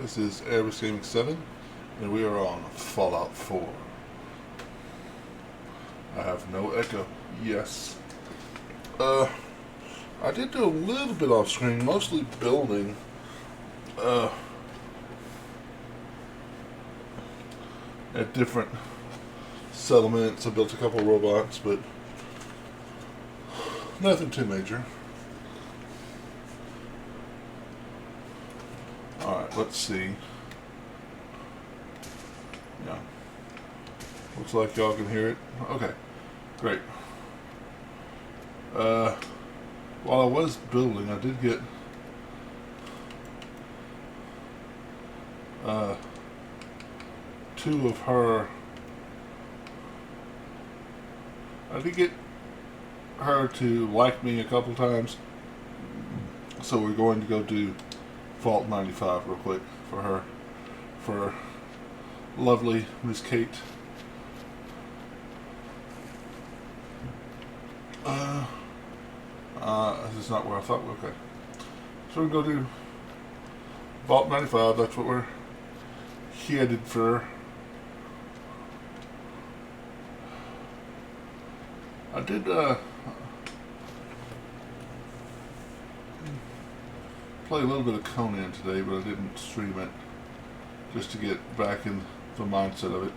This is Airbus Gaming 7, and we are on Fallout 4. I have no echo. Yes. I did do a little bit off screen, mostly building. At different settlements. I built a couple robots, but nothing too major. Alright, let's see. Yeah. Looks like y'all can hear it. Okay, great. While I was building, I did get two of her. I did get her to like me a couple times, so we're going to go do Vault 95 real quick for her, for lovely Miss Kate. This is not where I thought. Okay, so we go do Vault 95. That's what we're headed for. I did play a little bit of Conan today, but I didn't stream it just to get back in the mindset of it.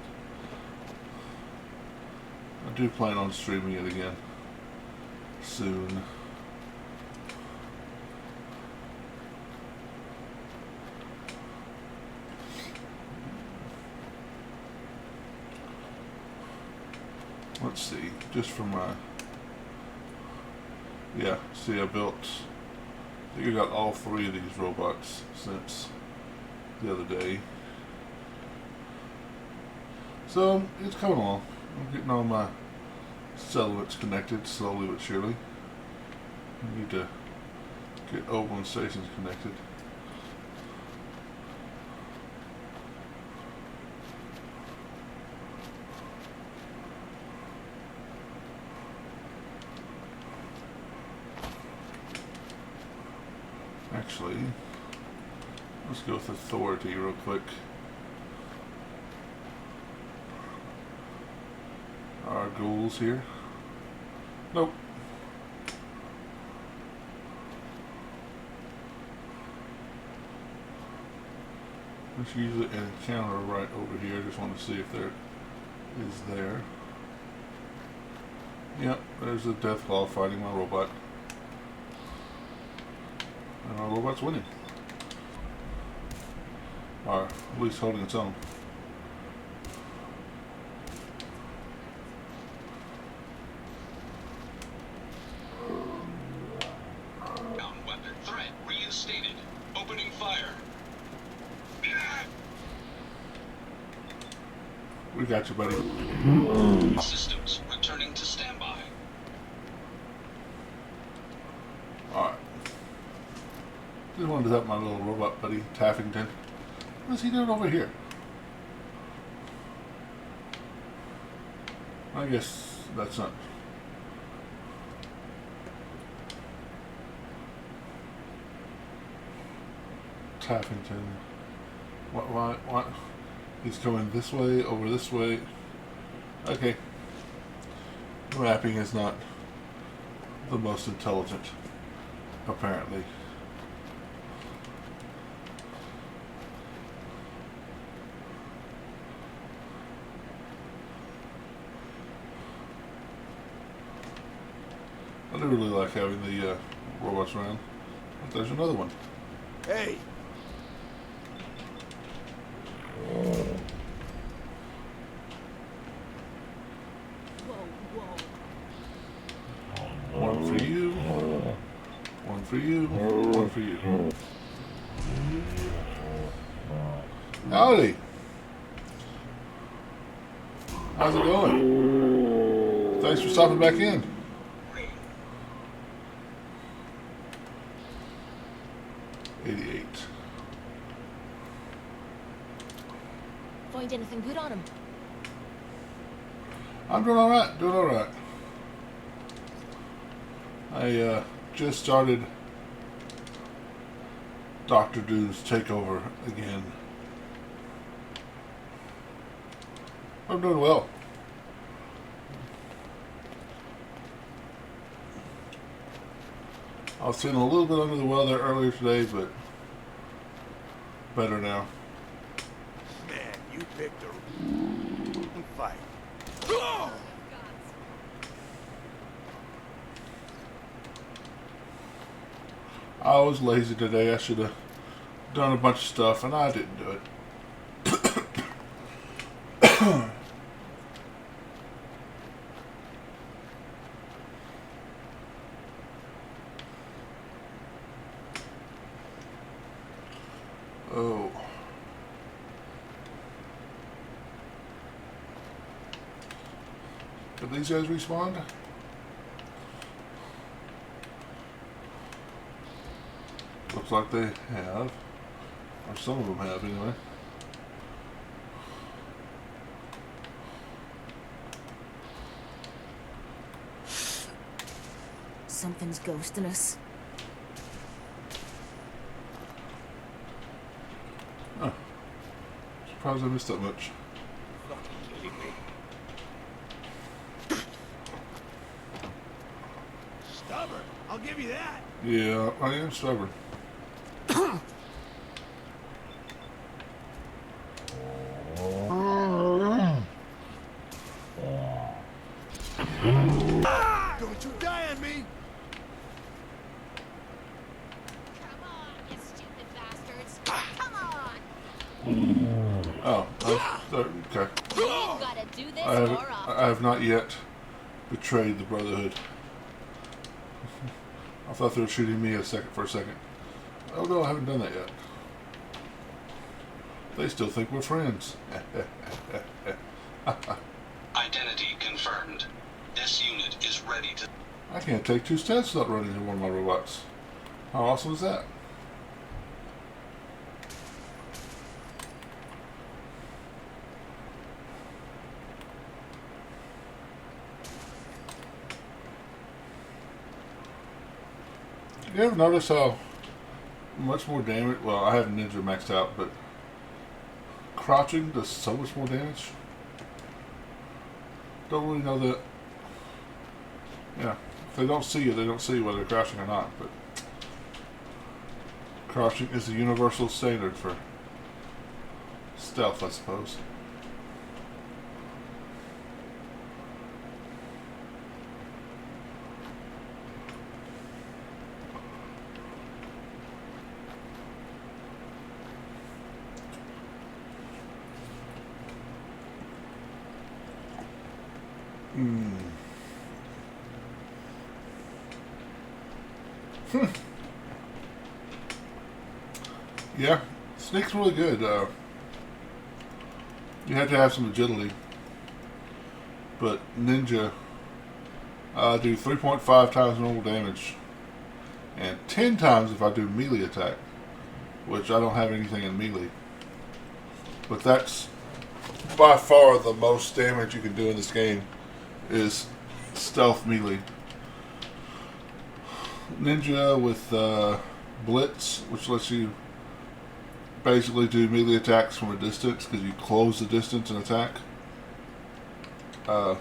I do plan on streaming it again soon. Let's see, just for my, yeah, see I built, I think I got all three of these robots since the other day. So, it's coming along. I'm getting all my settlements connected slowly but surely. I need to get Oberlin stations connected. Actually, let's go with authority real quick. Our ghouls here. Nope. Let's use an encounter right over here. Just want to see if there is there. Yep, there's a Deathclaw fighting my robot. And our robot's winning. Or at least holding its own. Weapon threat reinstated. Opening fire. We got you, buddy. Systems returning to standby. Alright. Just wanted to help my little robot buddy, Taffington. What's he doing over here? I guess that's not... Taffington. What? He's coming this way, over this way. Okay. Mapping is not the most intelligent, apparently. I do really like having the robots around. But there's another one. Hey! One for you. One for you. One for you. Howdy. How's it going? Thanks for stopping back in. Find anything good on him? I'm doing alright, I just started Dr. Doom's takeover again. I'm doing well. I was feeling a little bit under the weather earlier today, but better now. Man, you picked a fight. I was lazy today. I should have done a bunch of stuff, and I didn't do it. Oh. Did these guys respond? Looks like they have. Or some of them have, anyway. Something's ghosting us. Oh. Surprised I missed that much. Fucking kidding me? Stubborn, I'll give you that. Yeah, I am stubborn. Don't you die on me! Come on, you stupid bastards! Come on! Oh, okay. You've gotta do this I more often. have not yet betrayed the Brotherhood. I thought they were shooting me for a second. Oh no, I haven't done that yet. They still think we're friends. Identity confirmed. This unit is ready to... I can't take 2 steps without running into one of my robots. How awesome is that? You ever notice how much more damage? Well, I have Ninja maxed out, but crouching does so much more damage. Don't really know that. Yeah, if they don't see you, they don't see whether they're crouching or not. But crouching is the universal standard for stealth, I suppose. Yeah, Snake's really good. You have to have some agility. But Ninja do 3.5 times normal damage. And 10 times if I do melee attack. Which I don't have anything in melee. But that's by far the most damage you can do in this game. Is stealth melee. Ninja with Blitz, which lets you basically do melee attacks from a distance because you close the distance and attack. And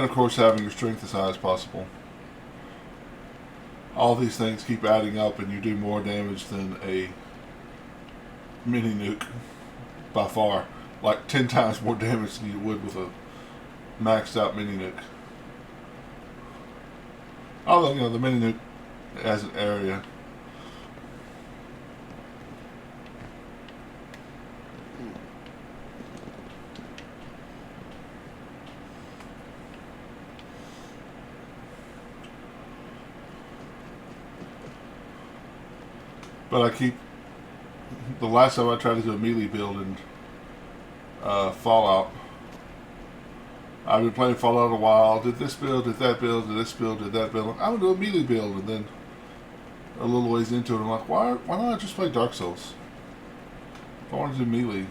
of course having your strength as high as possible. All these things keep adding up and you do more damage than a mini nuke by far. Like 10 times more damage than you would with a maxed out mini nuke. Although, you know, the mini nuke has an area. But I keep... The last time I tried to do a melee build in Fallout, I've been playing Fallout a while, did this build, did that build, did this build, did that build. I'm going to do a melee build, and then a little ways into it, I'm like, why don't I just play Dark Souls? If I want to do melee.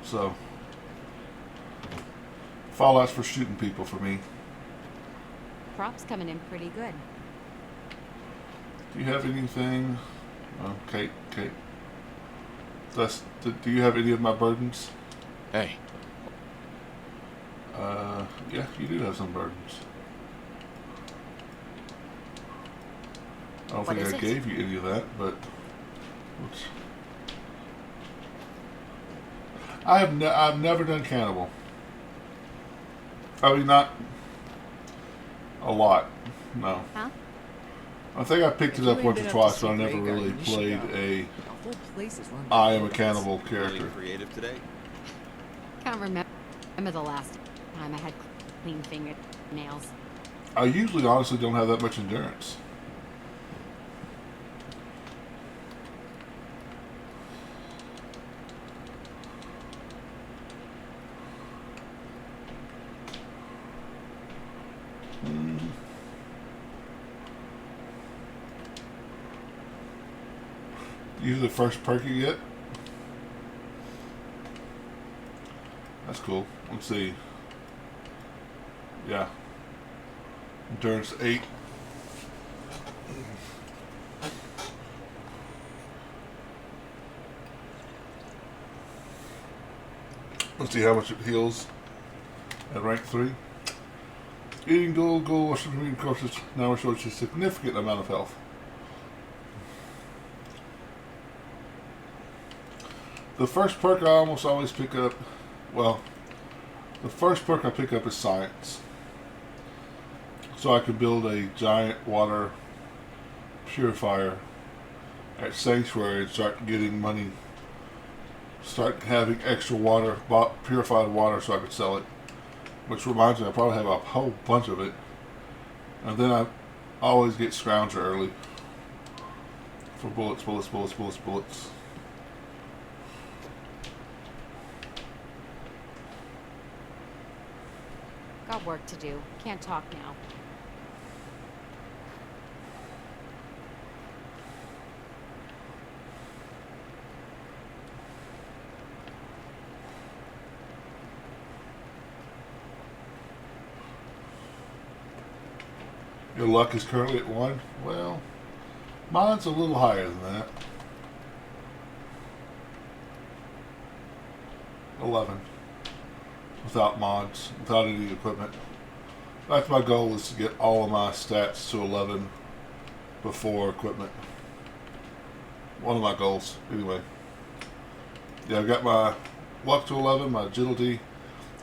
So, Fallout's for shooting people for me. crop's coming in pretty good. Do you have anything? Oh, Kate. Do you have any of my burdens? Hey, Yeah, you do have some burdens. I don't What think is I it? gave you any of that, but oops. I've never done cannibal. I mean, not a lot. No. Huh? I think I picked If it up you once ain't or been up twice, to but I see never Grey Guy, really you should played know. a The whole place is run by I am a villains. cannibal feeling character. creative today? Can't remember the last time I had clean fingernails. I usually honestly don't have that much endurance. Usually the first perk you get. That's cool. Let's see. Yeah. Endurance 8. Let's see how much it heals at rank 3. Eating gold washing courses now restores a significant amount of health. The first perk I almost always pick up, well, the first perk I pick up is science. So I can build a giant water purifier at Sanctuary and start getting money, start having extra water, purified water so I could sell it. Which reminds me, I probably have a whole bunch of it. And then I always get Scrounger early for bullets. Got work to do. Can't talk now. Your luck is currently at 1. Well, mine's a little higher than that. 11. Without mods, without any equipment. That's my goal, is to get all of my stats to 11 before equipment. One of my goals, anyway. Yeah, I've got my luck to 11, my agility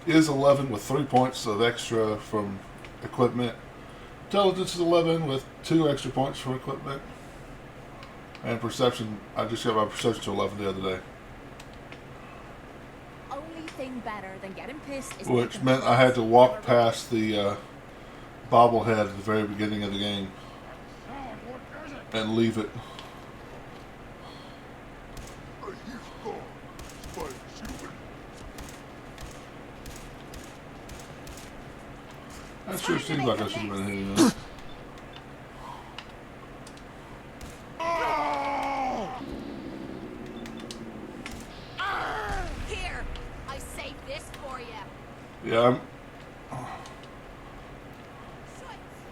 is 11 with 3 points of extra from equipment. Intelligence is 11 with 2 extra points for equipment. And perception, I just got my perception to 11 the other day. Only thing better than getting pissed is Which making meant I had to walk past the bobblehead at the very beginning of the game and leave it. That sure seems like I should have been hitting that. Here, I saved this for you. Yeah,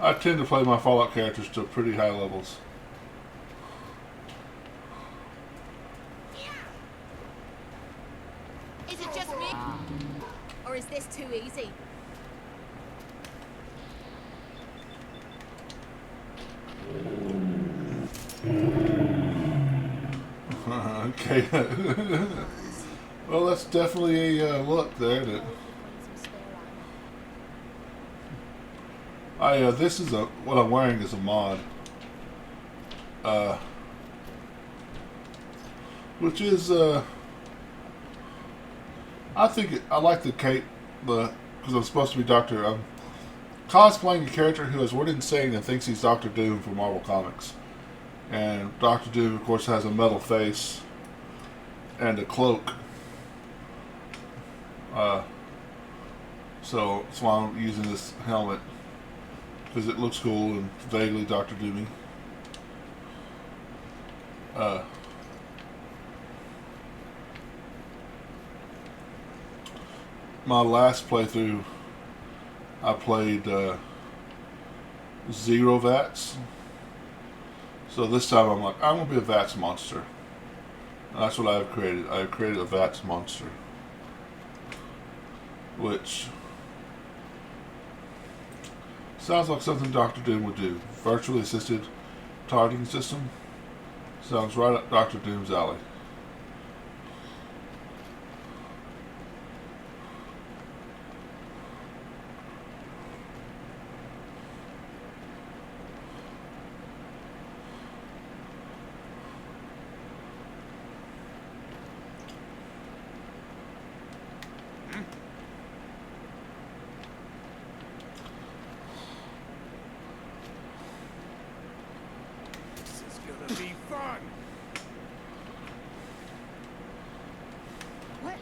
I tend to play my Fallout characters to pretty high levels. Is it just me? Or is this too easy? Okay. Well, that's definitely a look there. That this is what I'm wearing is a mod. Which is I think I like the cape, because I'm supposed to be Doctor. I'm cosplaying a character who has word insane and thinks he's Doctor Doom from Marvel Comics. And Doctor Doom, of course, has a metal face and a cloak. So that's why I'm using this helmet, because it looks cool and vaguely Doctor Doomy. My last playthrough, I played 0 VATS. So this time I'm like, I'm gonna be a VATS monster. And that's what I've created. I've created a VATS monster, which sounds like something Dr. Doom would do. Virtually assisted targeting system. Sounds right up Dr. Doom's alley. This is gonna be fun. What?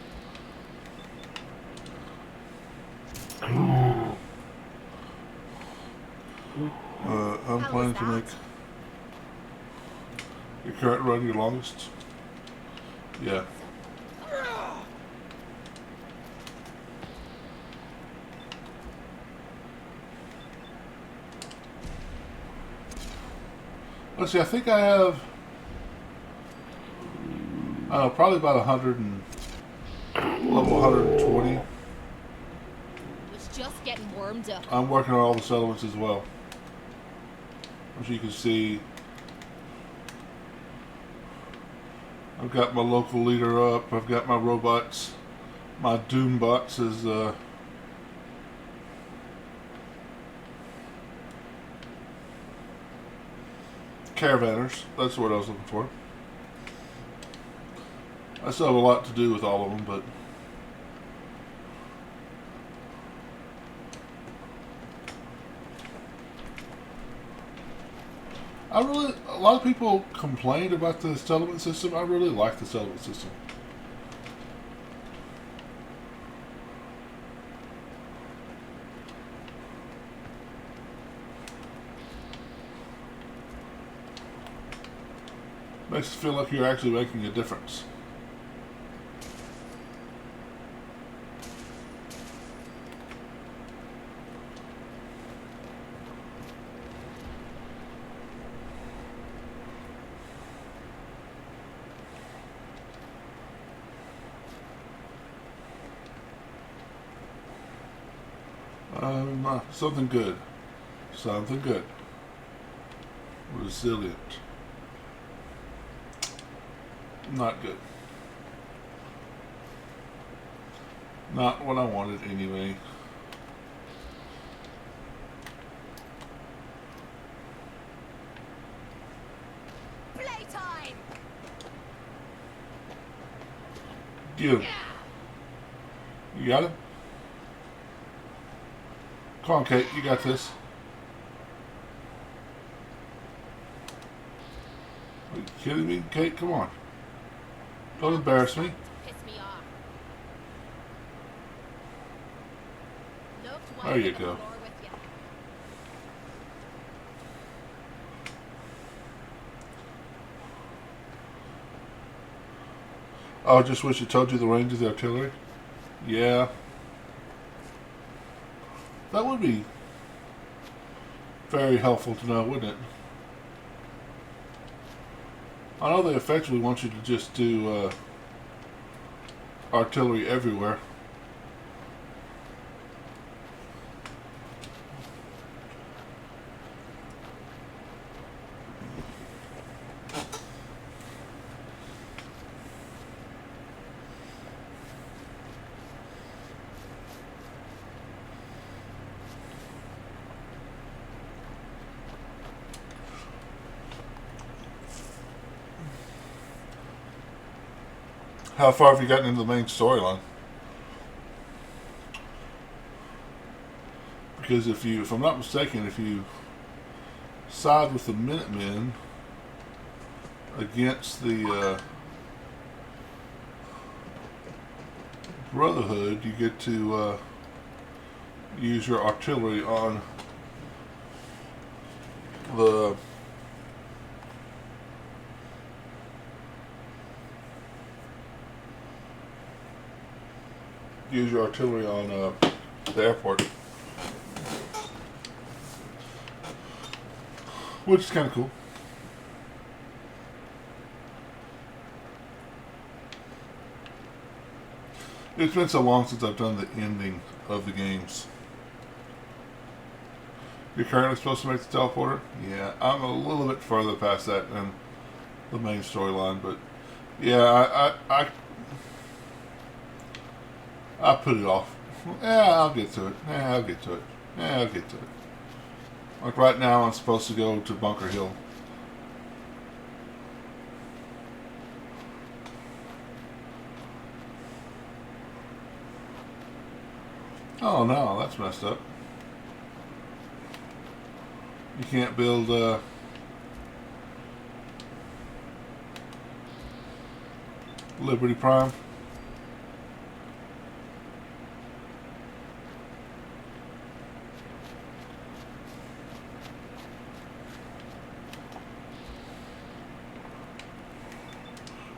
I'm How planning was to that? make your current run your longest. Yeah. Let's see, I think I have probably about 100 and level 120. Was just getting warmed up. I'm working on all the settlements as well. As you can see, I've got my local leader up, I've got my robots, my Doom bots is caravanners. That's what I was looking for. I still have a lot to do with all of them, but a lot of people complained about the settlement system. I really like the settlement system. Makes you feel like you're actually making a difference. Something good. Something good. Resilient. Not good. Not what I wanted anyway. Playtime! Get him. You got him? Come on, Kate. You got this. Are you kidding me, Kate? Come on. Don't embarrass me. Piss me off. Loved There you wiping the go. floor with you. Oh, I just wish it told you the range of the artillery. Yeah. That would be very helpful to know, wouldn't it? I know they effectively want you to just do artillery everywhere. How far have you gotten into the main storyline? Because if I'm not mistaken, if you side with the Minutemen against the Brotherhood, you get to use your artillery on the the airport. which is kind of cool. It's been so long since I've done the ending of the games. You're currently supposed to make the teleporter? Yeah, I'm a little bit further past that than the main storyline, but yeah, I put it off. Yeah, I'll get to it. Yeah, I'll get to it. Yeah, I'll get to it. Like right now, I'm supposed to go to Bunker Hill. Oh no, that's messed up. You can't build Liberty Prime.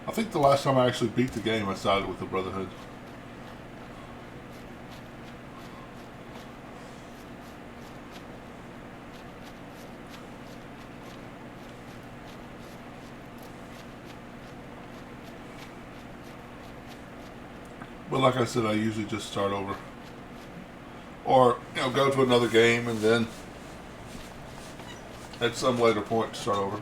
I think the last time I actually beat the game, I sided with the Brotherhood. But like I said, I usually just start over. Or, go to another game and then at some later point start over.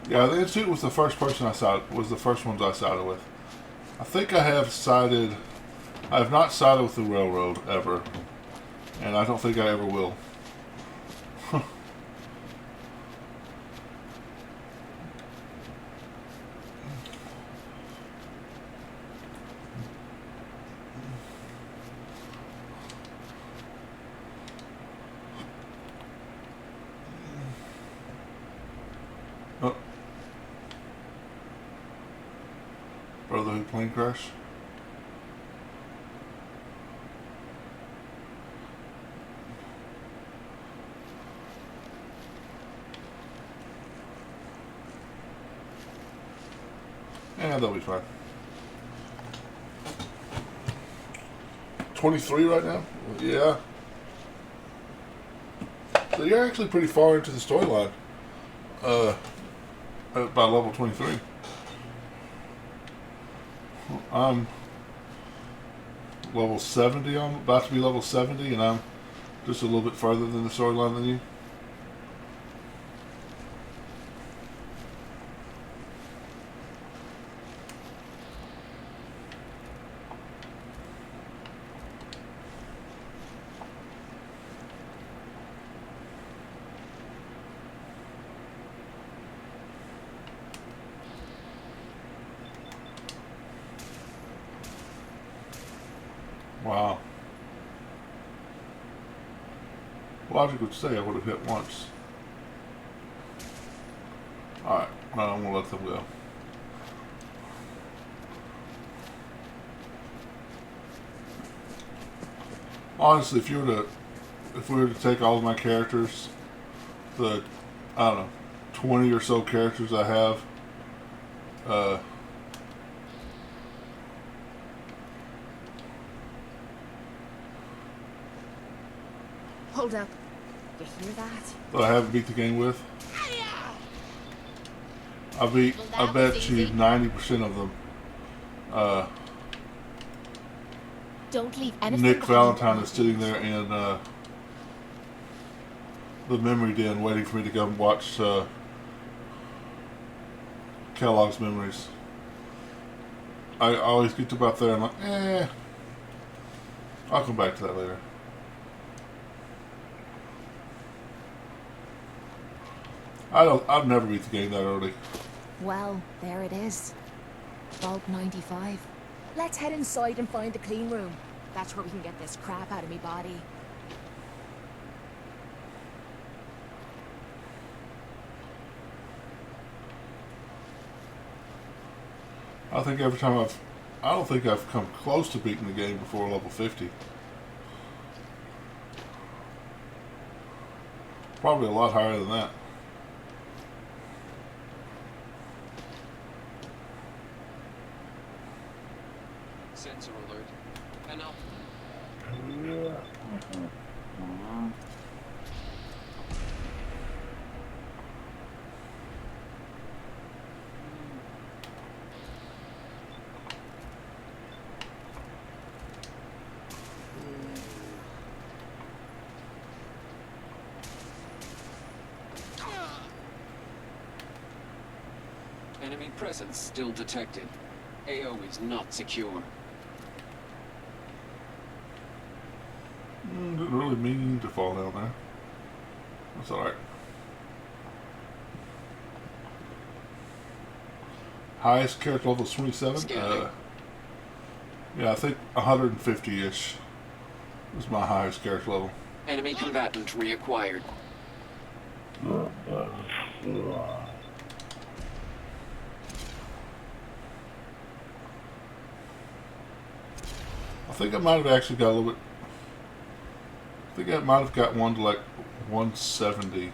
Yeah, the Institute was the first person I sided, was the first ones I sided with. I think I have not sided with the Railroad ever, and I don't think I ever will. Oh. Brotherhood plane crash. Yeah, they'll be fine. 23 right now? Yeah. So you're actually pretty far into the storyline. By level 23. I'm level 70. I'm about to be level 70, and I'm just a little bit further than the storyline than you. Wow. Logic would say I would have hit once. Alright, I'm gonna let them go. Honestly, if we were to take all of my characters, the, I don't know, 20 or so characters I have, Hold up. You hear that? that I haven't beat the game with, I Well, that bet was you easy. 90% of them, Don't leave anything Nick behind. Valentine is sitting there in the memory den waiting for me to go and watch Kellogg's Memories. I always get to about there and I'm like, I'll come back to that later. I've never beat the game that early. Well, there it is. Vault 95. Let's head inside and find the clean room. That's where we can get this crap out of me body. I think every time I don't think I've come close to beating the game before level 50. Probably a lot higher than that. Sensor alert. And up. Enemy presence still detected. AO is not secure. Didn't really mean to fall down there. That's alright. Highest character level is 27. Scanning. Yeah, I think 150-ish is my highest character level. Enemy combatant reacquired. I think I might have actually got a little bit. I think I might have got one to like 170.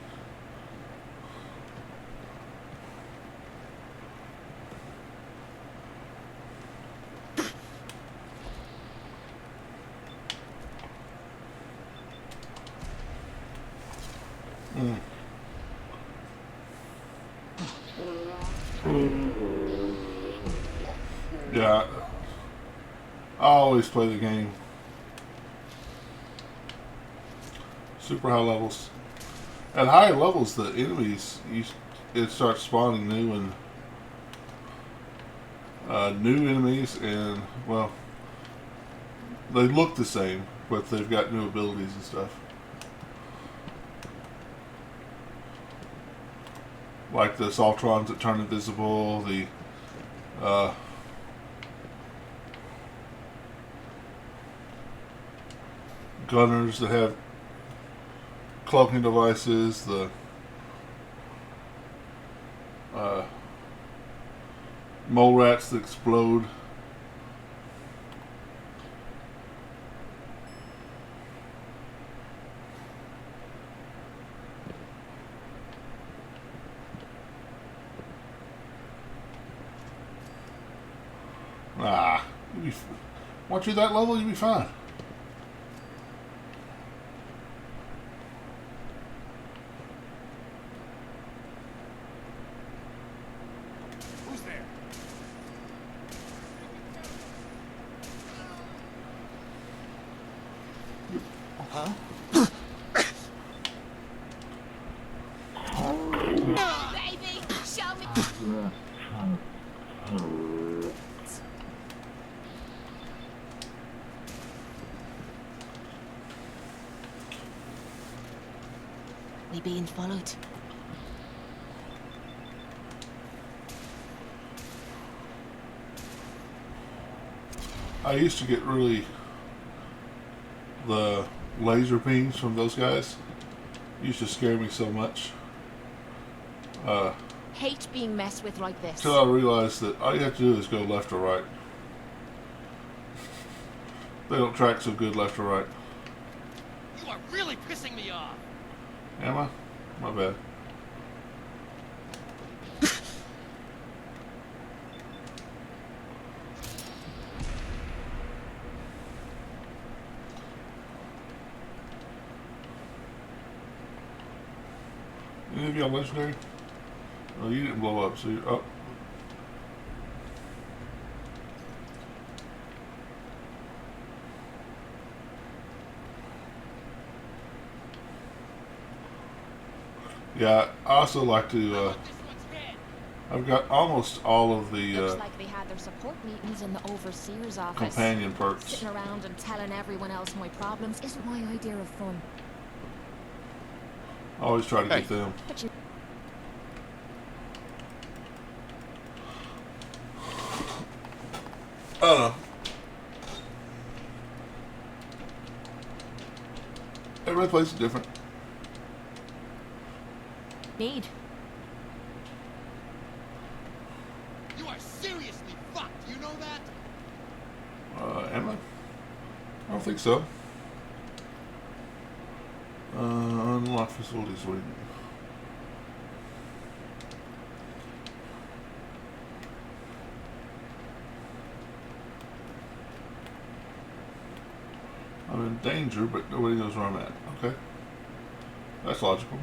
Yeah, I always play the game super high levels. At higher levels, the enemies it starts spawning new enemies, and well, they look the same, but they've got new abilities and stuff. Like the Saltrons that turn invisible, the gunners that have cloaking devices, the mole rats that explode. Once you're that level, you'll be fine. Who's there? Baby, show me. We being followed. I used to get really the laser beams from those guys used to scare me so much. Hate being messed with like this. Till I realized that all you have to do is go left or right. They don't track so good left or right. You are really pissing me off. Am I? My bad. Any of y'all legendary? Oh, you didn't blow up, so you're up. Yeah, I also like to, This one's dead. I've got almost all of the Looks like they had their support meetings in the overseer's office. companion perks. Sitting around and telling everyone else my problems isn't my idea of fun. I always try to Hey. get them. But you I don't know. Every place is different. need. You are seriously fucked. You know that? Am I? I don't think so. Unlock facilities waiting. in danger, but nobody knows where I'm at. Okay. That's logical.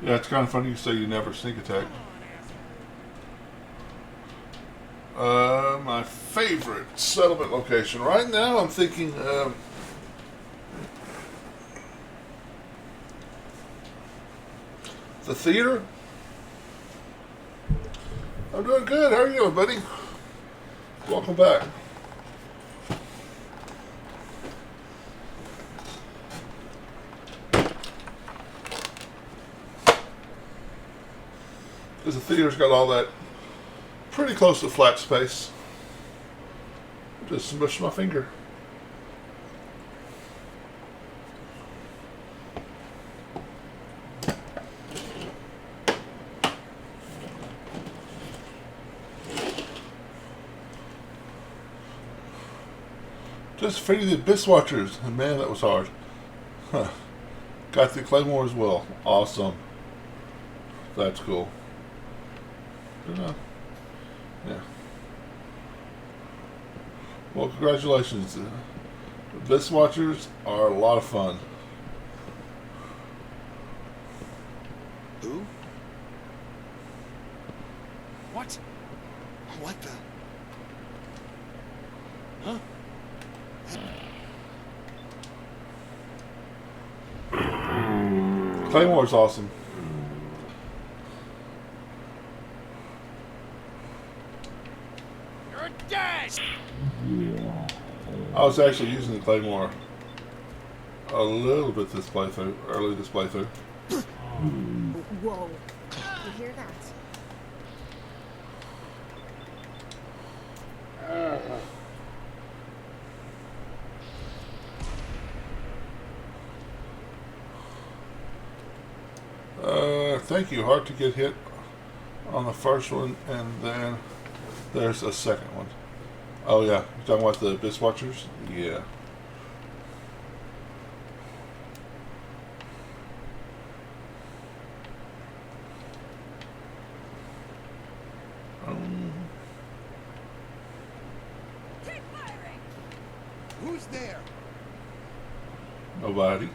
Yeah, it's kind of funny you say you never sneak attack. My favorite settlement location. Right now I'm thinking the theater. I'm doing good. How are you doing, buddy? Welcome back. Because the theater's got all that pretty close to flat space. Just smush my finger. Just defeated the Abyss Watchers, and man, that was hard. Huh. Got the Claymore as well. Awesome. That's cool. Good enough. Yeah. Well, congratulations. Abyss Watchers are a lot of fun. Who? What? What the? Huh? Claymore's awesome. You're dead! I was actually using the Claymore a little bit this playthrough, early this playthrough. Whoa. You hear that? Thank you. Hard to get hit on the first one, and then there's a second one. Oh yeah, you're talking about the Abyss Watchers? Yeah. Keep firing! Who's there? Nobody.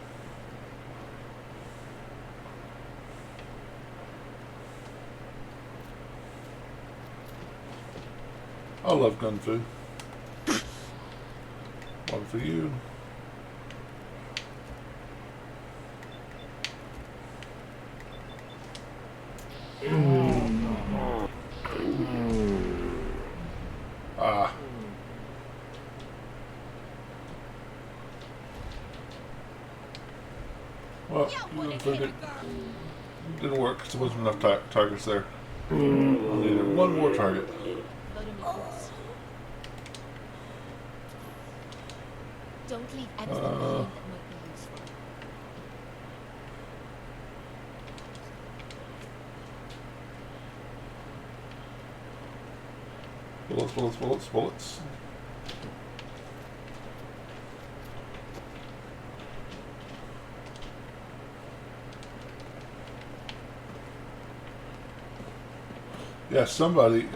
I love Gun Fu. One for you. Ah. Well, didn't work because there wasn't enough targets there. I needed one more target. Don't leave anything behind that might be useful. Bullets, bullets, bullets, bullets. Yeah, somebody,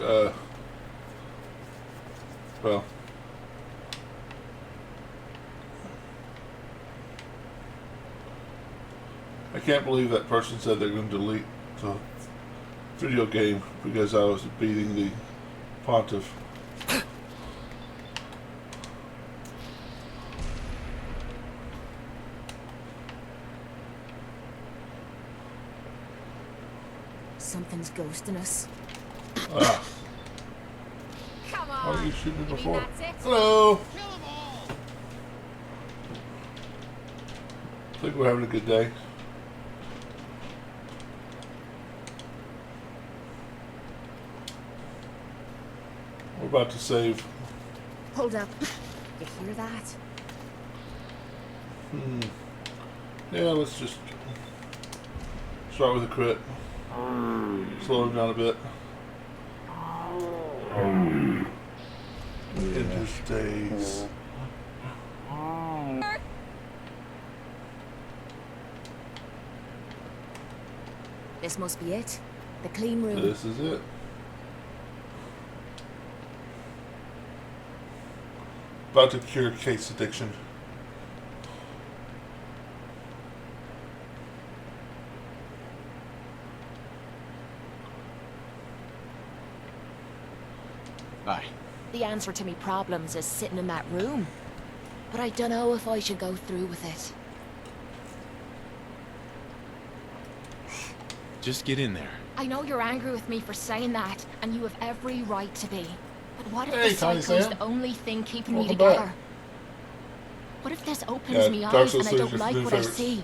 well, I can't believe that person said they're going to delete the video game because I was beating the Pontiff. Something's ghosting us. Ah, Come why on. did you shoot me You mean before? that's it? Hello! Kill them all! Think we're having a good day. We're about to save. Hold up. You hear that? Yeah, let's just start with a crit. Slow him down a bit. Interstays. This must be it. The clean room. This is it. About to cure Kate's addiction. Aye. The answer to me problems is sitting in that room. But I don't know if I should go through with it. Just get in there. I know you're angry with me for saying that, and you have every right to be. But what if Hey, the Tiny cycle's Sam. the only thing keeping me Welcome together? back. What if this opens Yeah, me Dark eyes Souls and I 3 is don't your like new what I favorites. see?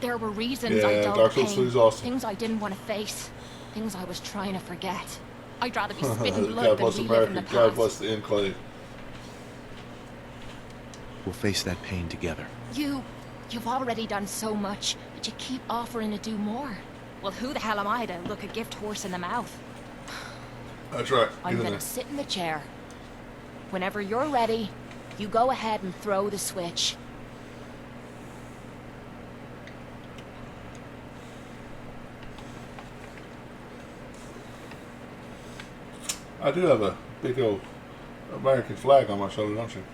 There were reasons Yeah, I dulled Dark Souls 3 pain, is awesome. things I didn't want to face, things I was trying to forget. I'd rather be spitting blood God than bless relive in America. the God past. bless the Enclave. We'll face that pain together. You've already done so much, but you keep offering to do more. Well, who the hell am I to look a gift horse in the mouth? That's right. I'm Get in gonna there. sit in the chair. Whenever you're ready, you go ahead and throw the switch. I do have a big old American flag on my shoulder, don't you?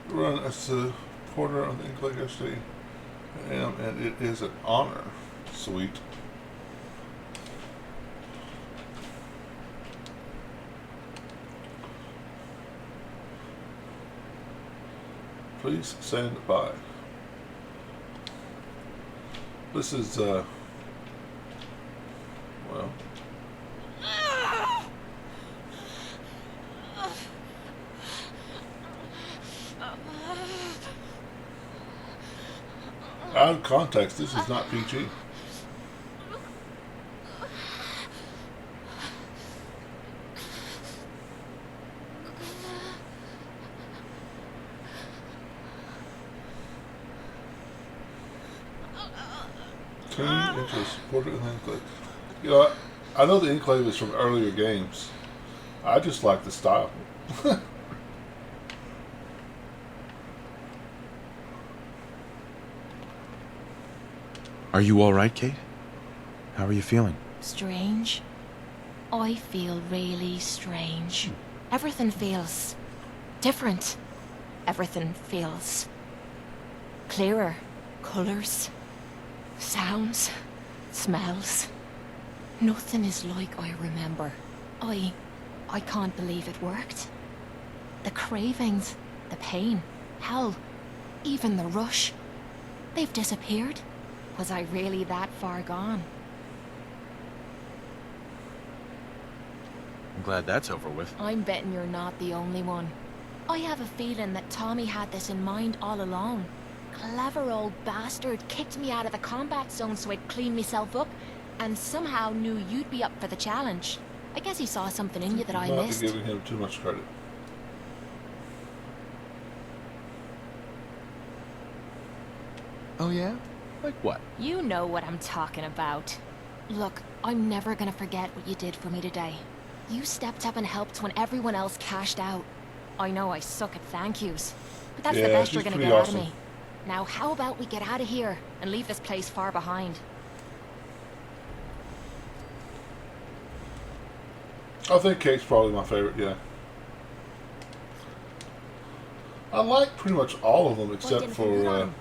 Run as supporter of the Enclave yesterday, and it is an honor. Sweet. Please stand by. This is, well, out of context, this is not PG. Turn into a supporter of the Enclave. You know, I know the Enclave is from earlier games. I just like the style. Are you all right, Kate? How are you feeling? Strange. I feel really strange. Everything feels different. Everything feels clearer. Colors, sounds, smells. Nothing is like I remember. I can't believe it worked. The cravings, the pain, hell, even the rush. They've disappeared. Was I really that far gone? I'm glad that's over with. I'm betting you're not the only one. I have a feeling that Tommy had this in mind all along. Clever old bastard kicked me out of the combat zone so I'd clean myself up, and somehow knew you'd be up for the challenge. I guess he saw something in you that I Not missed. giving him too much credit. Oh yeah? Like what? You know what I'm talking about. Look, I'm never gonna forget what you did for me today. You stepped up and helped when everyone else cashed out. I know I suck at thank yous, but that's the Yeah, best you're she's gonna pretty get awesome. out of me. Now, how about we get out of here and leave this place far behind? I think Kate's probably my favorite, yeah. I like pretty much all of them except didn't for you put on?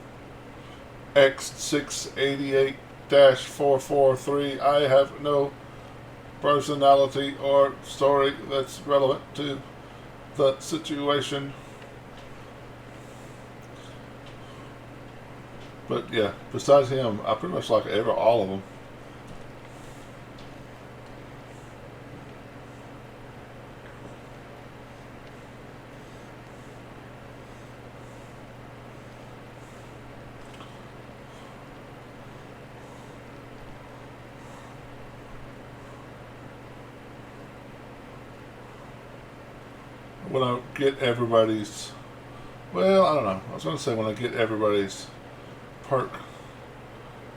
X688-443. I have no personality or story that's relevant to the situation. But yeah, besides him, I pretty much like all of them. When I get everybody's, well, I don't know. I was going to say when I get everybody's perk,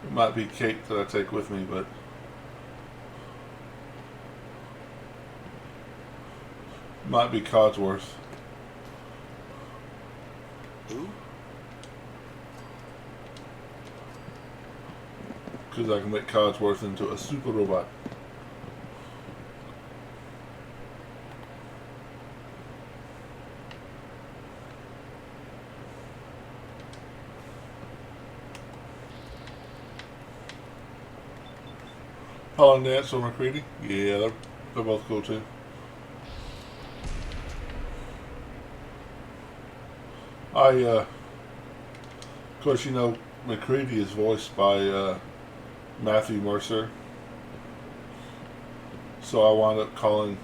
it might be Kate that I take with me, but it might be Codsworth. Who? Because I can make Codsworth into a super robot. Holland Dance or McCready? Yeah, they're both cool too. Of course, you know, McCready is voiced by Matthew Mercer. So I wound up calling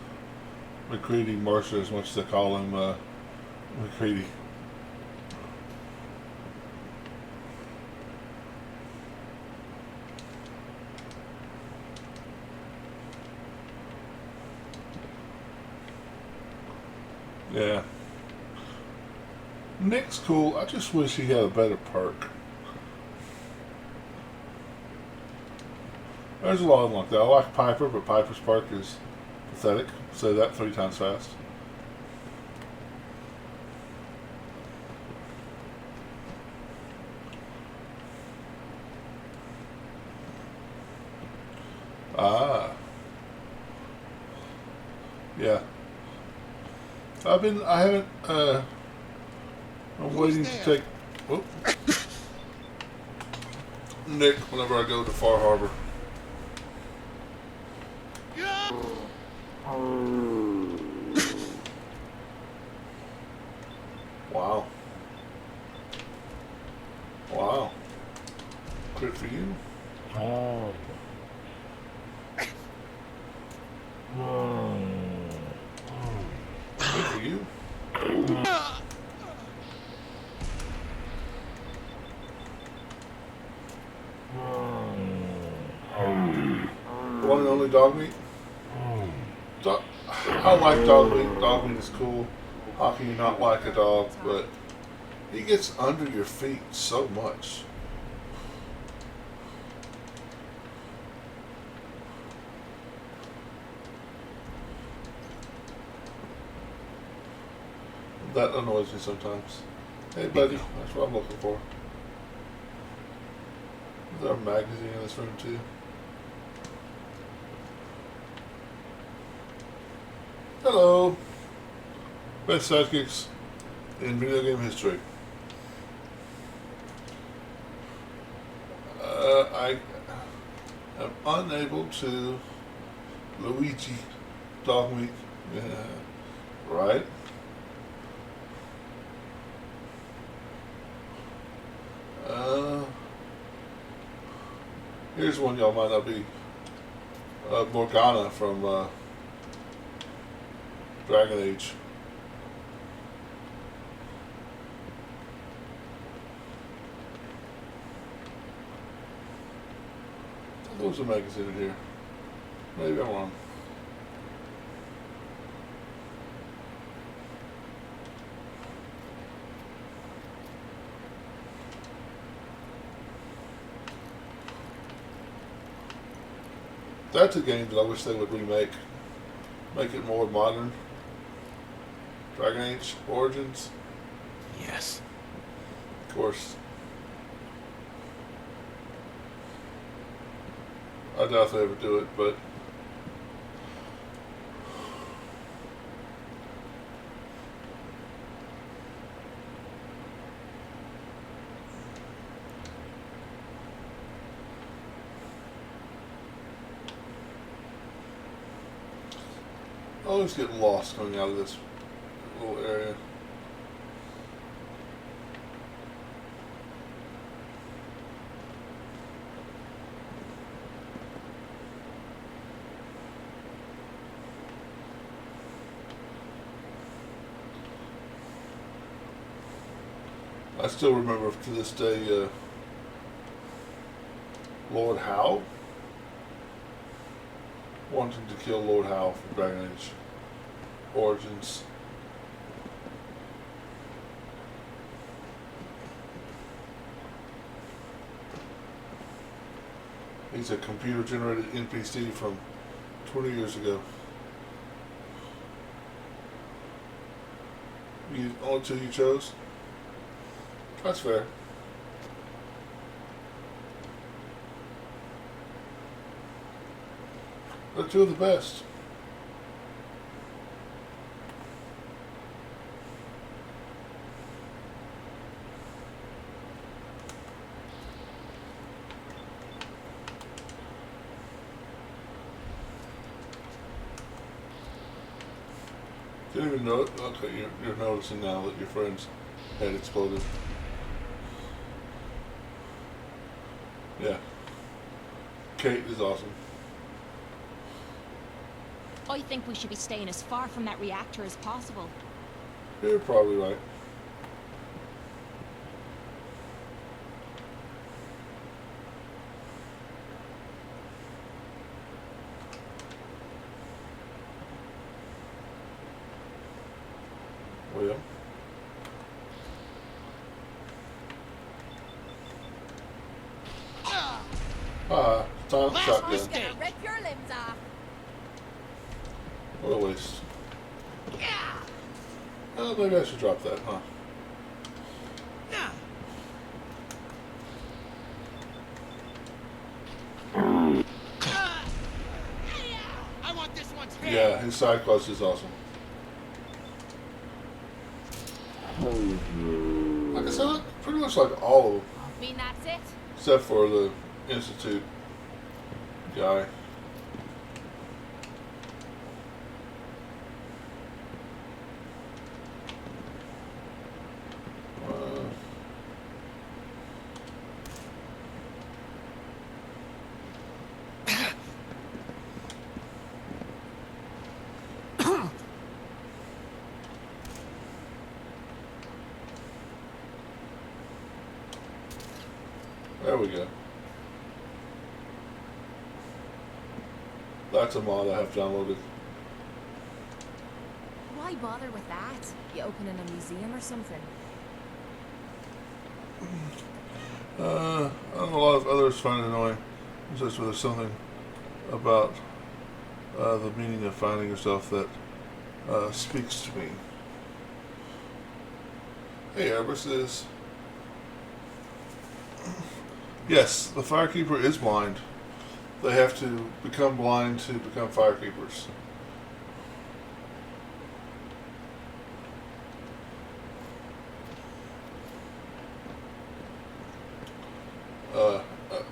McCready Mercer as much as I call him McCready. Yeah. Nick's cool. I just wish he had a better perk. There's a lot of them like that. I like Piper, but Piper's perk is pathetic. Say that 3 times fast. Ah. Yeah. I haven't, I'm waiting to take, whoop, Nick whenever I go to Far Harbor. Wow. Wow. Crit for you. Good for you. One and only dog meat. I like dog meat. Dog meat is cool. How can you not like a dog? But he gets under your feet so much. That annoys me sometimes. Hey, buddy, that's what I'm looking for. Is there a magazine in this room, too? Hello. Best sidekicks in video game history. I am unable to... Luigi. Dog meat. Yeah. Right? Here's one y'all might not be. Morgana from Dragon Age. There was a magazine in here. Maybe I'm wrong. That's a game that I wish they would remake. Make it more modern. Dragon Age Origins. Yes. Of course. I doubt they ever do it, but I always get lost coming out of this little area. I still remember to this day Lord Howe wanting to kill Lord Howe from Dragon Age Origins. He's a computer generated NPC from 20 years ago. Only 2 you chose? That's fair. They're two of the best. Didn't even know it. Okay, you're noticing now that your friend's head exploded. Yeah. Kate is awesome. I think we should be staying as far from that reactor as possible. You're probably right. Well. Silent shotgun. mistake. Rip your limbs off. What a waste. Oh, maybe I should drop that, huh? I want this one's head. Yeah, his side quest is awesome. Like I said, pretty much like all of them, Mean that's it? except for the Institute guy. There we go. That's a mod I have downloaded. Why bother with that? You opening a museum or something? I know a lot of others find it annoying. Just there's something about the meaning of finding yourself that speaks to me. Hey, Erebus is. Yes, the Firekeeper is blind. They have to become blind to become Firekeepers.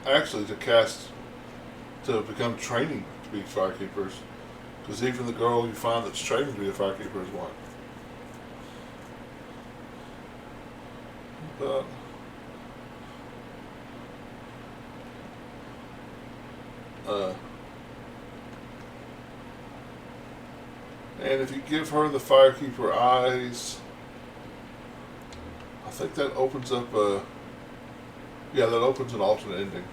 Actually, to become training to be Firekeepers, because even the girl you find that's training to be a Firekeeper is blind. But and if you give her the Firekeeper eyes, I think that opens up yeah, that opens an alternate ending.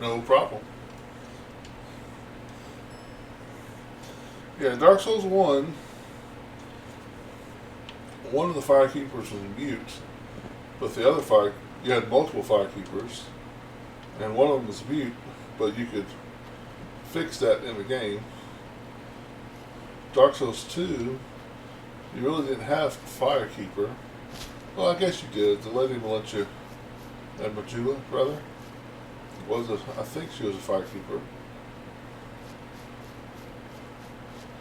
No problem. Yeah, in Dark Souls 1, one of the Firekeepers was mute, but the other you had multiple Firekeepers, and one of them was mute, but you could fix that in the game. Dark Souls 2, you really didn't have Firekeeper. Well, I guess you did. The Lady Malentia and Majula, rather, I think she was a Firekeeper.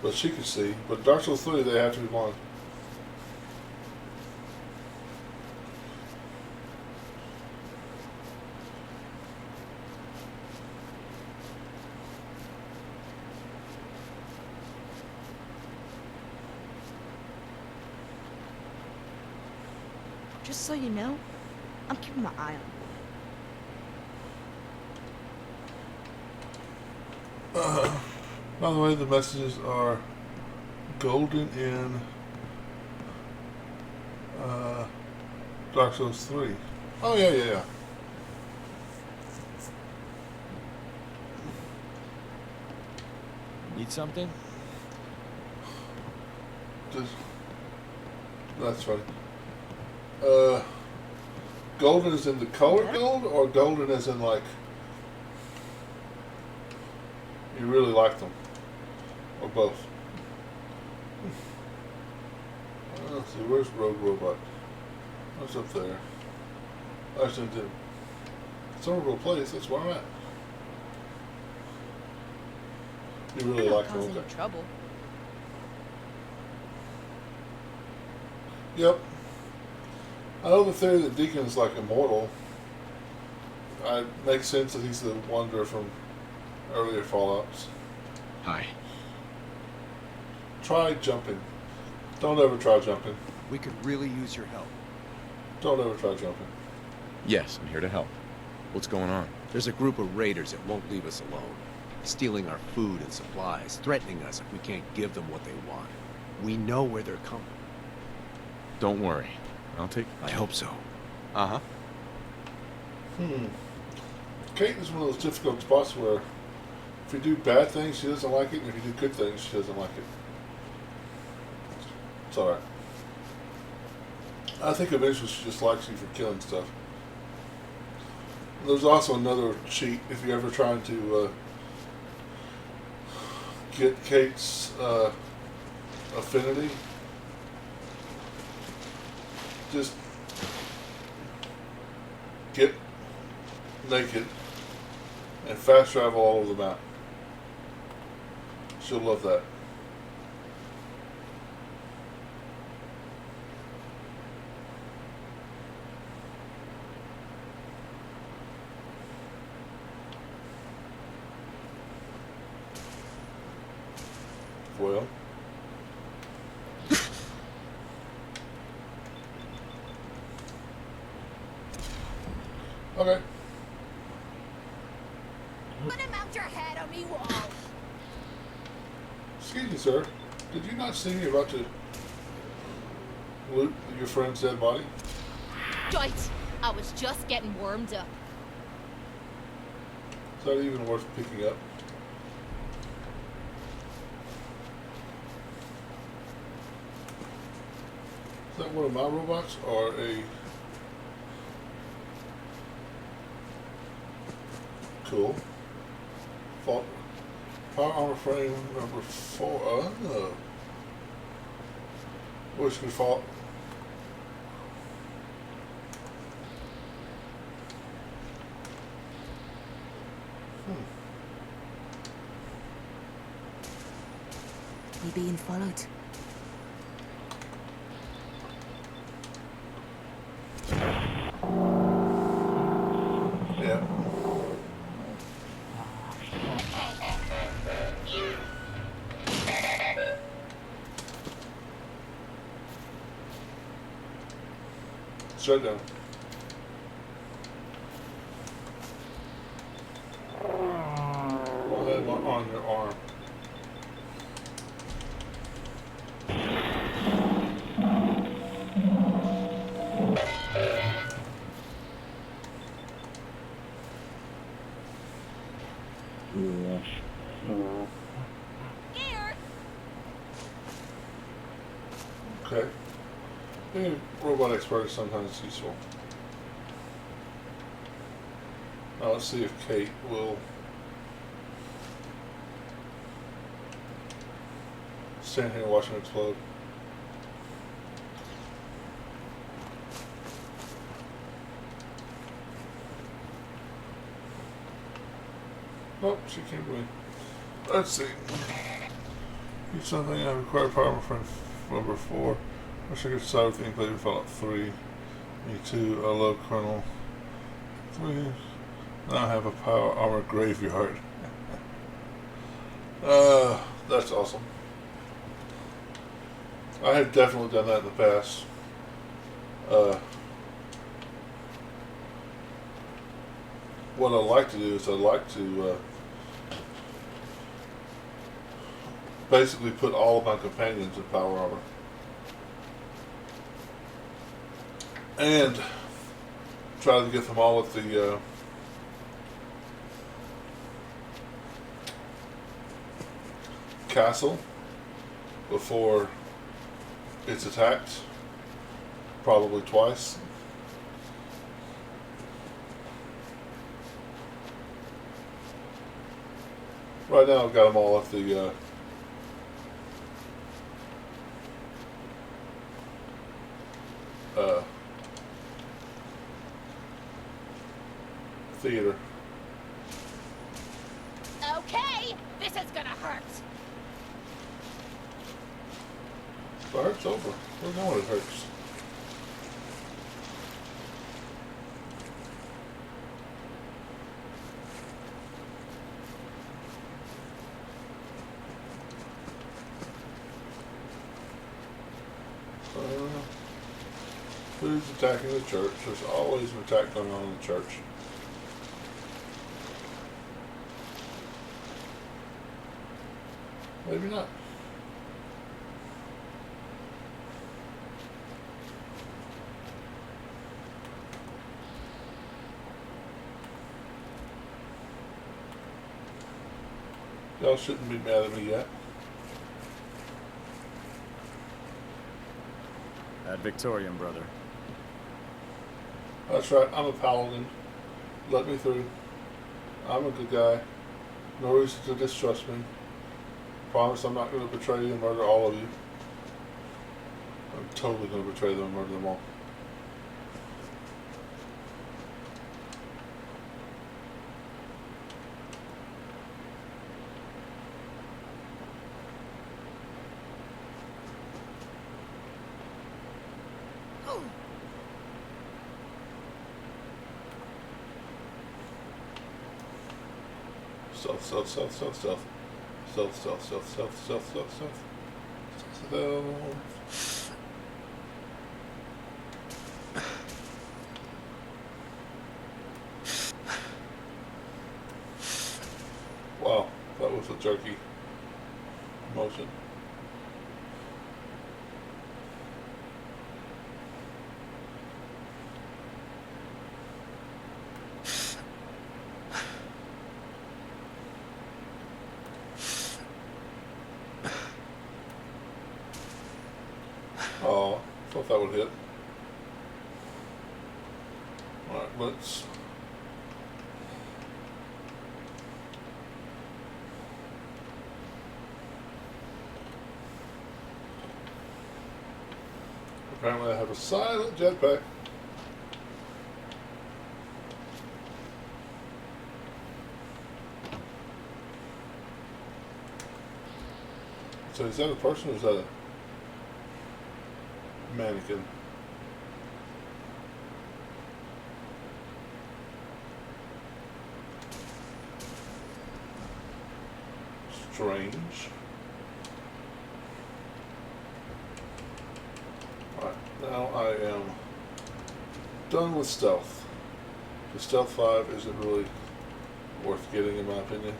But she could see. But Dark Souls 3, they have to be blind. Just so you know, I'm keeping my eye on. By the way, the messages are golden in Dark Souls 3. Oh, yeah. Need something? That's funny. Golden is in the color gold, or golden as in like you really like them? Or both. Let's see, where's Rogue Robot? What's up there? Actually, did Somerville Place, that's where I'm at. You really I'm not like the causing look. you trouble. Yep. I know the theory that Deacon's like immortal. It makes sense that he's the Wanderer from earlier Fallouts. Hi. Try jumping. Don't ever try jumping. We could really use your help. Don't ever try jumping. Yes, I'm here to help. What's going on? There's a group of raiders that won't leave us alone. Stealing our food and supplies, threatening us if we can't give them what they want. We know where they're coming. Don't worry. I'll take... I hope so. Uh-huh. Kate is one of those difficult spots where if you do bad things, she doesn't like it, and if you do good things, she doesn't like it. It's alright. I think eventually she just likes you for killing stuff. There's also another cheat if you're ever trying to get Kate's affinity. Just get naked and fast travel all over the map. She'll love that. Well. Okay. Put him out your head on me wall. Excuse me, sir. Did you not see me about to loot your friend's dead body? Right, I was just getting warmed up. Is that even worth picking up? Is that one of my robots or a... Cool. Fault. Power armor frame number 4. Oh. Which could fault. We being followed. Yeah. Shut down. Go ahead on your arm. Here. Okay. Being a robot expert is sometimes useful. Now let's see if Kate will stand here and watch him explode. Oh, she came to me. Let's see. Use something I require power from number 4. Wish I could decide everything played in Fallout 3. Me too. I love Colonel 3. Now I have a power armor graveyard. That's awesome. I have definitely done that in the past. What I like to do is I like to basically put all of my companions in power armor. And try to get them all at the castle before it's attacked. Probably twice. Right now I've got them all at the theater. Okay, this is gonna hurt. The hurt's over. We know what it hurts. Who's attacking the church? There's always an attack going on in the church. Maybe not. Y'all shouldn't be mad at me yet. That Victorian, brother. That's right, I'm a paladin. Let me through. I'm a good guy. No reason to distrust me. Promise I'm not going to betray you and murder all of you. I'm totally going to betray them and murder them all. Stealth, stealth, stealth, stealth, stealth. Stealth, stealth, stealth, stealth, stealth, stealth, stealth. Stealth. Wow, that was a jerky motion. Oh, thought that would hit. Alright, let's... Apparently I have a silent jetpack. So is that a person or is that a mannequin? Strange. Alright, now I am done with stealth. The stealth 5 isn't really worth getting in my opinion.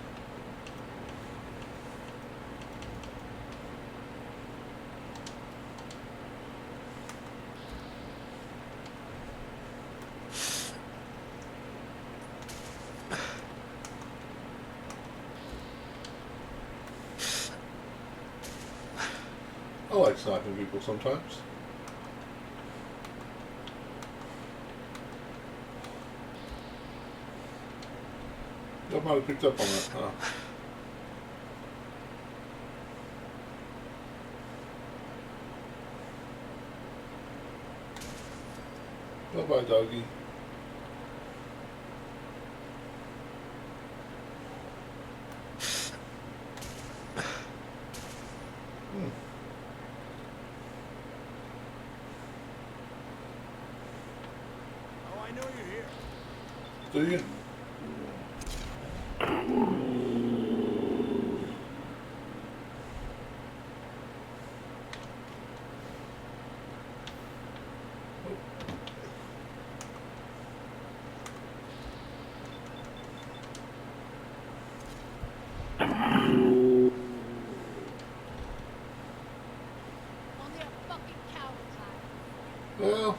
I like sniping people sometimes. I might have picked up on that, huh? Bye-bye, doggy. Do you? Well,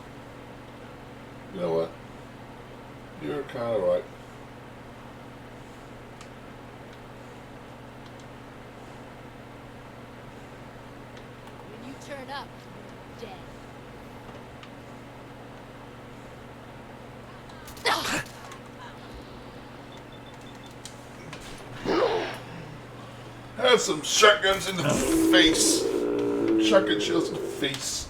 you know what? You're kind of right. When you turn up, you're dead. Have some shotguns in the face. Shotgun shells in the face.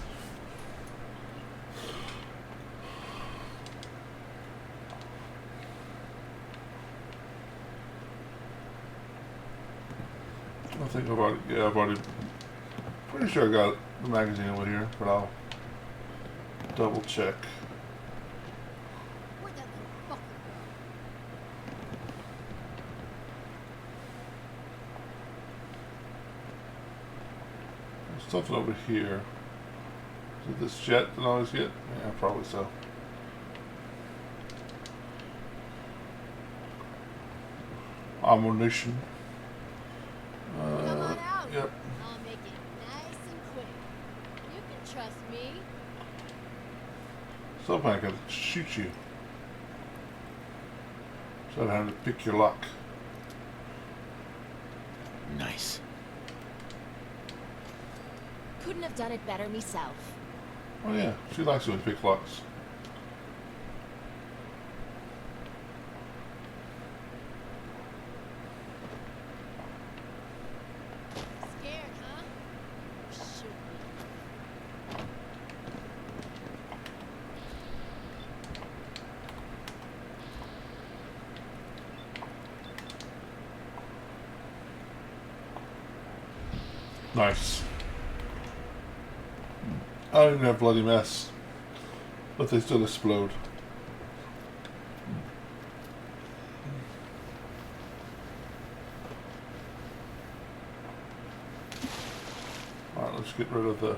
I think I've already, yeah, I've already, pretty sure I got the magazine over here, but I'll double check. Where the fuck? There's something over here. Is it this jet that I always get? Yeah, probably so. Ammunition. Come on out. Yep. I'll make it nice and quick. You can trust me. Something I can shoot you. So I have to pick your lock. Nice. Couldn't have done it better myself. Oh yeah, she likes it when you pick locks. Scared, huh? Should be. Nice. I don't even have bloody mess, but they still explode. Alright, let's get rid of the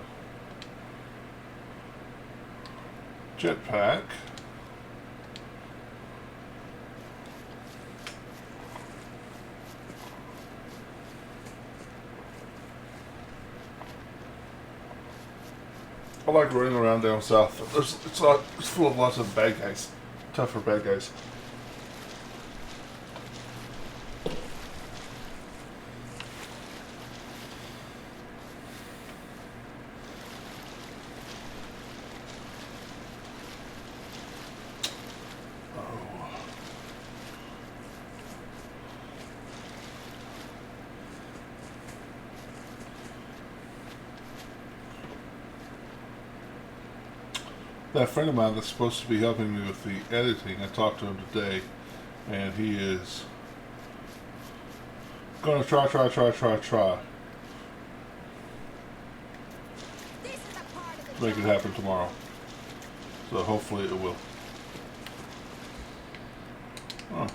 jetpack. I like running around down south. It's full of lots of bad guys, tougher bad guys. That friend of mine that's supposed to be helping me with the editing, I talked to him today, and he is gonna try. This is the part of the Make it happen tomorrow. So hopefully it will. Oh.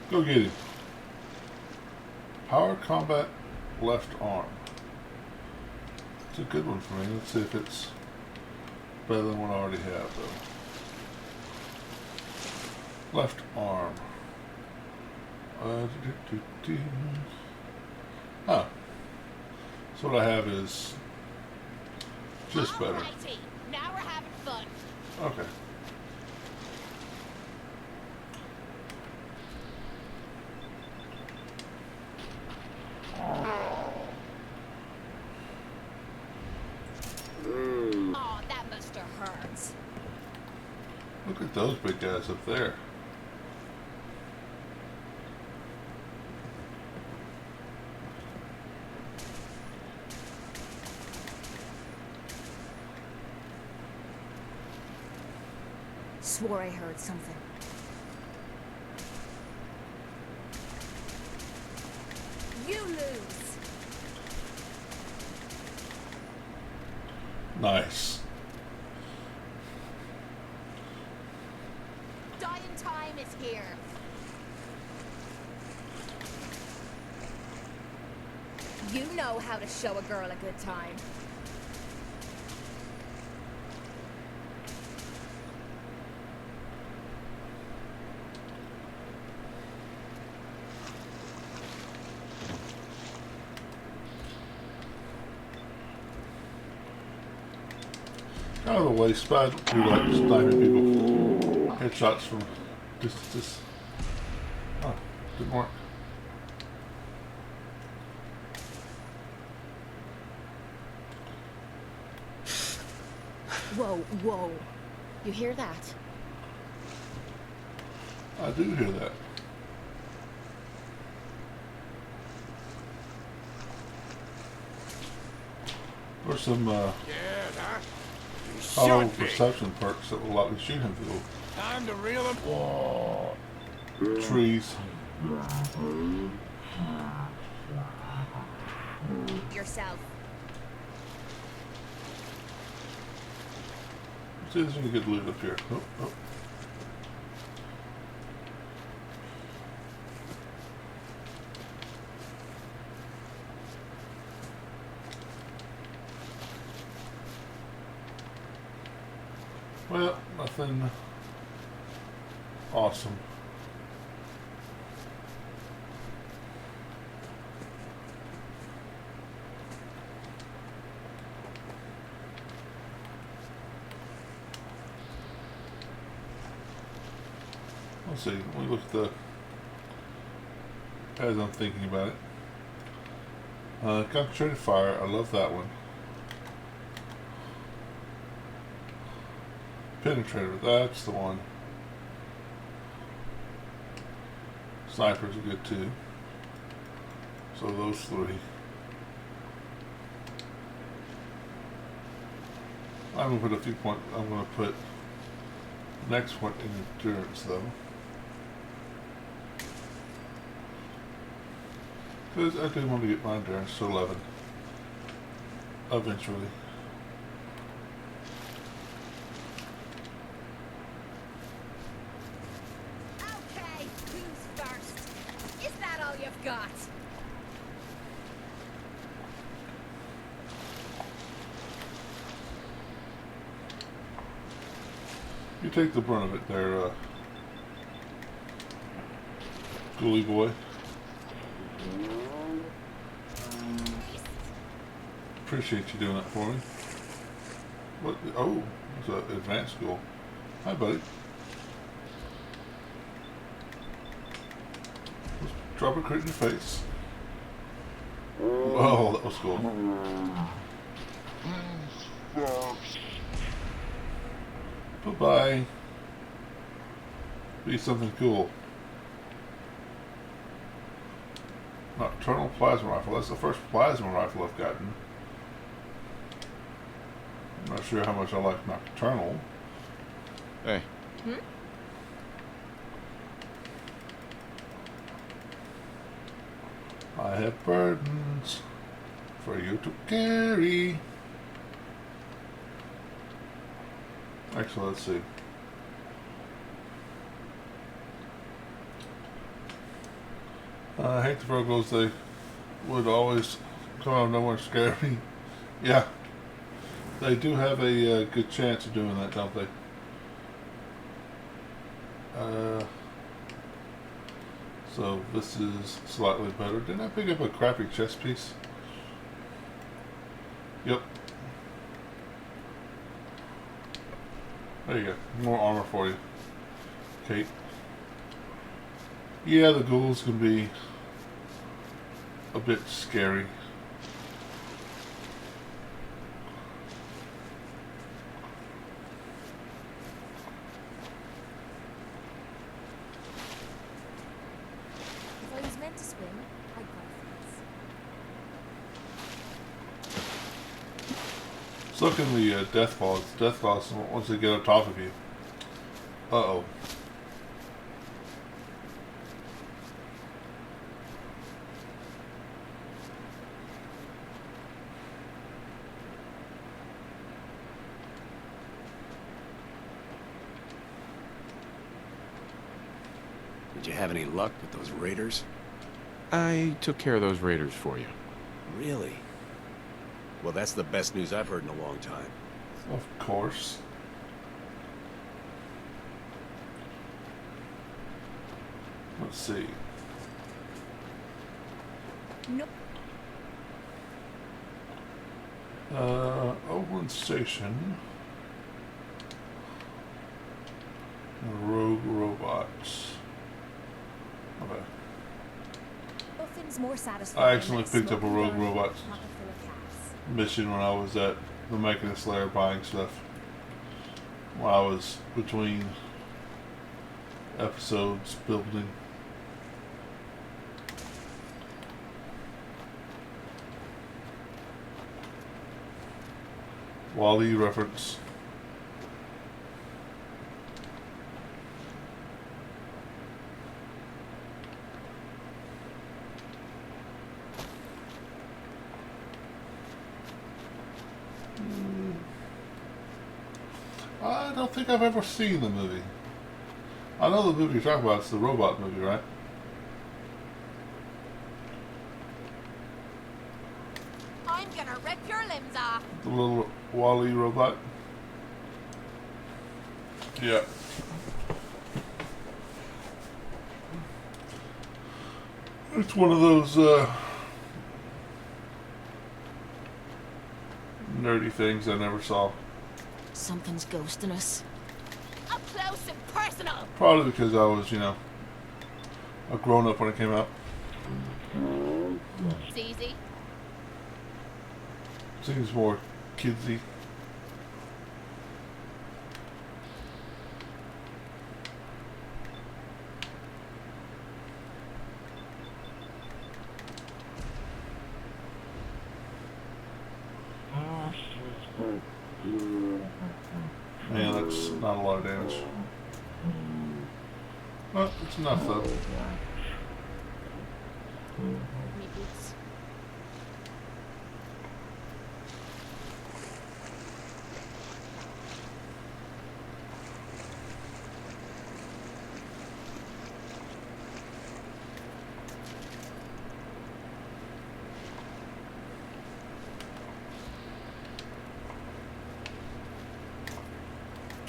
Go get him. Power combat left arm. It's a good one for me. Let's see if it's better than what I already have, though. Left arm. Ah. So what I have is just better. Alrighty, now we're having fun. Okay. Oh, that must have hurt. Look at those big guys up there. Swore I heard something. You lose. Nice. Dying time is here. You know how to show a girl a good time. Out of the way, Spy do like sniping people. Headshots from distances. Oh, didn't work. Whoa, whoa. You hear that? I do hear that. for some You hollow shot me. perception perks that will let me shoot him through Time to reel him. trees. Yourself. See, there's any good loot up here. Oh, oh. Well, nothing awesome. Let's see, let me look at the, as I'm thinking about it. Concentrated fire, I love that one. Penetrator, that's the one. Snipers are good too. So those three. I'm gonna put a few points. I'm gonna put the next one in endurance though, because I do want to get my endurance to 11 eventually. Okay, who's first? Is that all you've got? You take the brunt of it there, Ghoulie boy. Appreciate you doing that for me. What? Oh, it's an advanced school. Hi, buddy. Let's drop a crit in your face. Oh, that was cool. Bye-bye. Be something cool. Nocturnal plasma rifle. That's the first plasma rifle I've gotten. I'm not sure how much I like Nocturnal. Hey. I have burdens for you to carry. Actually, let's see. I hate the Virgos. They would always come out of nowhere and scare me. Yeah. They do have a good chance of doing that, don't they? So this is slightly better. Didn't I pick up a crappy chest piece? Yep. There you go. More armor for you, Kate. Yeah, the ghouls can be a bit scary. If I was meant to swim, I'd go first. So can the death balls. Death balls once they get on top of you. Uh-oh. Did you have any luck with those raiders? I took care of those raiders for you. Really? Well, that's the best news I've heard in a long time. Of course. Let's see. Nope. Oakland Station. Rogue robots. Okay. Nothing's more satisfying. I accidentally than picked up a smoking rogue gun robot with a pocket full of caps. mission when I was at the Mechanist Lair buying stuff. While I was between episodes building. Wall-E reference. I don't think I've ever seen the movie. I know the movie you're talking about. It's the robot movie, right? I'm gonna rip your limbs off. The little Wall-E robot. Yeah. It's one of those nerdy things I never saw. Something's ghosting us. Up close and personal. Probably because I was, you know, a grown-up when it came out. It's easy. Seems more kidsy. Man, that's not a lot of damage. Well, it's enough though. Me boots.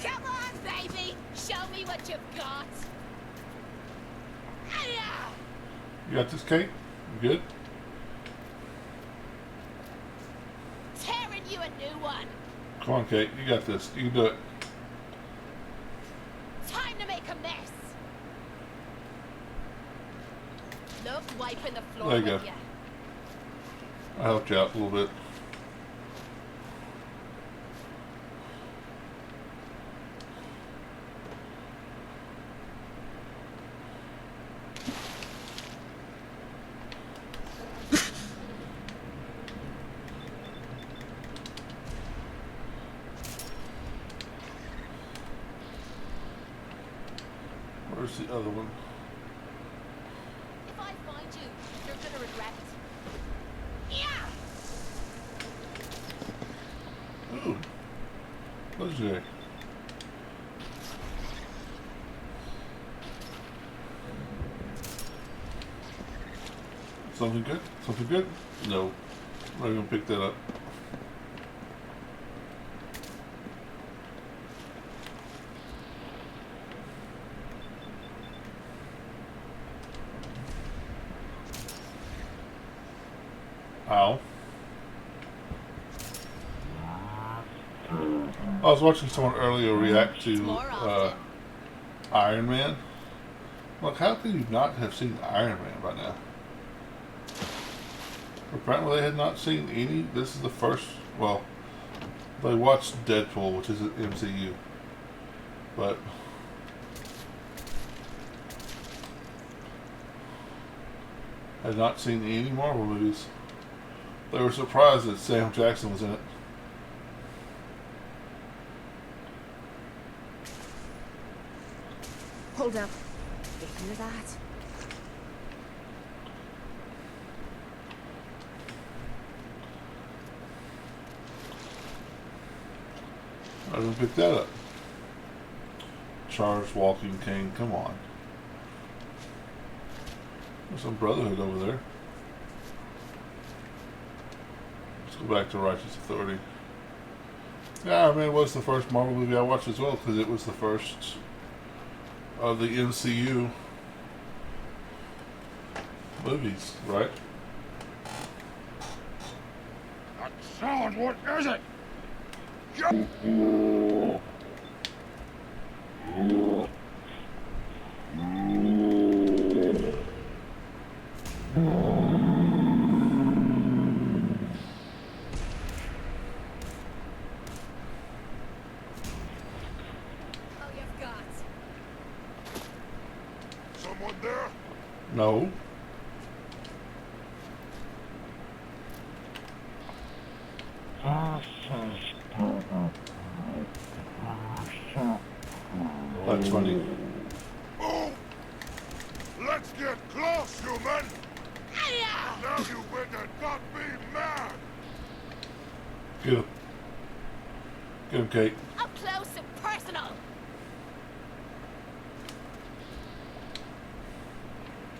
Come on, baby. Show me what you've got. Hiya! You got this, Kate? You good? Tearing you a new one. Come on, Kate. You got this. You can do it. Time to make a mess. Love wiping the floor There you with go. you. I helped you out a little bit. Where's the other one? If I find you, you're gonna regret it. Yeah! Ooh. Legendary. Something good? Something good? No. I'm not gonna pick that up. Ow. I was watching someone earlier react to More often. Iron Man. Look, how could you not have seen Iron Man by now? Apparently they had not seen any. This is the first. Well, they watched Deadpool, which is an MCU. But had not seen any Marvel movies. They were surprised that Sam Jackson was in it. Hold up. Did you hear that? I didn't pick that up. Charged Walking King, come on. There's some Brotherhood over there. Let's go back to Righteous Authority. Yeah, Iron Man was the first Marvel movie I watched as well, because it was the first of the MCU movies, right? That sound, what is it? All you've got. Someone there? No. That's funny. Oh! Let's get close, human! Now you better not be mad! Get him. Get him, Kate. Up close and personal.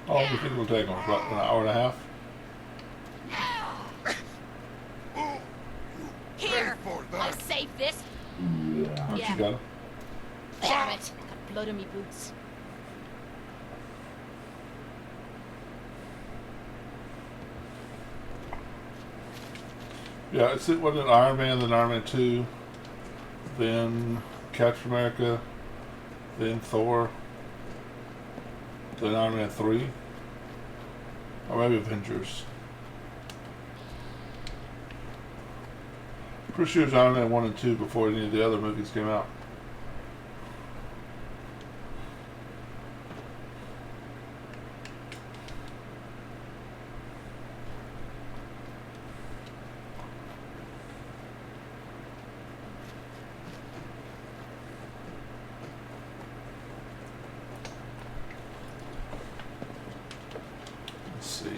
How long do you think it'll take him? About an hour and a half? Here, for I that. saved this. Oh, Yeah. she got him. Damn it, got blood on me boots. Yeah, it's it wasn't Iron Man, then Iron Man 2, then Captain America, then Thor, then Iron Man 3, or maybe Avengers. Pretty sure it was Iron Man 1 and 2 before any of the other movies came out. Let's see.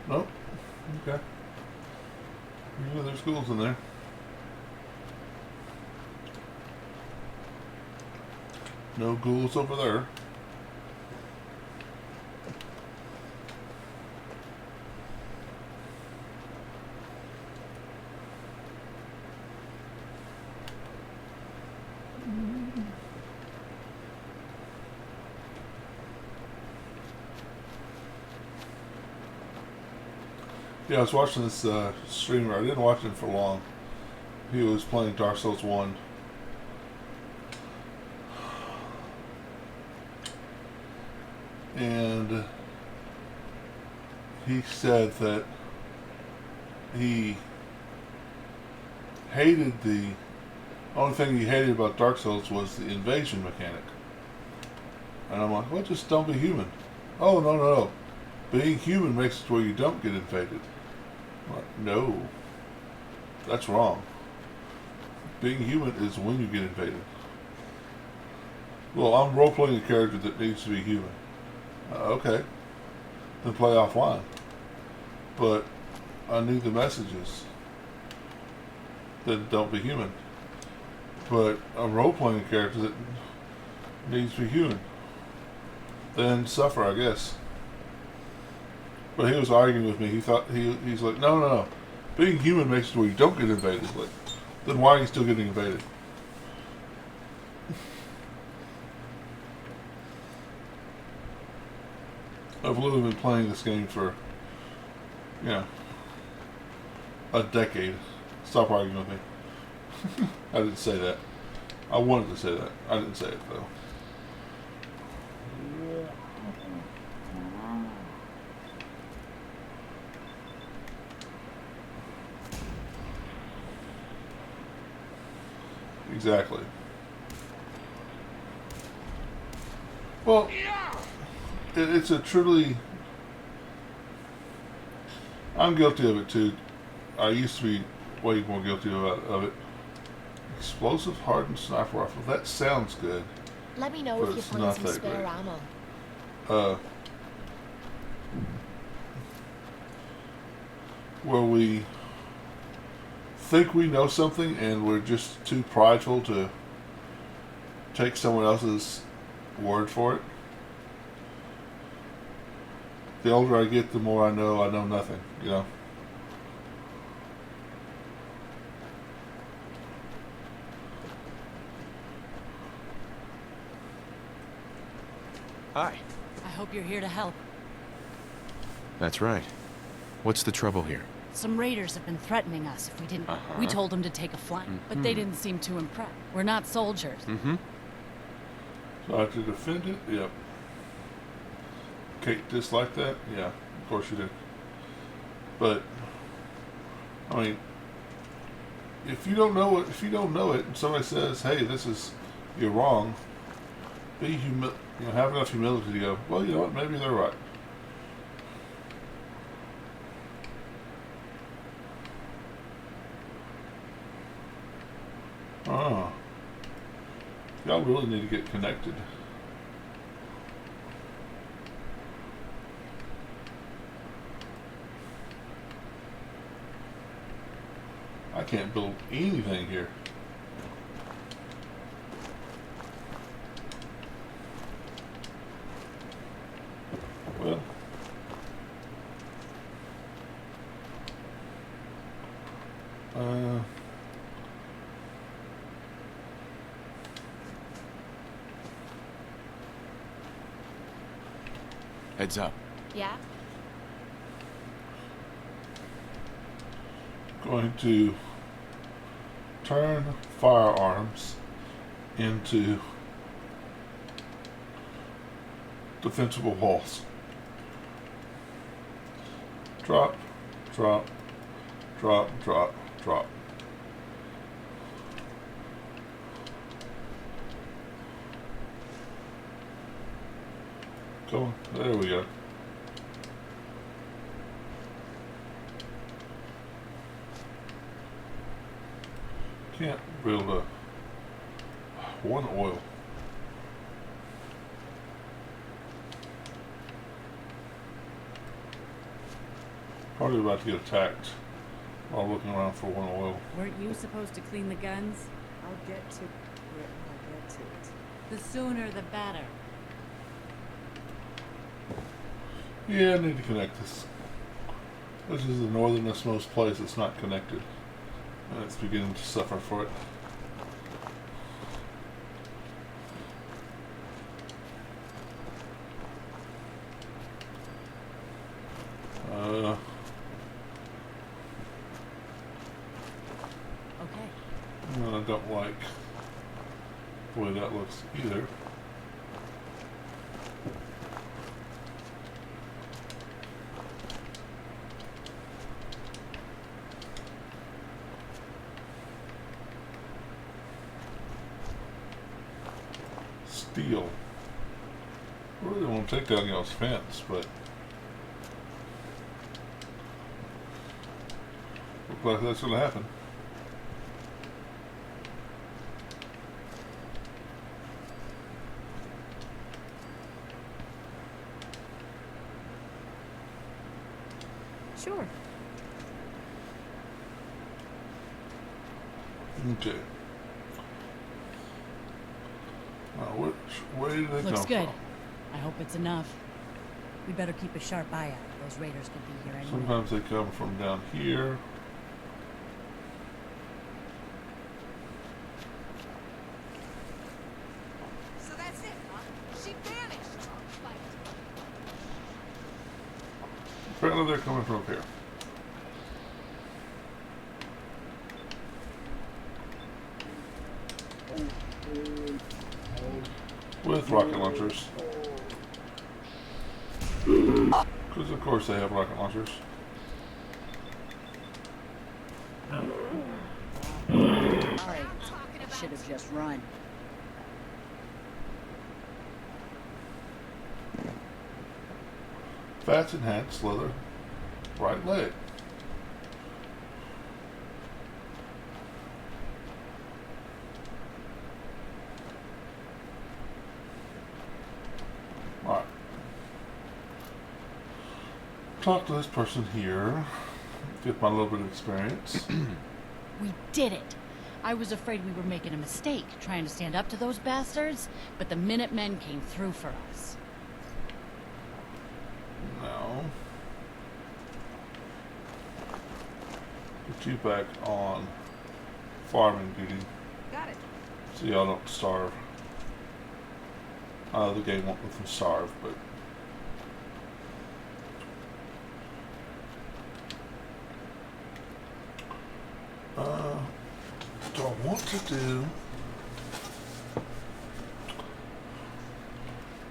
Nope. Okay. Yeah, there's schools in there. No ghouls over there. Yeah, I was watching this streamer. I didn't watch him for long. He was playing Dark Souls 1. And he said that he hated the only thing he hated about Dark Souls was the invasion mechanic. And I'm like, well, just don't be human. Oh, no. Being human makes it where you don't get invaded. I'm like, no. That's wrong. Being human is when you get invaded. Well, I'm role-playing a character that needs to be human. Okay. Then play offline. But I need the messages. Then don't be human. But I'm role-playing a character that needs to be human. Then suffer, I guess. But he was arguing with me. He thought he's like, no. Being human makes it where you don't get invaded. Like, then why are you still getting invaded? I've literally been playing this game for, a decade. Stop arguing with me. I didn't say that. I wanted to say that. I didn't say it though. Exactly. Well, it's a truly... I'm guilty of it too. I used to be way more guilty of it. Explosive hardened sniper rifle. That sounds good. Let me know But if you it's find not some that spare great. ammo. Where we think we know something and we're just too prideful to take someone else's word for it. The older I get, the more I know nothing, Hi. I hope you're here to help. That's right. What's the trouble here? Some raiders have been threatening us if we didn't. We told them to take a flank, but they didn't seem too impressed. We're not soldiers. So I have to defend it? Yep. Kate disliked that? Yeah, of course you did. But, I mean, if you don't know it, and somebody says, hey, this is you're wrong. Have enough humility to go, well, you know what, maybe they're right. Oh. Y'all really need to get connected. I can't build anything here. Well, Heads up. Yeah? going to turn firearms into defensible walls. Drop, drop, drop, drop, drop. Go on. There we go. Can't build a one oil. Probably about to get attacked while looking around for one oil. Weren't you supposed to clean the guns? I'll get to it. The sooner the better. Yeah, I need to connect this. This is the northernest most place that's not connected. And it's beginning to suffer for it. Okay. And I don't like the way that looks either. Steel. I really want to take down y'all's fence, but looks like that's going to happen. Sure. Okay. Which way do they Looks come good. from? I hope it's enough. We better keep a sharp eye out. Those raiders could be here anyway. Sometimes they come from down here. So that's it, huh? She vanished. Apparently they're coming from up here. With rocket launchers. Because of course they have rocket launchers. Alright, should have just run. Fats enhanced leather. Right leg. Alright. Talk to this person here. Get my little bit of experience. We did it. I was afraid we were making a mistake trying to stand up to those bastards, but the Minutemen came through for us. No. Put you back on farming duty. Got it. So y'all don't starve. The game won't let them starve, but do I want to do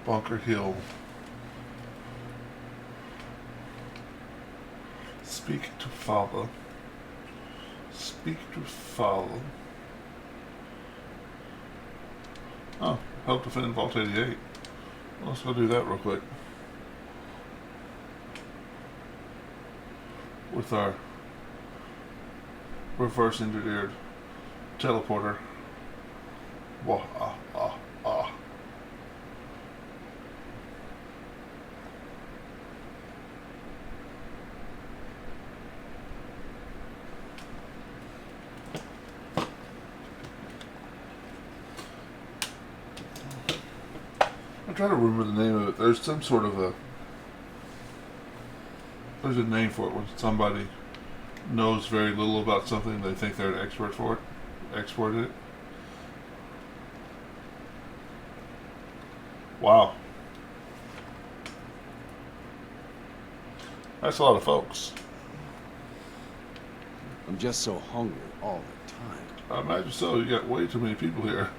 Bunker Hill? Speak to father. Speak to father. Oh, help defend Vault 88. Well, let's go do that real quick. With our reverse engineered teleporter. Wah, ah, ah, ah. I'm trying to remember the name of it. There's some sort of a... There's a name for it when somebody knows very little about something. They think they're an expert for it. Expert it. Wow. That's a lot of folks. I'm just so hungry all the time. I imagine so. You got way too many people here.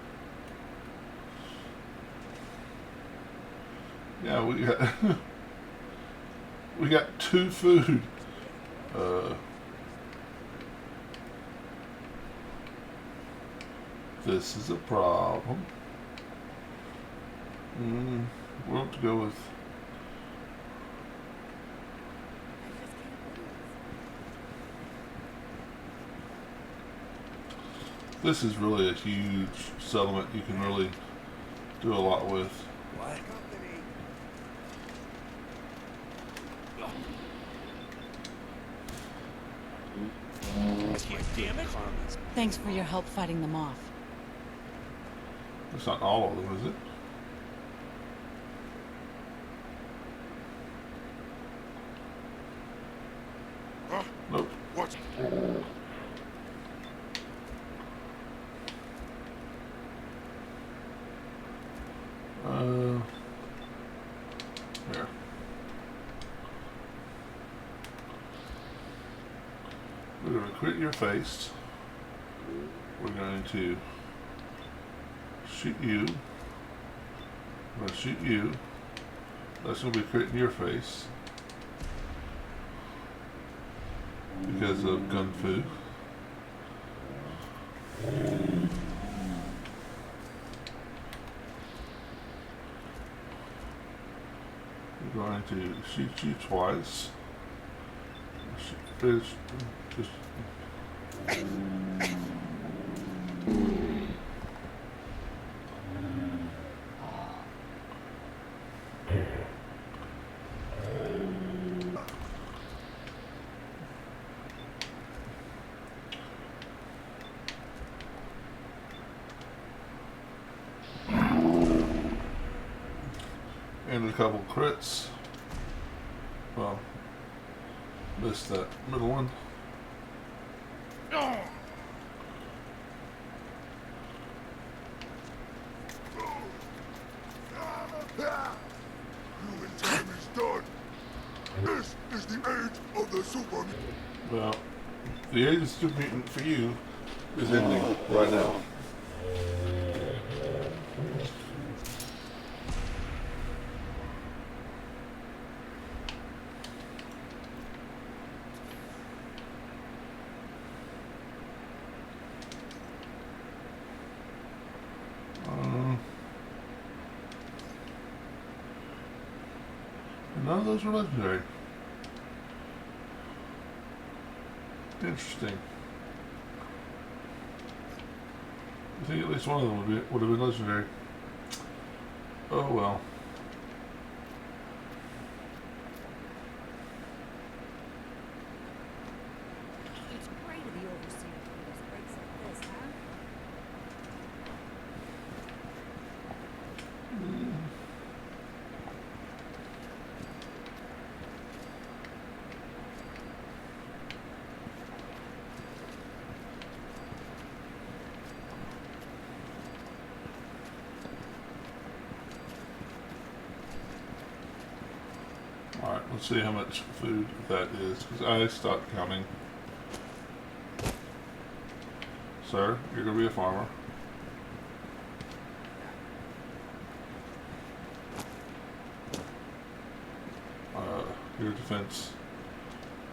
Yeah, we got we got 2 food. This is a problem. We'll have to go with. This is really a huge settlement. You can really do a lot with. What? Damn it. Thanks for your help fighting them off. It's not all of them, is it? Huh? Nope. What? Here. We're going to crit your face. We're going to shoot you. I'm going to shoot you. That's going to be critting your face. Because of gun fu. We're going to shoot you twice. Just and a couple crits. Well, missed that middle one. Human time is done. This is the age of the super. Well, the age of super mutant for you is ending right now. None of those are legendary. Interesting. I think at least one of them would have been legendary. Oh well. It's great of the overseer to put us breaks like this, huh? Alright, let's see how much food that is, because I stopped counting. Sir, you're going to be a farmer. Your defense.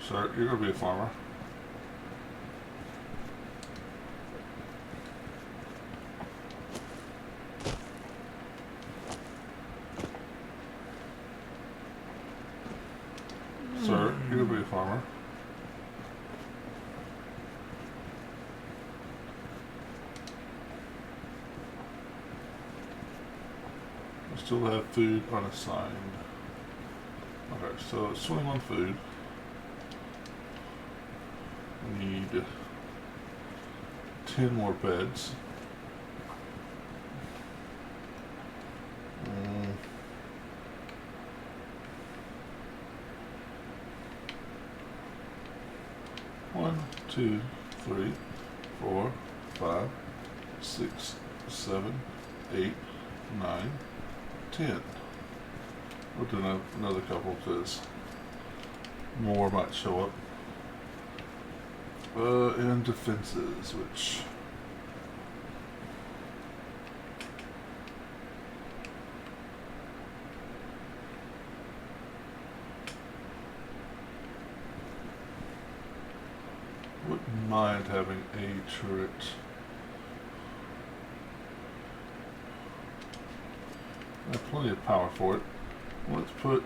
Sir, you're going to be a farmer. still have food unassigned. Okay, so swing on food. We need 10 more beds. One, two, 3, 4, 5, 6, 7, 8, 9, 10. We'll do another couple because more might show up. And defenses, which wouldn't mind having a turret. I have plenty of power for it. Let's put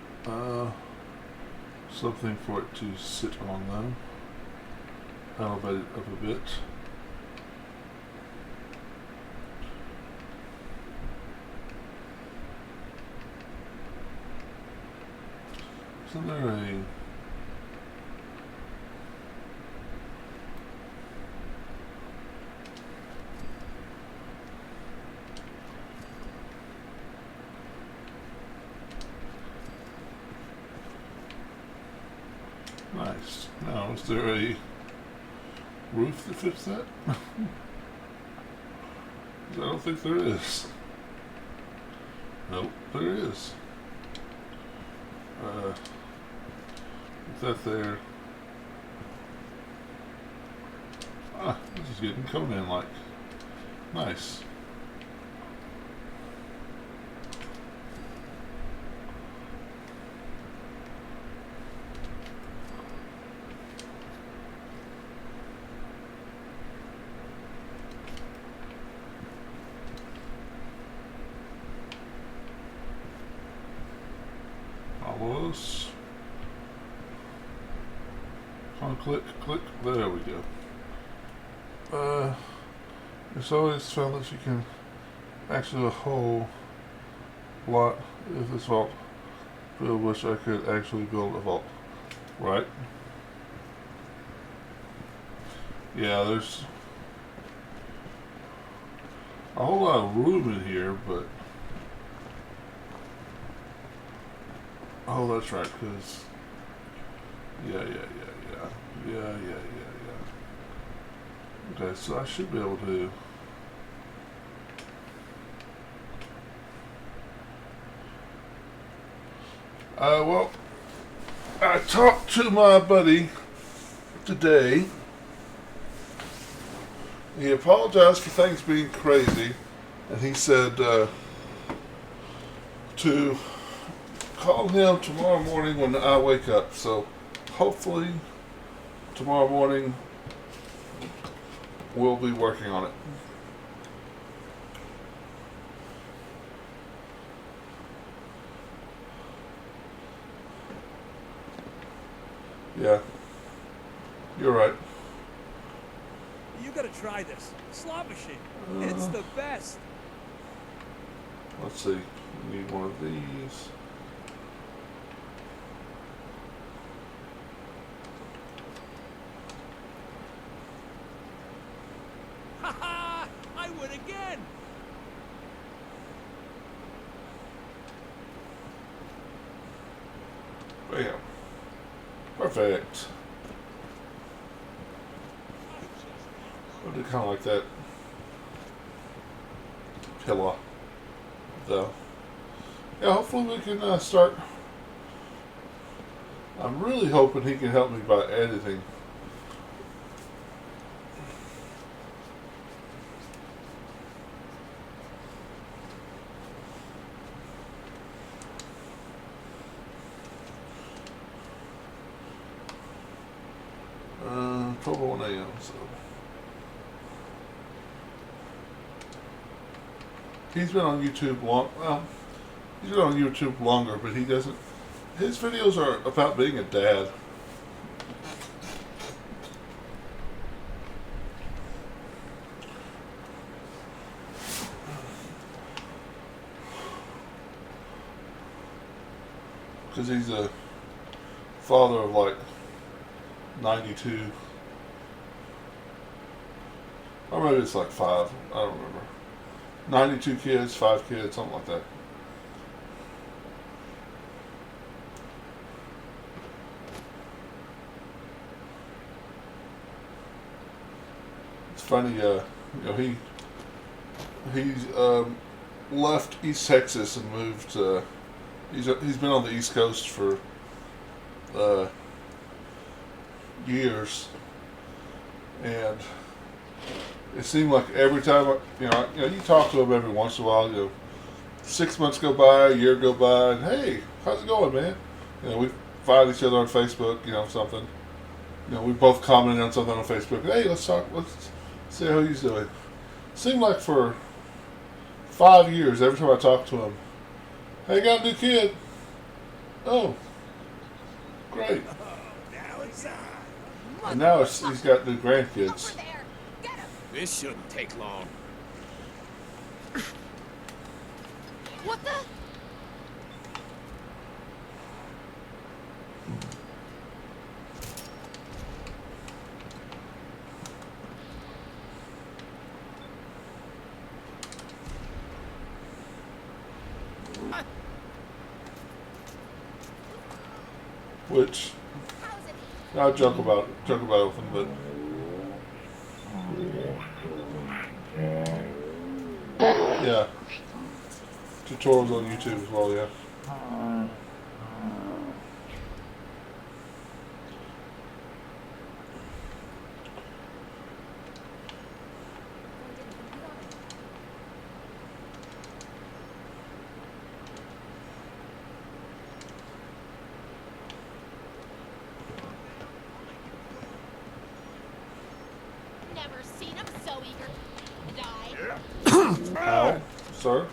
something for it to sit on them. Elevate it up a bit. Isn't there a nice. Now, is there a roof that fits that? I don't think there is. Nope, there is. Put that there. Ah, this is getting Conan-like. Nice. Almost. On click, click, there we go. It's always found that you can actually do a whole lot if this vault. I wish I could actually build a vault. Right? Yeah, there's a whole lot of room in here, but oh, that's right, because yeah. Okay, so I should be able to well, I talked to my buddy today. He apologized for things being crazy, and he said to call him tomorrow morning when I wake up. So hopefully tomorrow morning we'll be working on it. Yeah, you're right. You gotta try this. Slot machine. It's the best. Let's see. We need one of these. Haha! I win again! Bam. Perfect. I do kind of like that pillar, though. Yeah, hopefully we can start. I'm really hoping he can help me by editing. Probably 1 a.m. So he's been on YouTube long. Well, he's been on YouTube longer, but he doesn't. His videos are about being a dad. because he's a father of like 92. Or maybe it's like 5. I don't remember. 92 kids, 5 kids, something like that. It's funny, he's left East Texas and moved. He's been on the East Coast for years, and it seemed like every time you talk to him every once in a while. 6 months go by, a year go by, and hey, how's it going, man? We find each other on Facebook, something. We both commented on something on Facebook. Hey, let's talk. Let's see how he's doing. Seemed like for 5 years, every time I talked to him, hey, got a new kid. Oh, great. And now he's got new grandkids. This shouldn't take long. What the? Which I'll joke about it with him, but yeah, tutorials on YouTube as well. Yeah. Never seen him so eager to die. Ow, sir.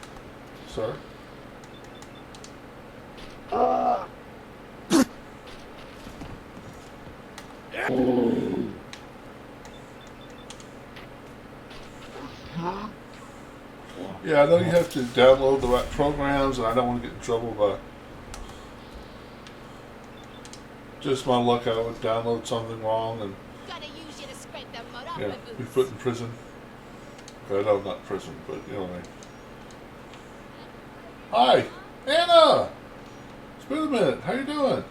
Yeah, I know you have to download the right programs, and I don't want to get in trouble by just my luck. I would download something wrong and be put in prison. Okay, no, not prison, but you know what I mean. Hi, Anna. It's been a minute. How you doing?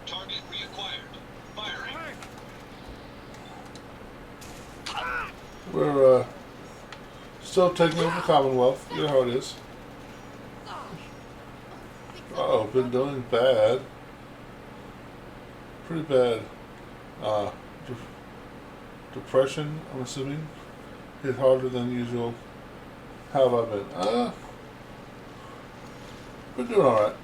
Target reacquired. Firing. We're still taking over Commonwealth. You know how it is. Uh-oh, been doing bad. Pretty bad. Depression, I'm assuming. Hit harder than usual. How have I been? Been doing alright.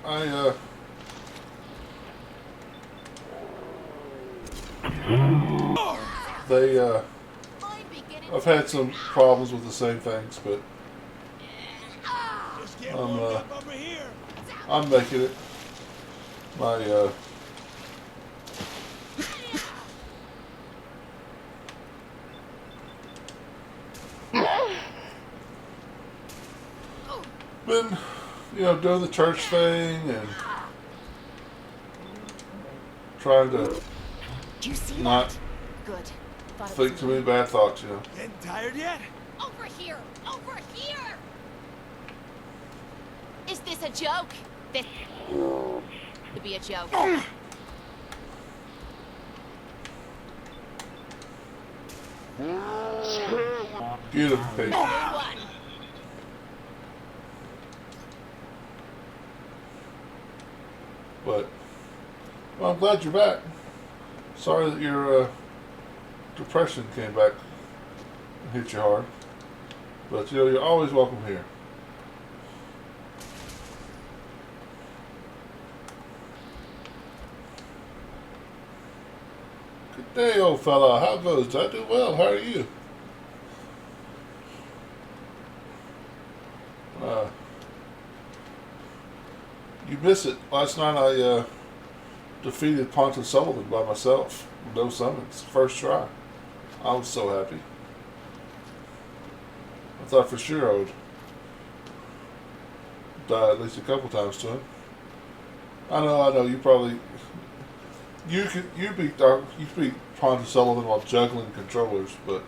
I've had some problems with the same things, but I'm making it. Been, doing the church thing and trying to not think too many bad thoughts, Getting tired yet? Over here! Over here! Is this a joke? This could be a joke. Beautiful face. But, well, I'm glad you're back. Sorry that your depression came back and hit you hard. But, you're always welcome here. Good day, old fella. How goes? I do well. How are you? miss it. Last night I defeated Ponton Sullivan by myself. No summons. First try. I was so happy. I thought for sure I would die at least a couple times to him. I know. You probably you beat Ponton Sullivan while juggling controllers, but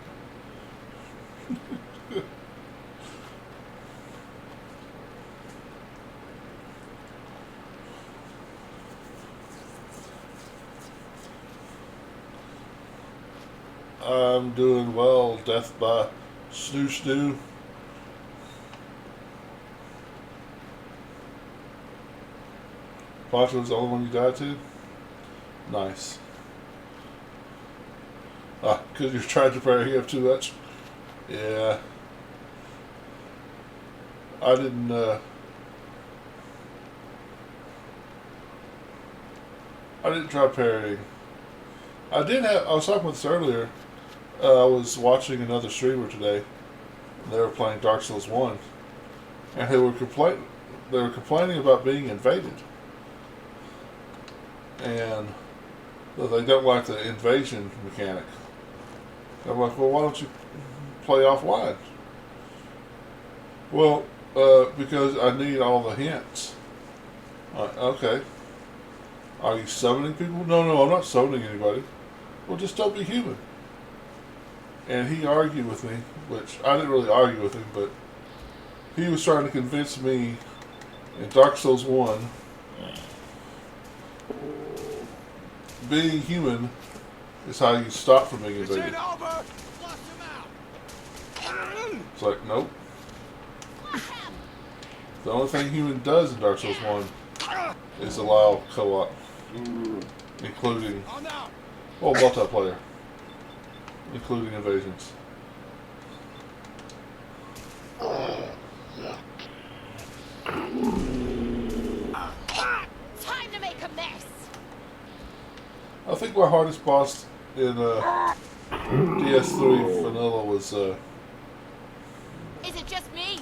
I'm doing well. Death by Snoo Snoo. Ponton was the only one you died to? Nice. Because you're trying to parry up too much? Yeah. I didn't, try parrying. I was talking with this earlier. I was watching another streamer today. And they were playing Dark Souls 1. And they were complaining about being invaded. And they don't like the invasion mechanic. I'm like, well, why don't you play offline? Well, because I need all the hints. Okay. Are you summoning people? No, I'm not summoning anybody. Well, just don't be human. And he argued with me, which I didn't really argue with him, but he was trying to convince me in Dark Souls 1 being human is how you stop from being invaded. It's like, nope. The only thing human does in Dark Souls 1 is allow co-op, including, well, multiplayer, including invasions. Time to make a mess. I think my hardest boss in DS3 vanilla was Is it just me?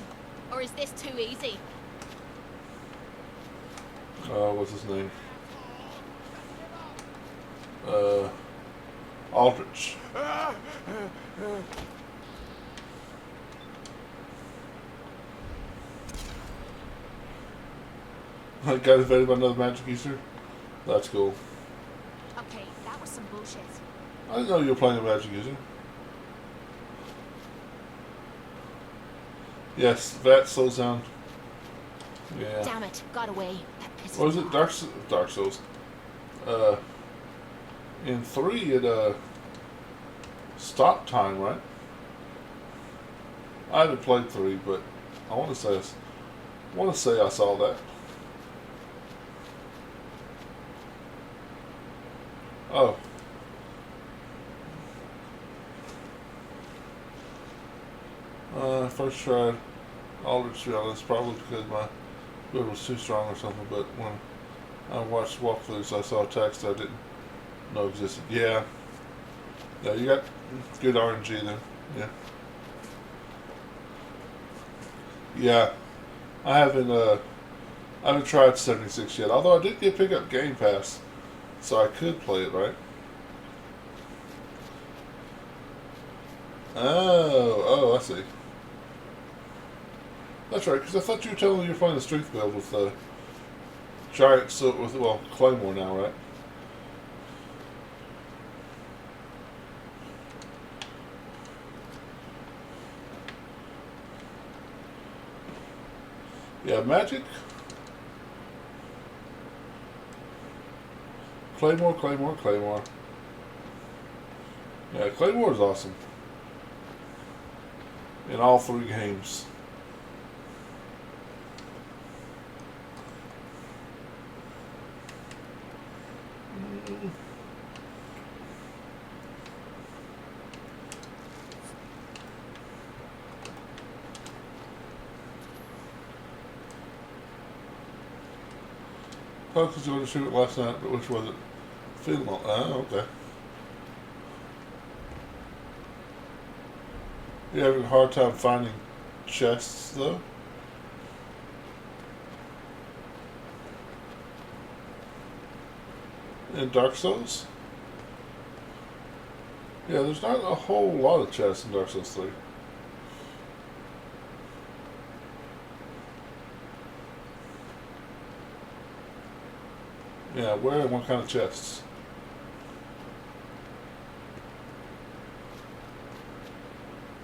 Or is this too easy? what's his name? Aldrich. I got invaded by another magic user? That's cool. Okay, that was some bullshit. I didn't know you were playing a magic user. Yes, that slows down. Yeah. Damn it, got away. That pissed What was me it? off. Dark Souls. In 3 it stop time, right? I haven't played 3, but I want to say I saw that. Oh. First tried Aldrich, to be honest, probably because my build was too strong or something, but when I watched walkthroughs, I saw text I didn't know existed. Yeah. Yeah, you got good RNG then. Yeah. Yeah. I haven't tried 76 yet, although I did pick up Game Pass, so I could play it, right? Oh, I see. That's right, because I thought you were telling me you're playing the strength build with the giant, Claymore now, right? Yeah, magic. Claymore. Yeah, Claymore is awesome. In all 3 games. Folks was going to shoot it last night, but which was it? Finland. Oh, okay. You're having a hard time finding chests, though? in Dark Souls. Yeah, there's not a whole lot of chests in Dark Souls 3. Yeah, where and what kind of chests?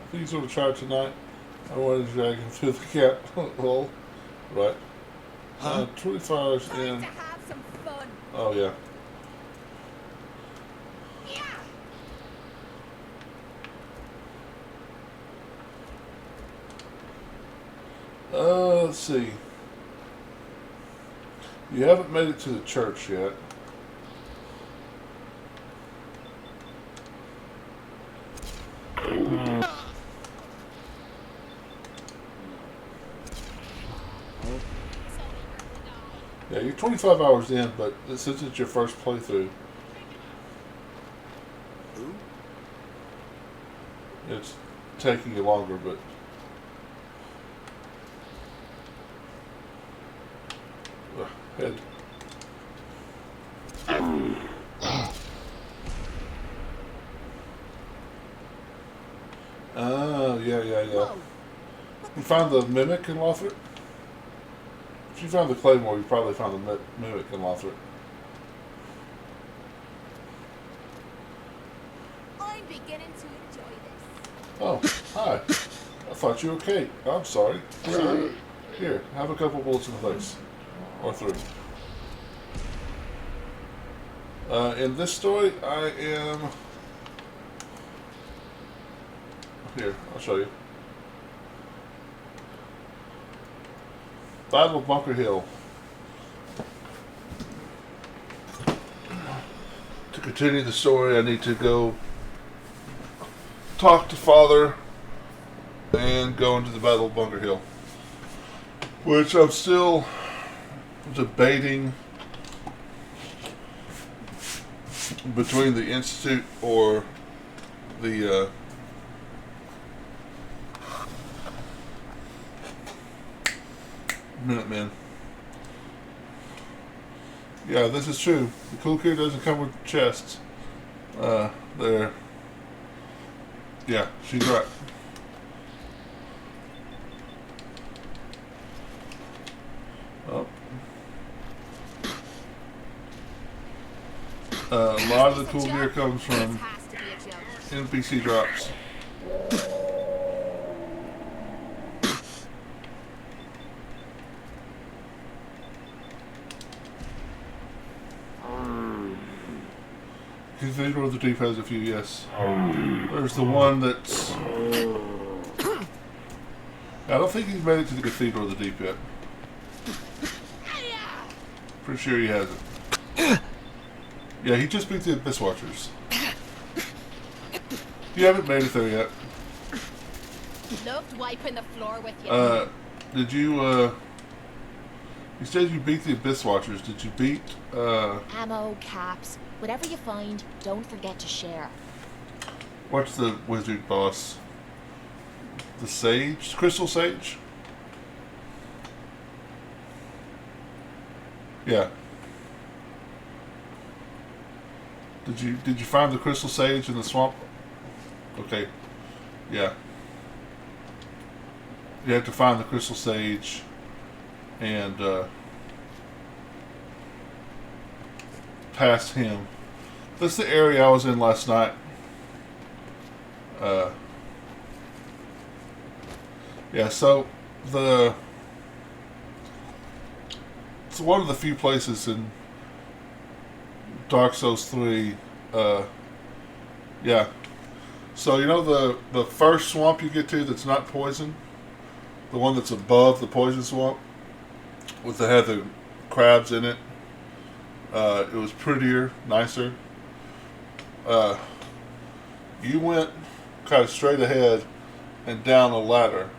I think he's going to try it tonight. I wanted to drag him through the cat hole. Right. 24 hours in. Time to have some fun. Oh, yeah. Let's see. You haven't made it to the church yet. Yeah, you're 25 hours in, but since it's your first playthrough, it's taking you longer, but head. Oh, yeah. You found the Mimic in Lothric? If you found the Claymore, you probably found the Mimic in Lothric. I'm beginning to enjoy this. Oh, hi. I thought you were Kate. I'm sorry. Here, have a couple bullets in the face. Or 3. In this story, I am... Here, I'll show you. Battle of Bunker Hill. To continue the story, I need to go talk to Father and go into the Battle of Bunker Hill, which I'm still debating between the Institute or the Minutemen. Yeah, this is true. The Cool Kid doesn't come with chests. There. Yeah, she's right. Oh. A lot of the cool gear comes from NPC drops. Cathedral of the Deep has a few, yes. There's the one that's... I don't think he's made it to the Cathedral of the Deep yet. Pretty sure he hasn't. Yeah, he just beat the Abyss Watchers. You haven't made it there yet. Loved wiping the floor with you. Did you, you said you beat the Abyss Watchers. Did you beat, Ammo, caps, whatever you find, don't forget to share. What's the wizard boss? The Sage? Crystal Sage? Yeah. Did you find the Crystal Sage in the swamp? Okay. Yeah. You have to find the Crystal Sage and past him. That's the area I was in last night. Yeah, so it's one of the few places in Dark Souls 3. Yeah. So you know the first swamp you get to that's not poison? The one that's above the poison swamp? With the had the crabs in it. It was prettier, nicer. You went kind of straight ahead and down a ladder.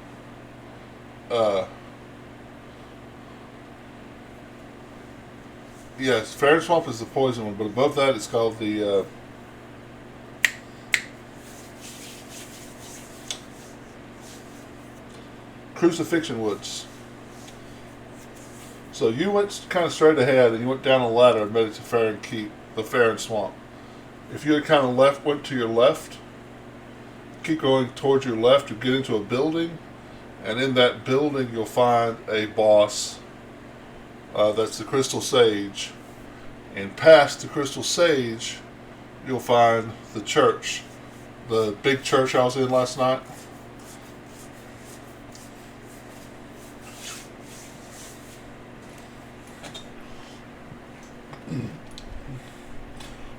Yes, Fair Swamp is the poison one, but above that it's called the Crucifixion Woods. So you went kind of straight ahead and you went down a ladder and made it to Farron Keep. the Farron Swamp. If you had kind of went to your left, keep going towards your left, you get into a building, and in that building you'll find a boss. That's the Crystal Sage. And past the Crystal Sage, you'll find the church. The big church I was in last night.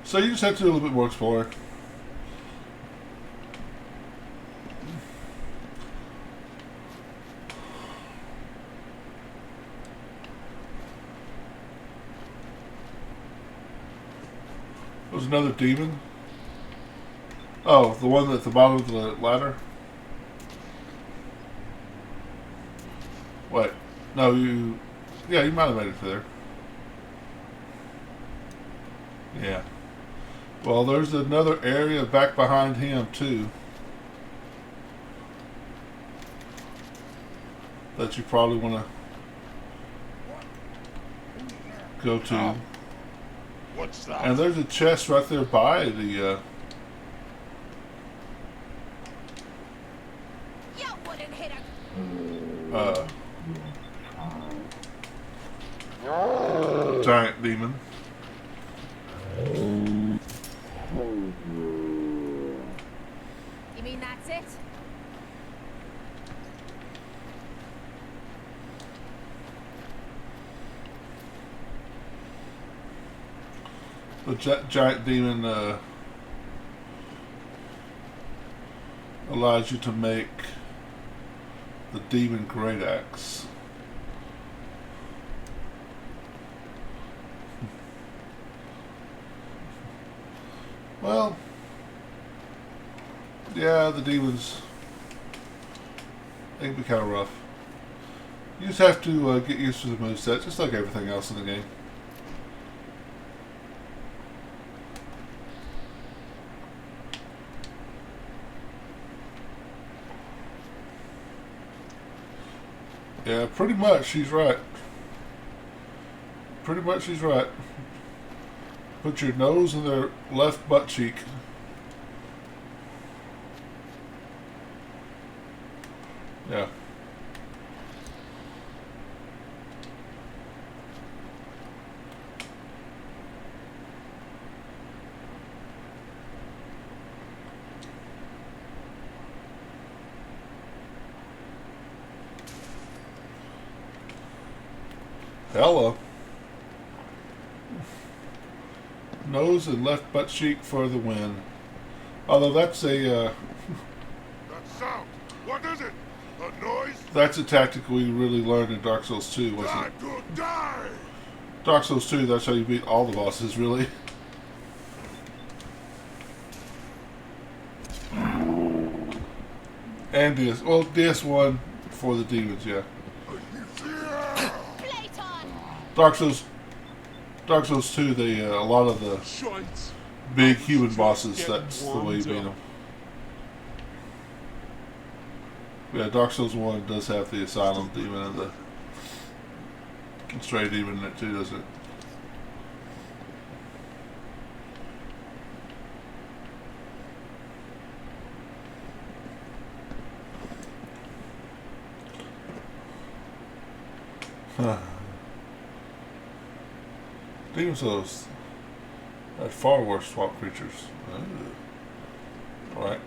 So you just have to do a little bit more exploring. There's another demon. Oh, the one at the bottom of the ladder? Wait. No, you... Yeah, you might have made it to there. Yeah. Well, there's another area back behind him, too. That you probably want to go to. What's that? And there's a chest right there by the, You wouldn't hit a giant demon. You mean that's it? The giant demon allows you to make the demon great axe. Well, yeah, the demons, they can be kind of rough. You just have to get used to the moveset, just like everything else in the game. Yeah, pretty much she's right. Pretty much she's right. Put your nose in their left butt cheek. Yeah. Hello. Nose and left butt cheek for the win. Although that's a That sound. What is it? A noise? that's a tactic we really learned in Dark Souls 2, wasn't it? Time to die! Dark Souls 2, that's how you beat all the bosses, really. And DS1 for the demons, yeah. Dark Souls 2, they a lot of the big human bosses, that's the way you beat them. Yeah, Dark Souls 1 does have the Asylum demon and the Stray demon in it too, doesn't it? Demon Souls had far worse swamp creatures. Right.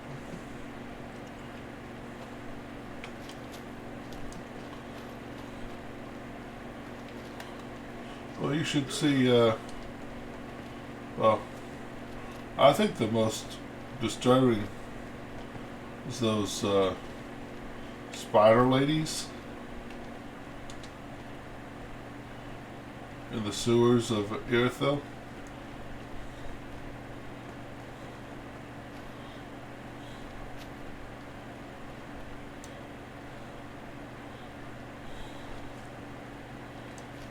Well, you should see, well, I think the most disturbing is those, spider ladies in the sewers of Irithyll.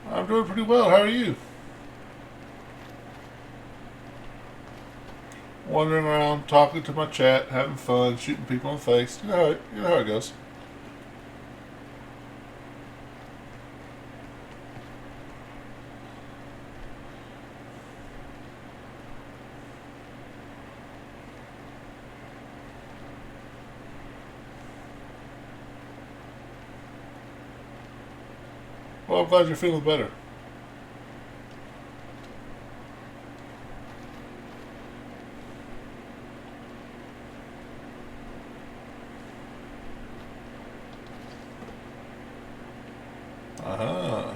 I'm doing pretty well. How are you? Wandering around, talking to my chat, having fun, shooting people in the face. You know how it goes. Well, I'm glad you're feeling better. Uh-huh.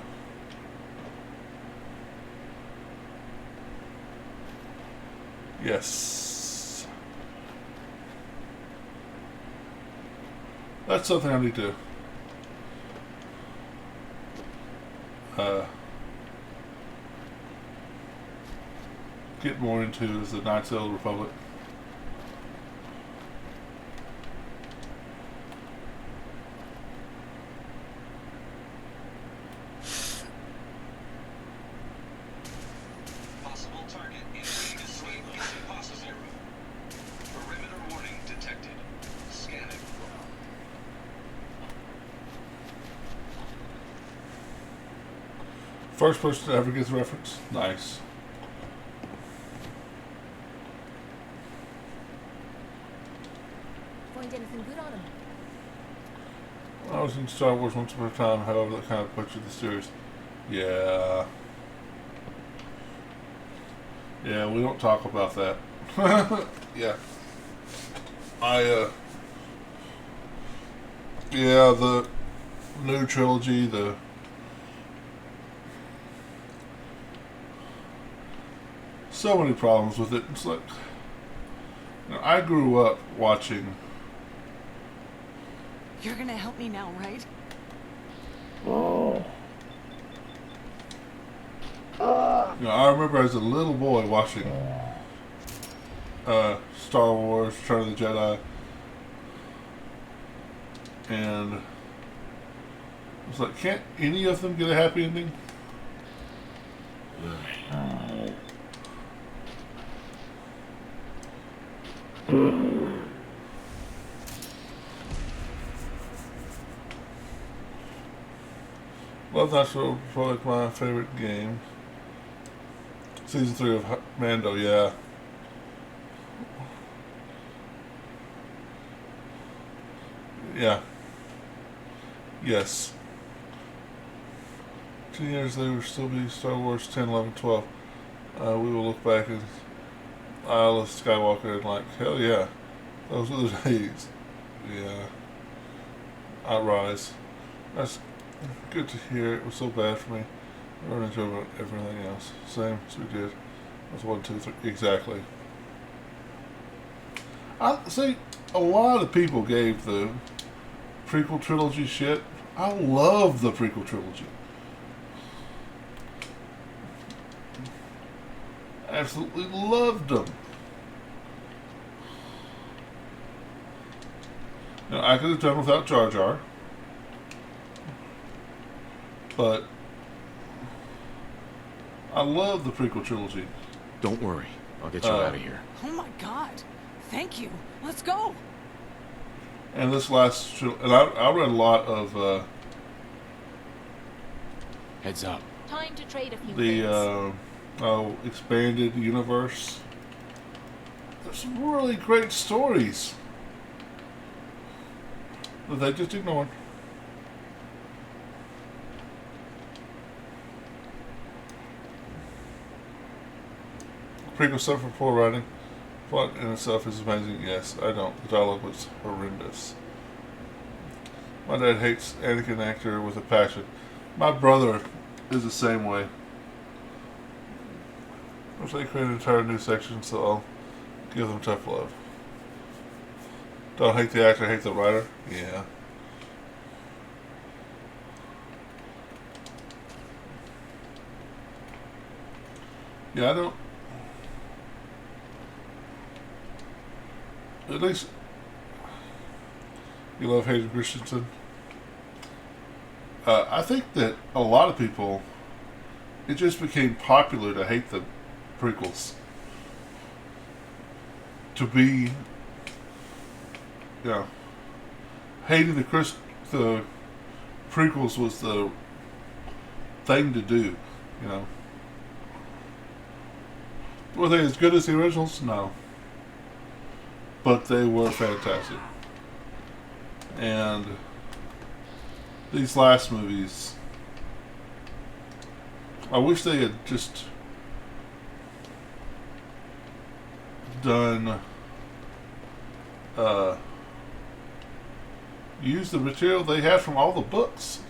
Yes. That's something I need to get more into, is the Knights of the Old Republic. Possible target in escape is impossible. Perimeter warning detected. Scanning. First person to ever get the reference. Nice. Find anything good on him? I was in Star Wars once upon a time, however, that kind of butchered the series. Yeah. Yeah, we don't talk about that. Yeah. Yeah, the new trilogy, so many problems with it. It's like, you know, I grew up watching. You're gonna help me now, right? You know, I remember as a little boy watching Star Wars, Return of the Jedi, and I was like, can't any of them get a happy ending? Love Natural Republic, my favorite game. Season 3 of Mando, yeah. Yeah. Yes. 10 years later, will still be Star Wars 10, 11, 12. We will look back at Isle of Skywalker and like, hell yeah. Those were the days. Yeah. I rise. That's good to hear. It was so bad for me. I really enjoyed everything else. Same as we did. It was 1, 2, 3. Exactly. I see. A lot of people gave the prequel trilogy shit. I love the prequel trilogy. Absolutely loved them. Now, I could have done without Jar Jar, but I love the prequel trilogy. Don't worry. I'll get you out of here. Oh my god. Thank you. Let's go. And this last, and I read a lot of Heads up. Time to trade a few the expanded universe. There's some really great stories that they just ignored. Prequel stuff for poor writing. Plot in itself is amazing. Yes, I don't. The dialogue was horrendous. My dad hates Anakin actor with a passion. My brother is the same way. Which they created an entire new section, so I'll give them tough love. Don't hate the actor, hate the writer? Yeah. Yeah, I don't. At least you love Hayden Christensen. I think that a lot of people, it just became popular to hate the prequels. To be, hating the prequels was the thing to do, Were they as good as the originals? No. But they were fantastic. And these last movies I wish they had just done use the material they had from all the books.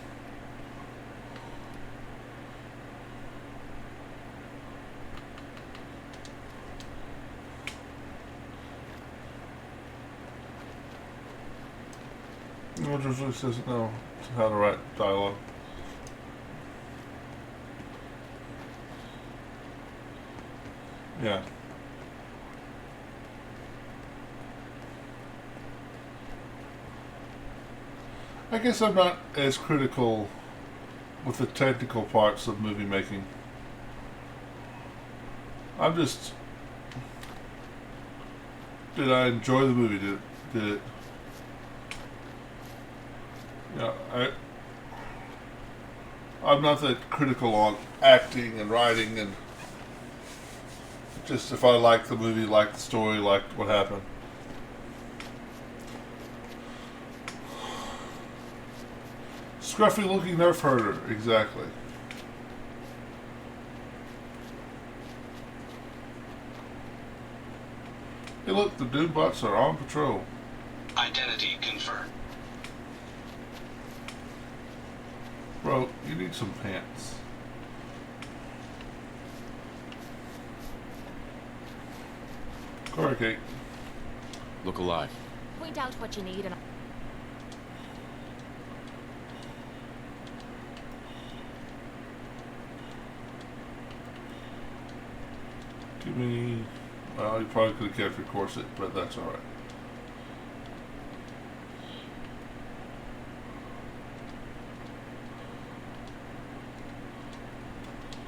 Rogers really doesn't know how to write dialogue. Yeah. I guess I'm not as critical with the technical parts of movie making. I'm just... Did I enjoy the movie? Did it... Yeah, I'm not that critical on acting and writing, and just if I liked the movie, liked the story, liked what happened. Scruffy looking nerf herder, exactly. Hey look, the Doombots are on patrol. Identity confirmed. Bro, you need some pants. Corrugate. Look alive. Point out what you need and... Give me... Well, you probably could have kept your corset, but that's alright.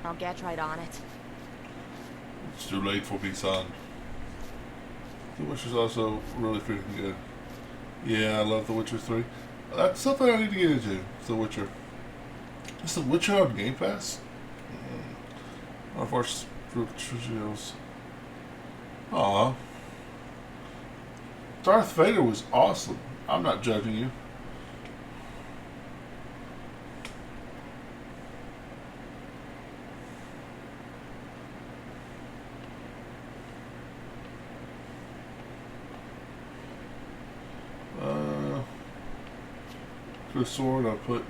I'll get right on it. It's too late for me, son. The Witcher's also really freaking good. Yeah, I love The Witcher 3. That's something I need to get into, The Witcher. Is The Witcher on Game Pass? One of our studios. Aw. Darth Vader was awesome. I'm not judging you. The sword I put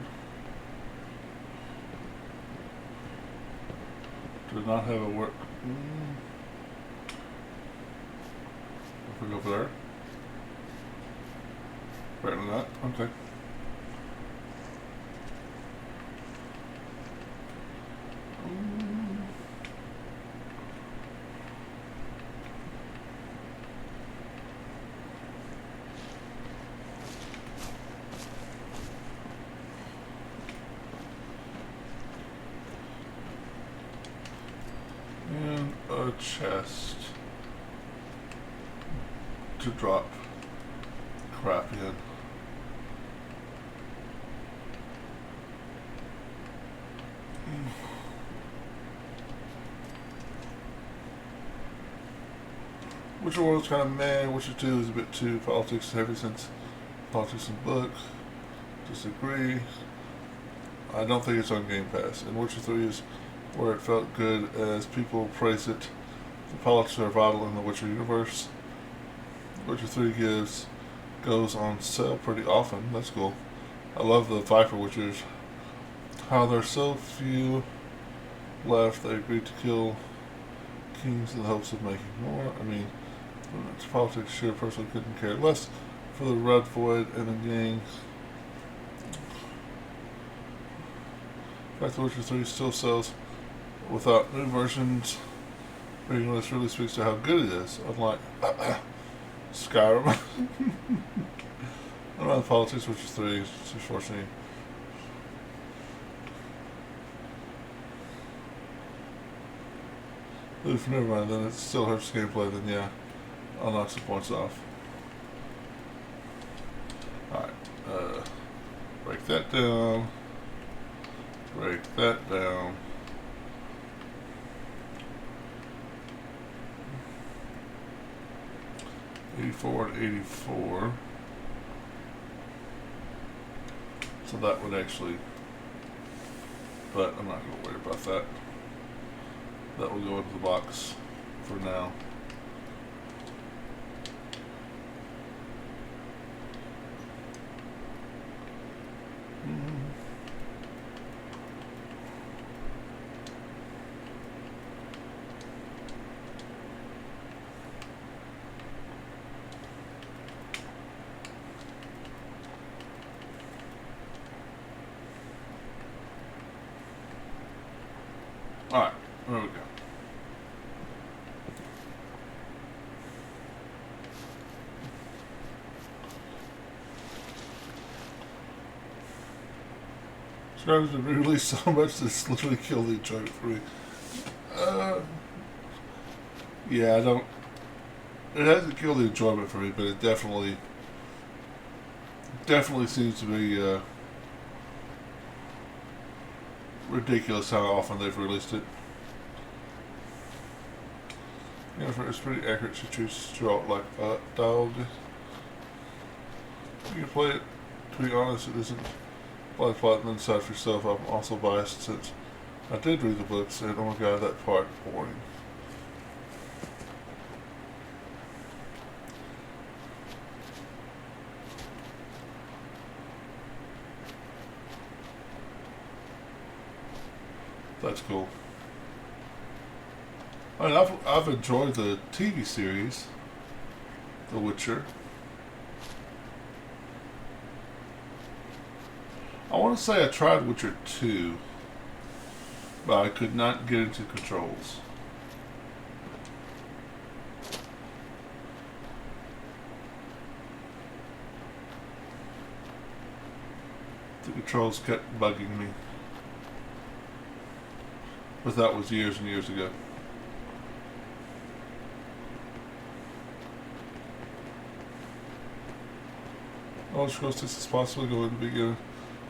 did not have a work. If we go over there, apparently not. Okay. And a chest to drop crap in. Witcher 1 was kind of meh. Witcher 2 is a bit too politics heavy since politics and book. Disagree. I don't think it's on Game Pass. And Witcher 3 is where it felt good as people praise it. The politics are vital in the Witcher universe. Witcher 3 goes on sale pretty often. That's cool. I love the Viper Witchers. How there's so few left, they agreed to kill kings in the hopes of making more. I mean, it's politics, sure, personally couldn't care less for the Red Void and the gang. In fact, The Witcher 3 still sells without new versions. Reading this really speaks to how good it is, unlike Skyrim. I don't know the politics, Witcher 3 is unfortunately. If never mind, then it still hurts gameplay, then yeah, I'll knock some points off. Alright, break that down. Break that down. '84 and '84. So that would actually, but I'm not going to worry about that. That will go into the box for now. Alright, there we go. Subscribers have been released so much that it's literally killed the enjoyment for me. Yeah, I don't... It hasn't killed the enjoyment for me, but it definitely seems to be ridiculous how often they've released it. You know, it's pretty accurate to choose to draw it like a dog. You can play it, to be honest, it isn't plot and then decide for yourself. I'm also biased since I did read the books and oh my god, that part boring. That's cool. I mean, I've enjoyed the TV series, The Witcher. I want to say I tried Witcher 2, but I could not get into controls. The controls kept bugging me. But that was years and years ago. Elder Scrolls 6 is possibly going to begin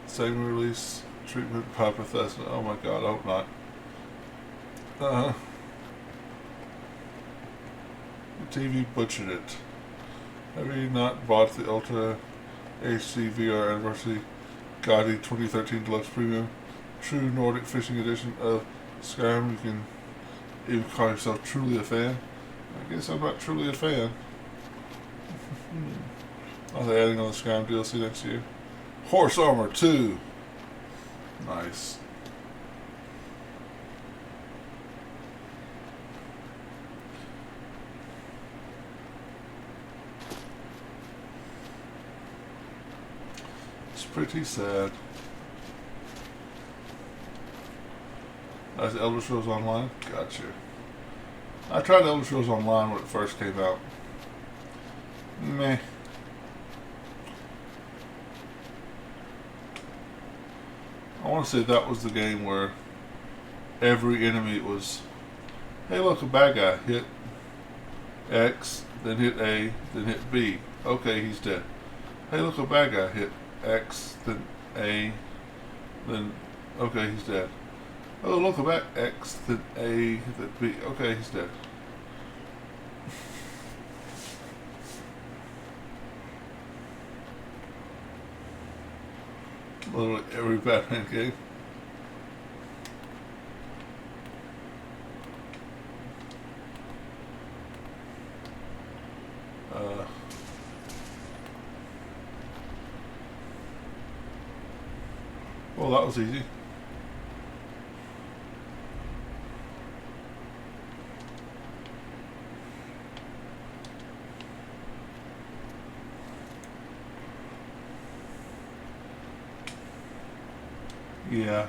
second release treatment by Bethesda. Oh my god, I hope not. The TV butchered it. Have you not bought the Ultra HD VR Anniversary Gaudi 2013 Deluxe Premium True Nordic Fishing Edition of Skyrim? You can even call yourself truly a fan. I guess I'm not truly a fan. Are they adding on the Skyrim DLC next year? Horse Armor 2. Nice. It's pretty sad. That's Elder Scrolls Online? Gotcha. I tried Elder Scrolls Online when it first came out. Meh. I want to say that was the game where every enemy was, hey look, a bad guy, hit X, then hit A, then hit B. Okay, he's dead. Hey look, a bad guy, hit X, then A, then, okay, he's dead. Oh look, a back X, then A, then B. Okay, he's dead. Literally every Batman game. Well, that was easy. Yeah.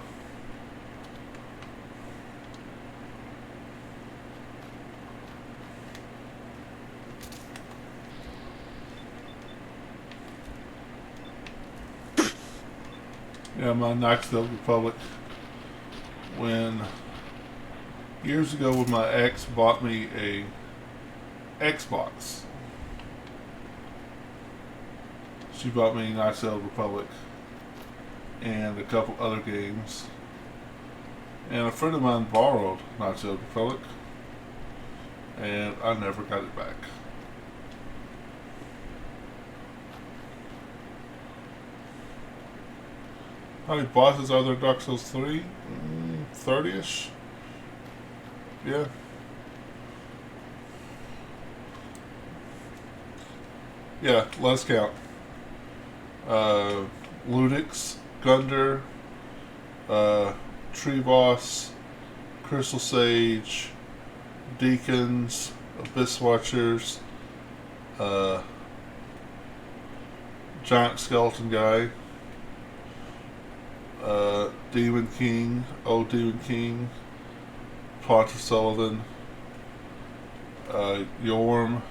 Yeah, my Knights of the Old Republic. When years ago, when my ex bought me a Xbox, she bought me Knights of the Old Republic and a couple other games. And a friend of mine borrowed Knights of the Old Republic, and I never got it back. How many bosses are there in Dark Souls 3? 30-ish? Yeah. Yeah, let's count. Ludix, Gunder, Tree Boss, Crystal Sage, Deacons, Abyss Watchers, Giant Skeleton Guy, Demon King, Old Demon King, Pontiff Sullivan, Yorm,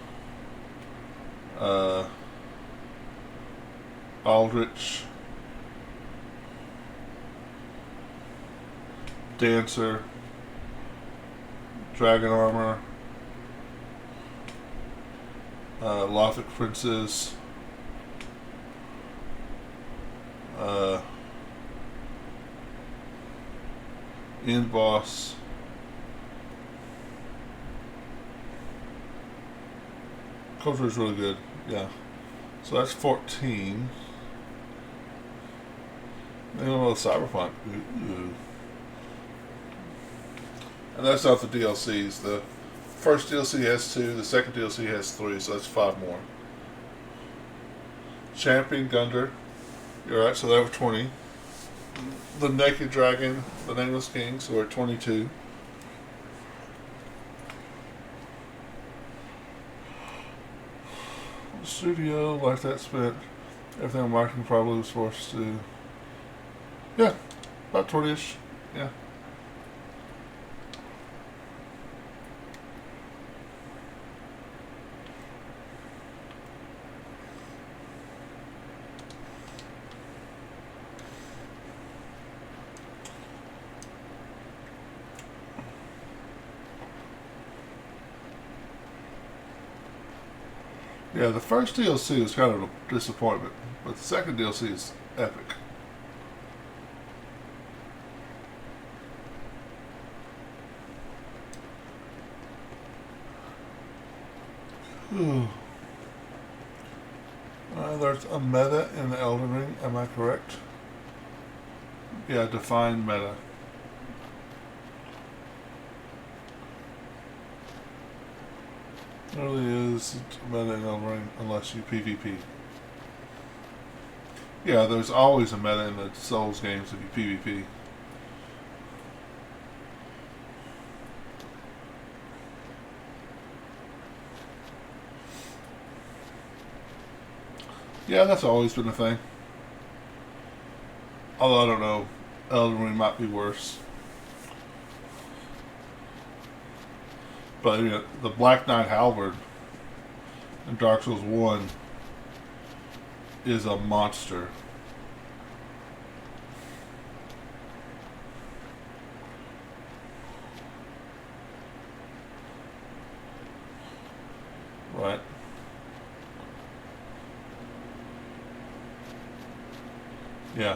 Aldrich, Dancer, Dragon Armor, Lothric Princess, End Boss, Culture is really good, yeah. So that's 14. Then a Cyberpunk. Ooh. And that's not the DLCs. The first DLC has 2, the second DLC has 3, so that's 5 more. Champion Gunder. You're right, so that was 20. The Naked Dragon, the Nameless King, so we're at 22. The studio, like that, spent everything on marketing probably was forced to. Yeah, about 20-ish. Yeah. Yeah, the first DLC was kind of a disappointment, but the second DLC is epic. There's a meta in the Elden Ring, am I correct? Yeah, define meta. There really is meta in Elden Ring unless you PvP. Yeah, there's always a meta in the Souls games if you PvP. Yeah, that's always been a thing. Although I don't know, Elden Ring might be worse. But you know, the Black Knight Halberd in Dark Souls 1 is a monster. Right. Yeah.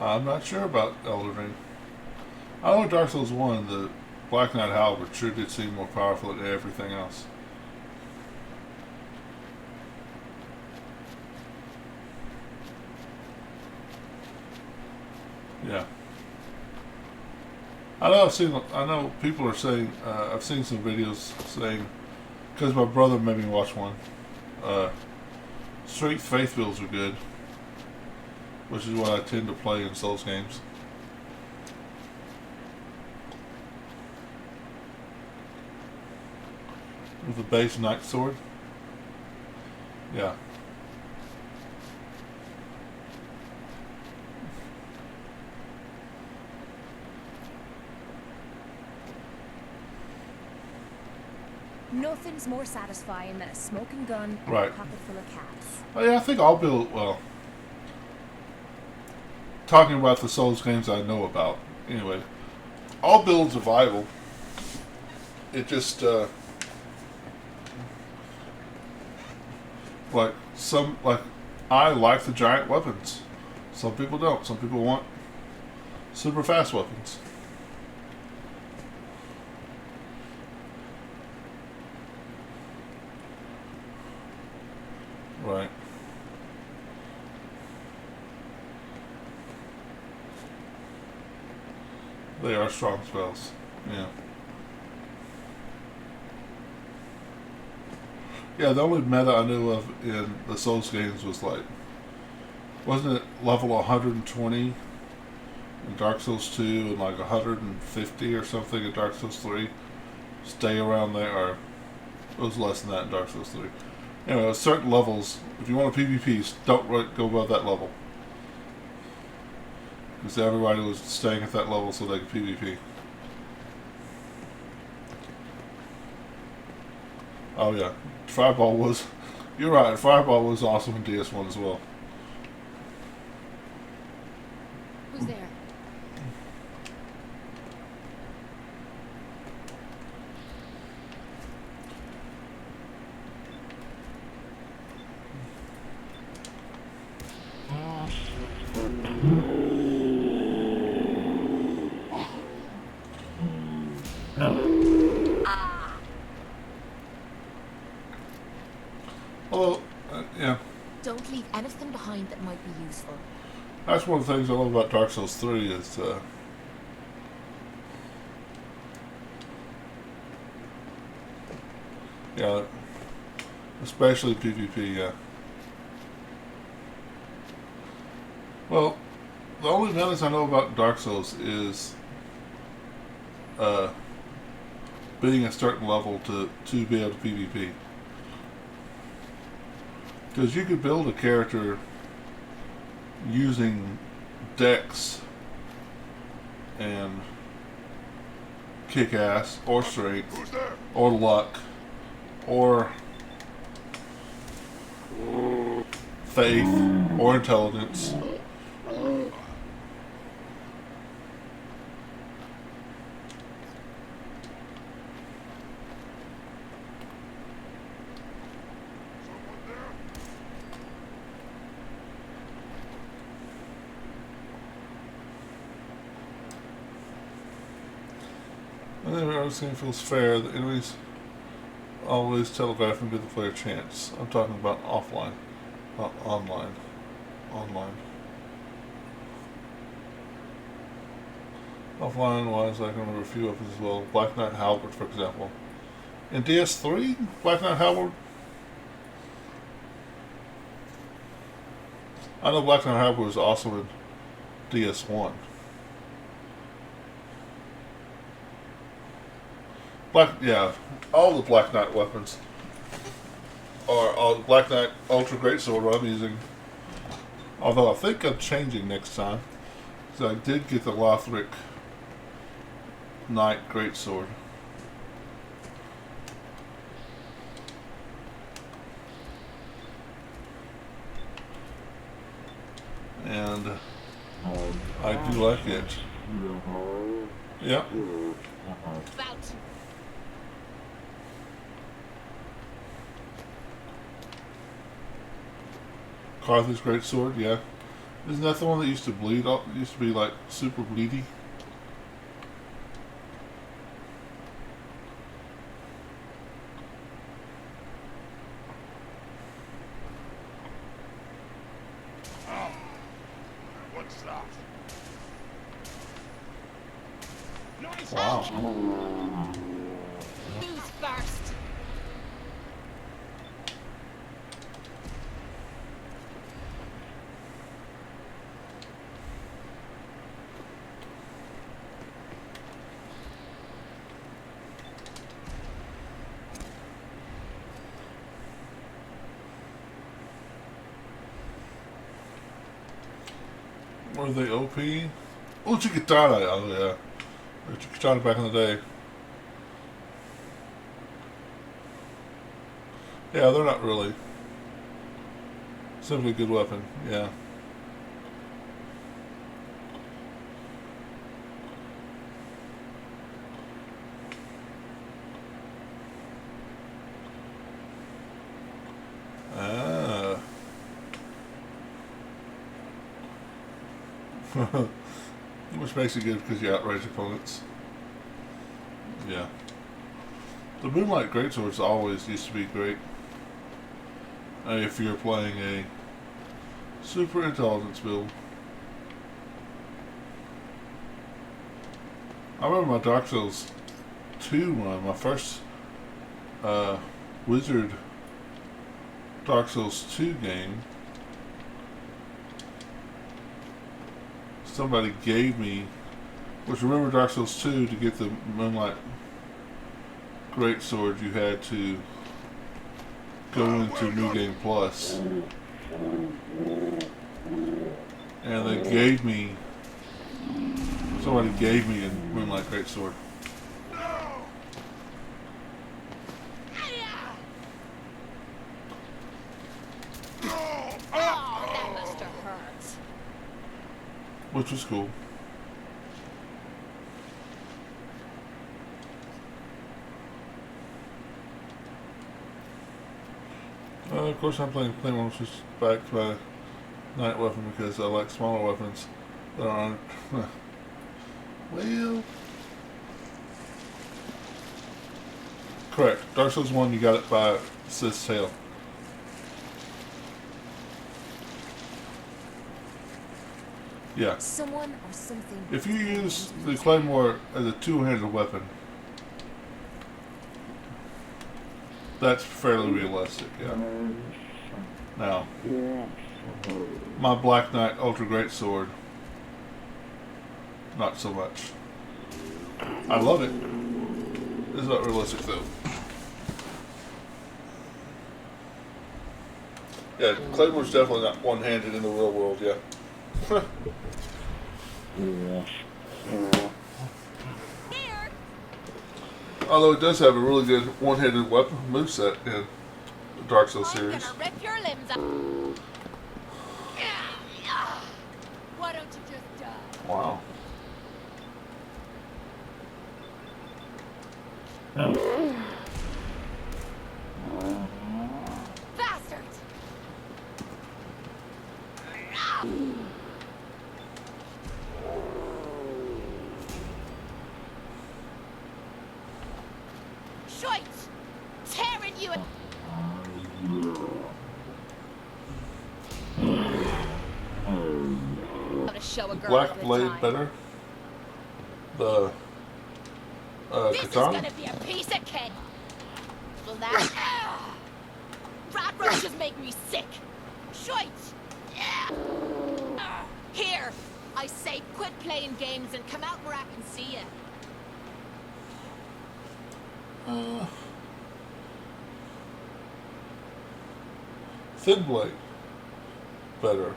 I'm not sure about Elden Ring. I know Dark Souls 1, the Black Knight Halberd sure did seem more powerful than everything else. Yeah. I know people are saying, I've seen some videos saying, because my brother made me watch one, straight faith builds are good, which is what I tend to play in Souls games. With the base Knight Sword. Yeah. Nothing's more satisfying than a smoking gun and Right. a pocket full of cats. Oh, yeah, I think I'll build, well, talking about the Souls games I know about, anyway, I'll build survival. It just, I like the giant weapons. Some people don't. Some people want super fast weapons. Right. They are strong spells. Yeah. Yeah, the only meta I knew of in the Souls games was like, wasn't it level 120 in Dark Souls 2 and like 150 or something in Dark Souls 3? Stay around there, or it was less than that in Dark Souls 3. Anyway, certain levels, if you want a PvP, don't go above that level. Because everybody was staying at that level so they could PvP. Oh yeah, Fireball was, you're right, Fireball was awesome in DS1 as well. Who's there? Although, yeah. Don't leave anything behind that might be useful. That's one of the things I love about Dark Souls 3 is yeah, especially PvP, yeah. Well, the only menace I know about Dark Souls is being a certain level to be able to PvP. Because you could build a character using dex and kick ass or strength or luck or faith or intelligence. And then everything feels fair. The enemies always telegraph and give the player a chance. I'm talking about offline, not online. Online. Offline wise, I can remember a few weapons as well. Black Knight Halberd, for example. In DS3, Black Knight Halberd. I know Black Knight Halberd was awesome in DS1. Yeah, all the Black Knight weapons are all Black Knight Ultra Greatsword I'm using. Although I think I'm changing next time, because I did get the Lothric Knight Greatsword. And I do like it. Yeah. Carthage Greatsword, yeah. Isn't that the one that used to bleed? It used to be like super bleedy. What's that? Wow. Who's first? Were they OP? Uchikatana, oh yeah. Uchikatana back in the day. Yeah, they're not really. Simply a good weapon, yeah. Ah. Which makes it good because you outrage opponents. Yeah. The Moonlight Greatswords always used to be great. if you're playing a super intelligence build. I remember my Dark Souls 2 run, my first Wizard Dark Souls 2 game. Somebody gave me, which remember Dark Souls 2, to get the Moonlight Greatsword you had to go into New Game Plus. And they gave me, somebody gave me a Moonlight Greatsword. Which was cool. Of course, I'm playing Claymore, which is back to my night weapon because I like smaller weapons that aren't. Well, correct. Dark Souls 1, you got it by Sith's tail. Yeah. Someone or something. If you use the Claymore as a two-handed weapon, that's fairly realistic, yeah. Now, my Black Knight Ultra Great Sword, not so much. I love it. It's not realistic though. Yeah, Claymore's definitely not one-handed in the real world, yeah. Although it does have a really good one-handed weapon moveset in the Dark Souls series. I'm gonna rip your limbs up. Why don't you just die? Wow. Bastards! Shite! Tearing you! Show a girl Black Blade better? The this katana? is gonna be a piece of cake. Well, that rat roaches make me sick. Shite! Here, I say, quit playing games and come out where I can see you. Thin Blade better.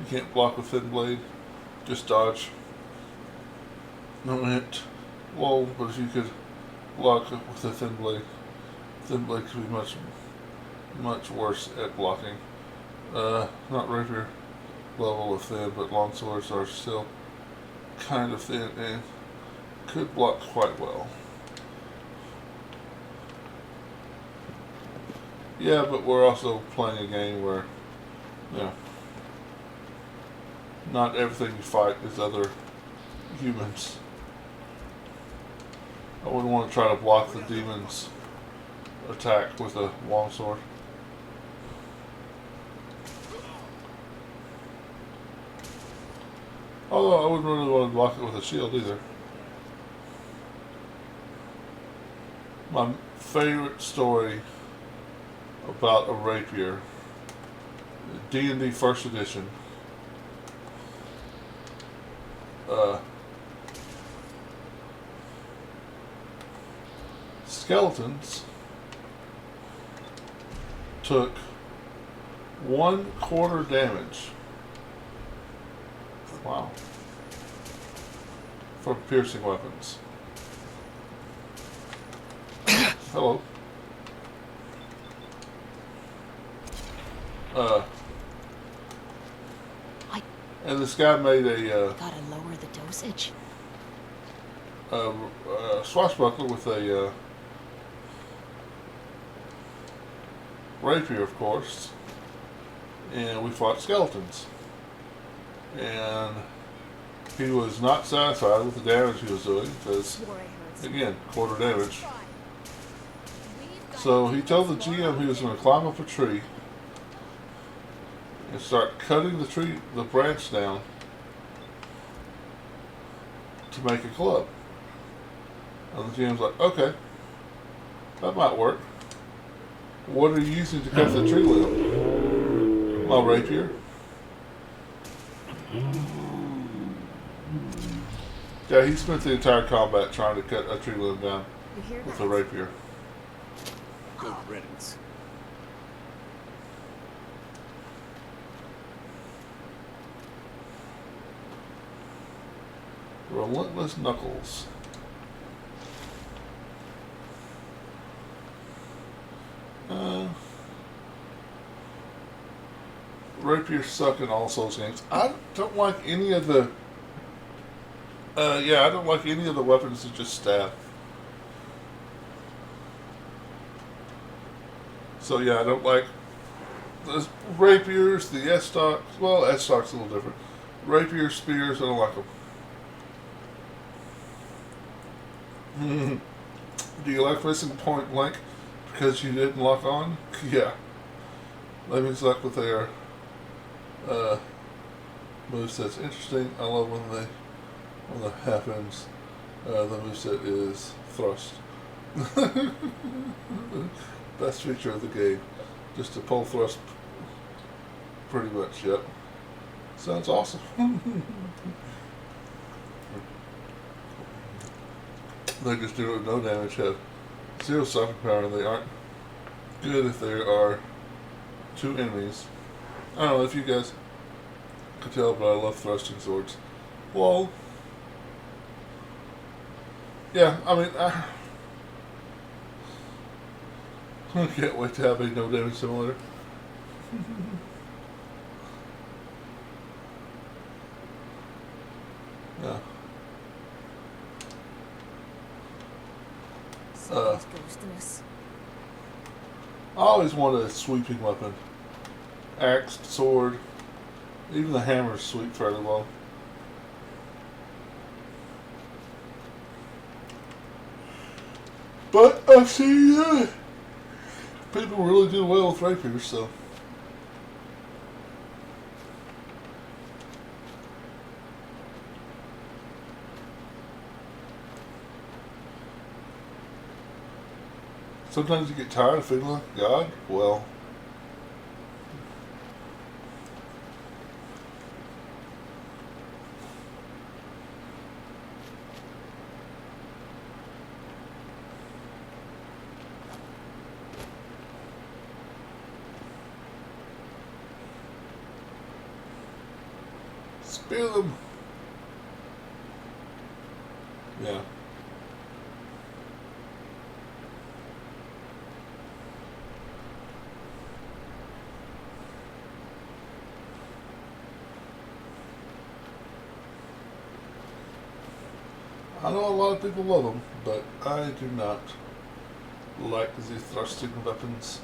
You can't block with Thin Blade, just dodge. No hit. Whoa, but if you could block with a Thin Blade could be much worse at blocking. Not rapier level of thin, but longswords are still kind of thin and could block quite well. Yeah, but we're also playing a game where, you know, not everything you fight is other humans. I wouldn't want to try to block the demon's attack with a longsword. Although I wouldn't really want to block it with a shield either. My favorite story about a rapier, D&D First Edition. Skeletons took 1/4 damage. Wow. For piercing weapons. Hello. And this guy made a Gotta lower the dosage. swashbuckler with a rapier, of course, and we fought skeletons. And he was not satisfied with the damage he was doing because, again, 1/4 damage. So he told the GM he was going to climb up a tree and start cutting the branch down to make a club. And the GM's like, okay, that might work. What are you using to cut the tree limb? My rapier. Yeah, he spent the entire combat trying to cut a tree limb down with a rapier. Good riddance. Relentless Knuckles. Rapiers suck in all Souls games. I don't like any of the. I don't like any of the weapons that just stab. So yeah, I don't like the rapiers, the S-stocks. Well, S-stocks a little different. Rapiers, spears, I don't like them. Do you like missing point blank because you didn't lock on? Yeah. Lemmings luck with their moveset's interesting. I love when that happens. The moveset is thrust. Best feature of the game. Just a pole thrust, pretty much, yep. Sounds awesome. They just do it with no damage, have 0 stopping power, and they aren't good if there are 2 enemies. I don't know if you guys could tell, but I love thrusting swords. Well, yeah, I mean, I can't wait to have a no damage simulator. Yeah. I always wanted a sweeping weapon. Axe, sword, even the hammers sweep fairly well. But I've seen people really do well with rapiers, so. Sometimes you get tired of feeling like God. Well, spear them. Yeah. I know a lot of people love them, but I do not like the thrusting weapons.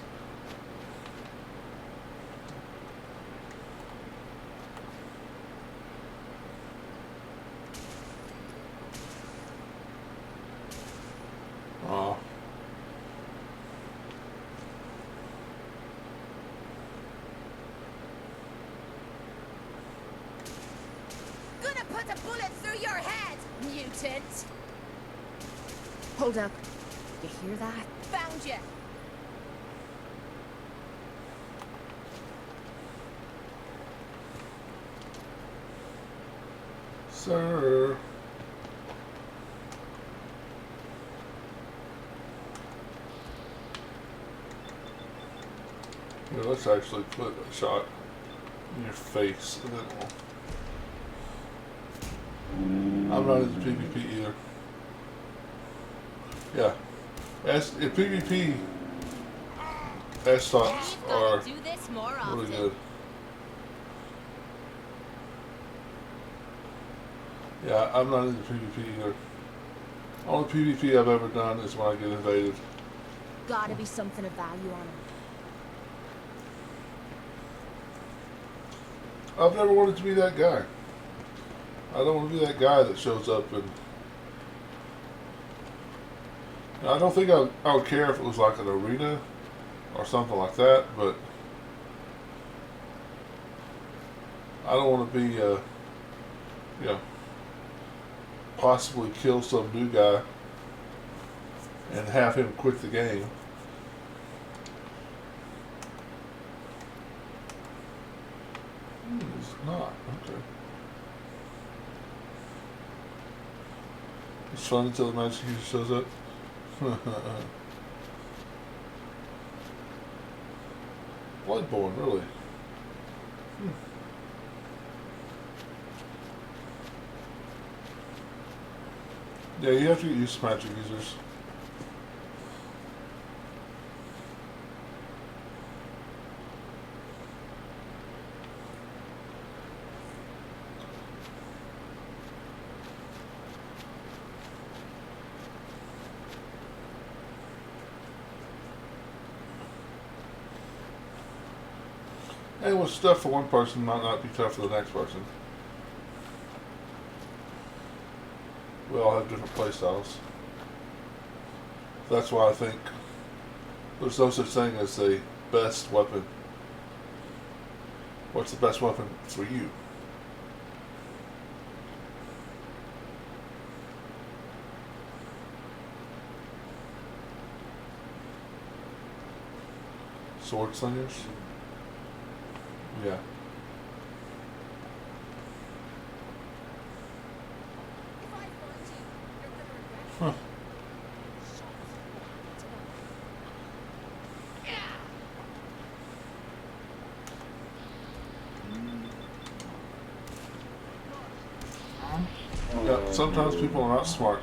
Aw. Gonna put a bullet through your head, mutant! Hold up. You hear that? Found you! Sir. Here, let's actually put a shot in your face, and then I'm not into PvP either. Yeah, in PvP, S-stocks are do this more really often. good. Yeah, I'm not into PvP either. Only PvP I've ever done is when I get invaded. Gotta be something of value on him. I've never wanted to be that guy. I don't want to be that guy that shows up and I don't think I would care if it was like an arena or something like that, but I don't want to be, you know, possibly kill some new guy and have him quit the game. It's not. Okay. It's fun until the magic user shows up. Bloodborne, really? Yeah, you have to get used to magic users. And what's tough for one person might not be tough for the next person. We all have different play styles. That's why I think there's no such thing as a best weapon. What's the best weapon for you? Sword slingers? Yeah. Huh. Yeah, sometimes people are not smart.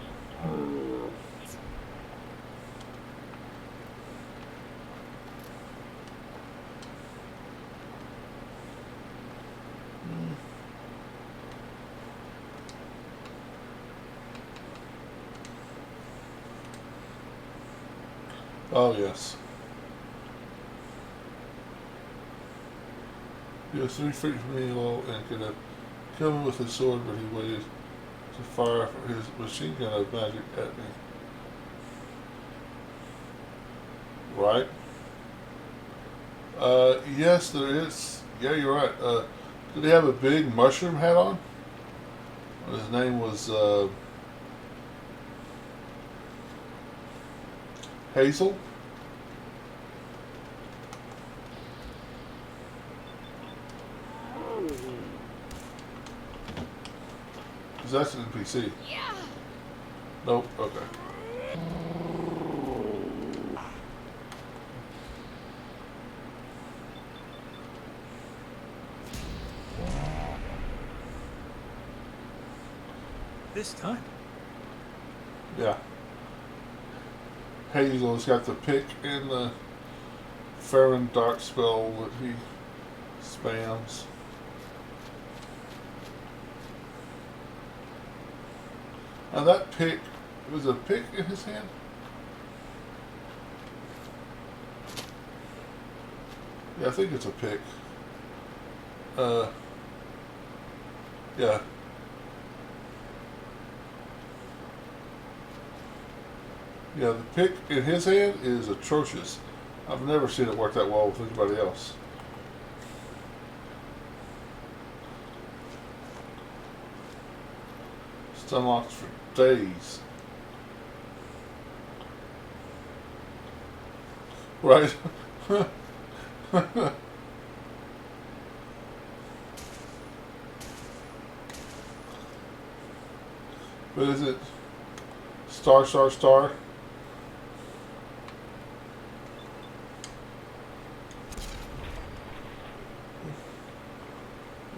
Oh, yes. He was 3 feet from me low and could have killed me with his sword, but he waited to fire his machine gun of magic at me. Right? Yes, there is. Yeah, you're right. Did he have a big mushroom hat on? His name was, Hazel? Because that's an NPC. Yeah. Nope, okay. This time? Yeah. Hazel's got the pick and the Farron Dark spell that he spams. Now that pick, was a pick in his hand? Yeah, I think it's a pick. Yeah. Yeah, the pick in his hand is atrocious. I've never seen it work that well with anybody else. Stun locks for days. Right? What is it? Star, star, star?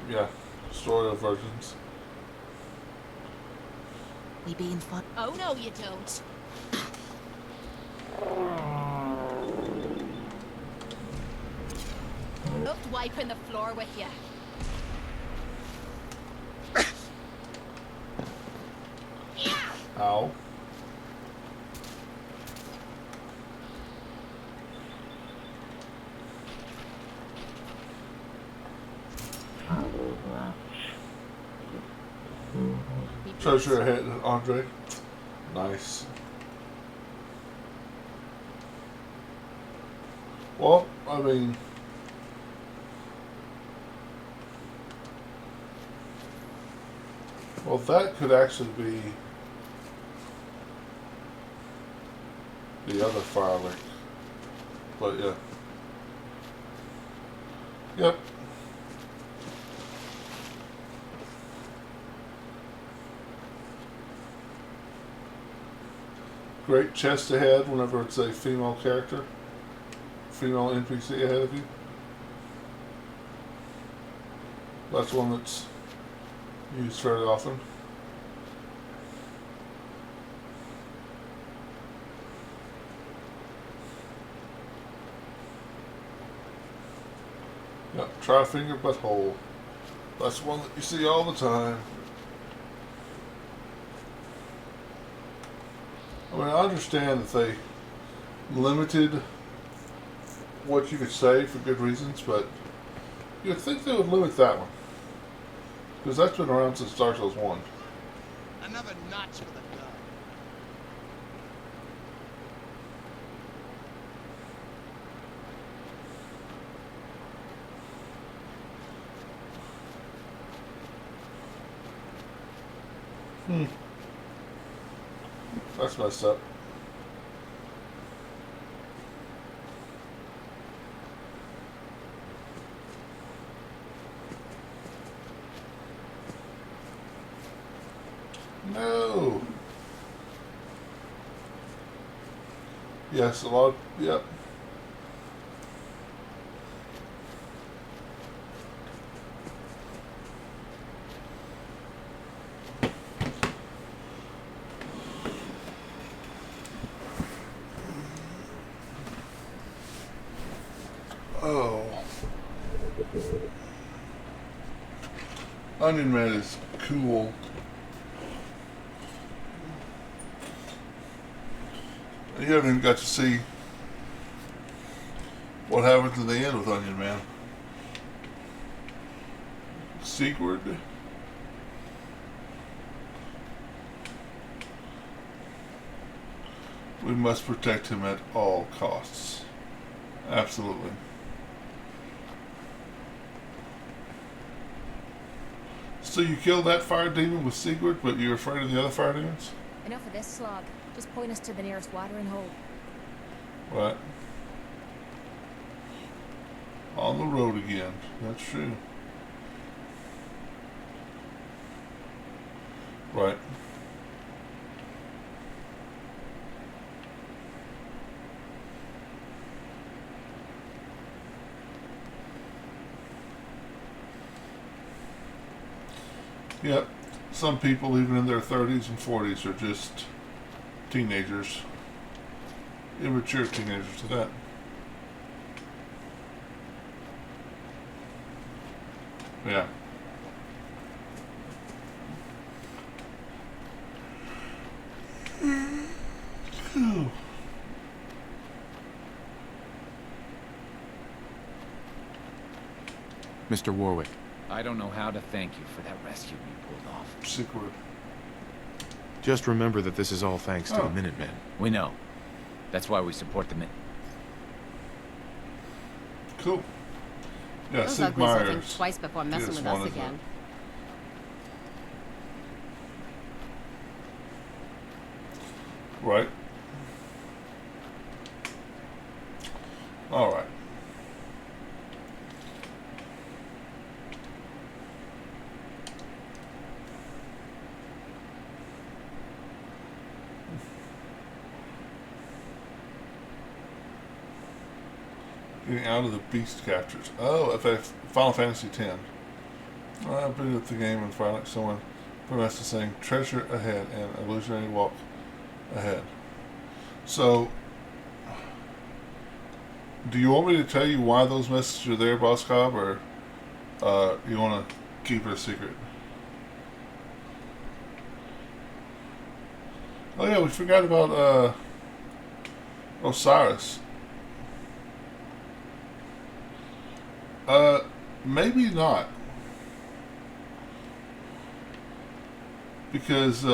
Yeah, story of virgins. We being fun. Oh no, you don't. Loved wiping the floor with you. Ow. Treasure ahead, Andre. Nice. Well, I mean, well, that could actually be the other fire link. But yeah. Yep. Great chest ahead whenever it's a female character. Female NPC ahead of you. That's one that's used fairly often. Yep, try finger butthole. That's one that you see all the time. I mean, I understand that they limited what you could say for good reasons, but you'd think they would limit that one. Because that's been around since Dark Souls 1. Another notch for the gun. That's messed up. No. Yes, a lot. Yep. Oh. Onion Man is cool. You haven't even got to see what happens in the end with Onion Man. Sigurd. We must protect him at all costs. Absolutely. So you killed that fire demon with Sigurd, but you're afraid of the other fire demons? Enough of this slog. Just point us to the nearest watering hole. Right. On the road again. That's true. Right. Yep. Some people, even in their 30s and 40s, are just teenagers. Immature teenagers to that. Yeah. Mr. Warwick. I don't know how to thank you for that rescue you pulled off. Sigurd. Just remember that this is all thanks to the Minutemen. We know. That's why we support the Cool. Yeah, Those Sid uglies will think Meier's twice before messing with us again. Right. All right. Getting out of the beast captures. Oh, Final Fantasy X. I've been at the game and finally someone put a message saying treasure ahead and illusionary walk ahead. So, do you want me to tell you why those messages are there, Boss Cobb, or you want to keep it a secret? Oh yeah, we forgot about Osiris. Maybe not. Because,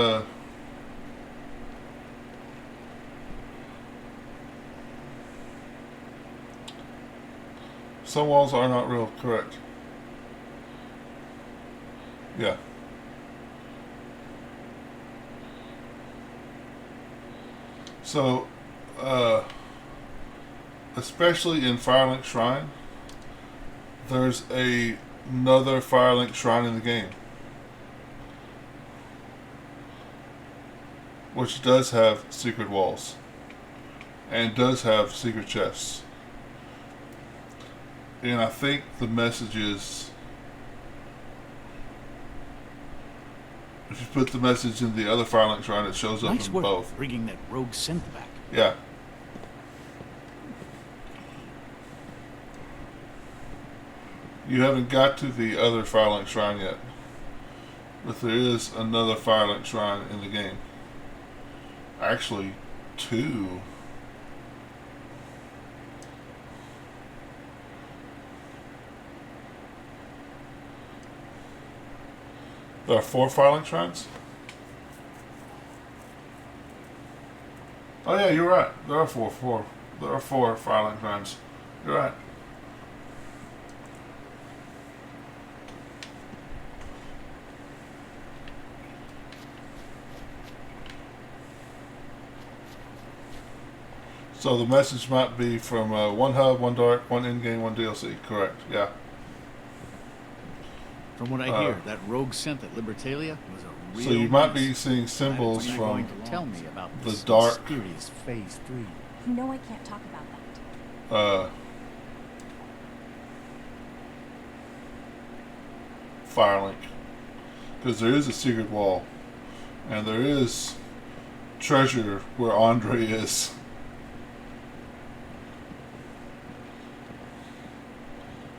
Some walls are not real, correct. Yeah. So, especially in Firelink Shrine, there's another Firelink Shrine in the game, which does have secret walls and does have secret chests. And I think the message is, if you put the message in the other Firelink Shrine, it shows up Nice in work both. bringing that rogue synth back. Yeah. You haven't got to the other Firelink Shrine yet, but there is another Firelink Shrine in the game. Actually, 2. There are 4 Firelink Shrines? Oh yeah, you're right. There are 4. There are 4 Firelink Shrines. You're right. So the message might be from 1 hub, 1 dark, 1 in-game, 1 DLC. Correct. Yeah. From what I hear, that rogue synth at Libertalia was a real So you might menace. be seeing symbols When are you from going to tell me about the this dark mysterious Phase 3. No, I can't talk about that. Firelink, because there is a secret wall, and there is treasure where Andre is.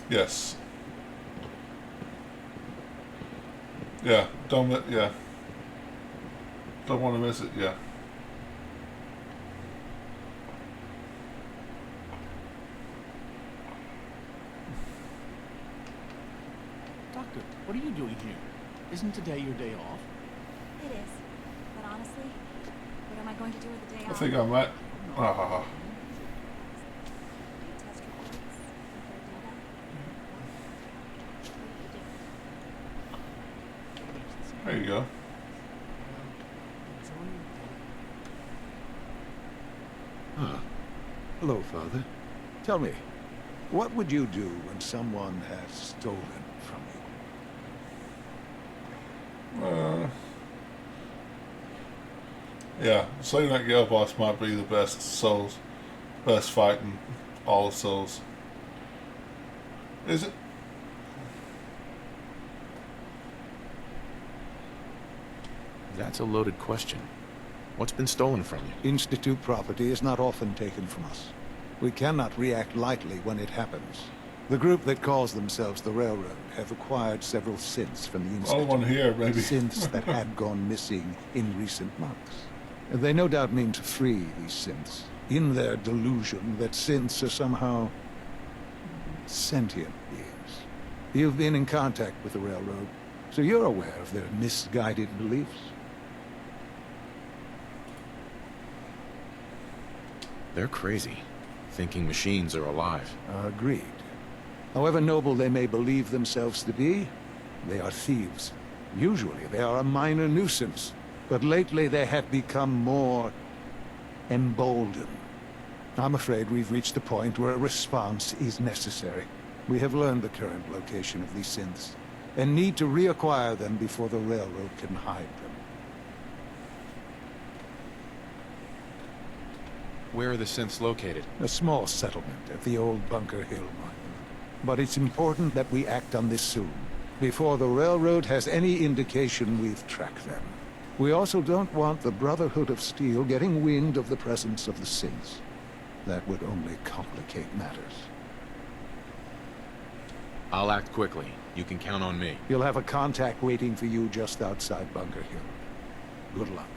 Yes. Yeah. Don't want to miss it. Yeah. Doctor, what are you doing here? Isn't today your day off? It is. But honestly, what am I going to do with the day I off? think I might. There you go. Huh. Hello, Father. Tell me, what would you do when someone has stolen from you? Yeah, Slay Night Gale boss might be the best Souls, best fight in all of Souls. Is it? That's a loaded question. What's been stolen from you? Institute property is not often taken from us. We cannot react lightly when it happens. The group that calls themselves the Railroad have acquired several synths from the Institute. Only one here, maybe. Synths that had gone missing in recent months. They no doubt mean to free these synths, in their delusion that synths are somehow sentient beings. You've been in contact with the Railroad, so you're aware of their misguided beliefs. They're crazy, thinking machines are alive. Agreed. However noble they may believe themselves to be, they are thieves. Usually they are a minor nuisance, but lately they have become more emboldened. I'm afraid we've reached a point where a response is necessary. We have learned the current location of these synths, and need to reacquire them before the Railroad can hide them. Where are the synths located? A small settlement at the old Bunker Hill mine. But it's important that we act on this soon, before the Railroad has any indication we've tracked them. We also don't want the Brotherhood of Steel getting wind of the presence of the synths. That would only complicate matters. I'll act quickly. You can count on me. You'll have a contact waiting for you just outside Bunker Hill. Good luck.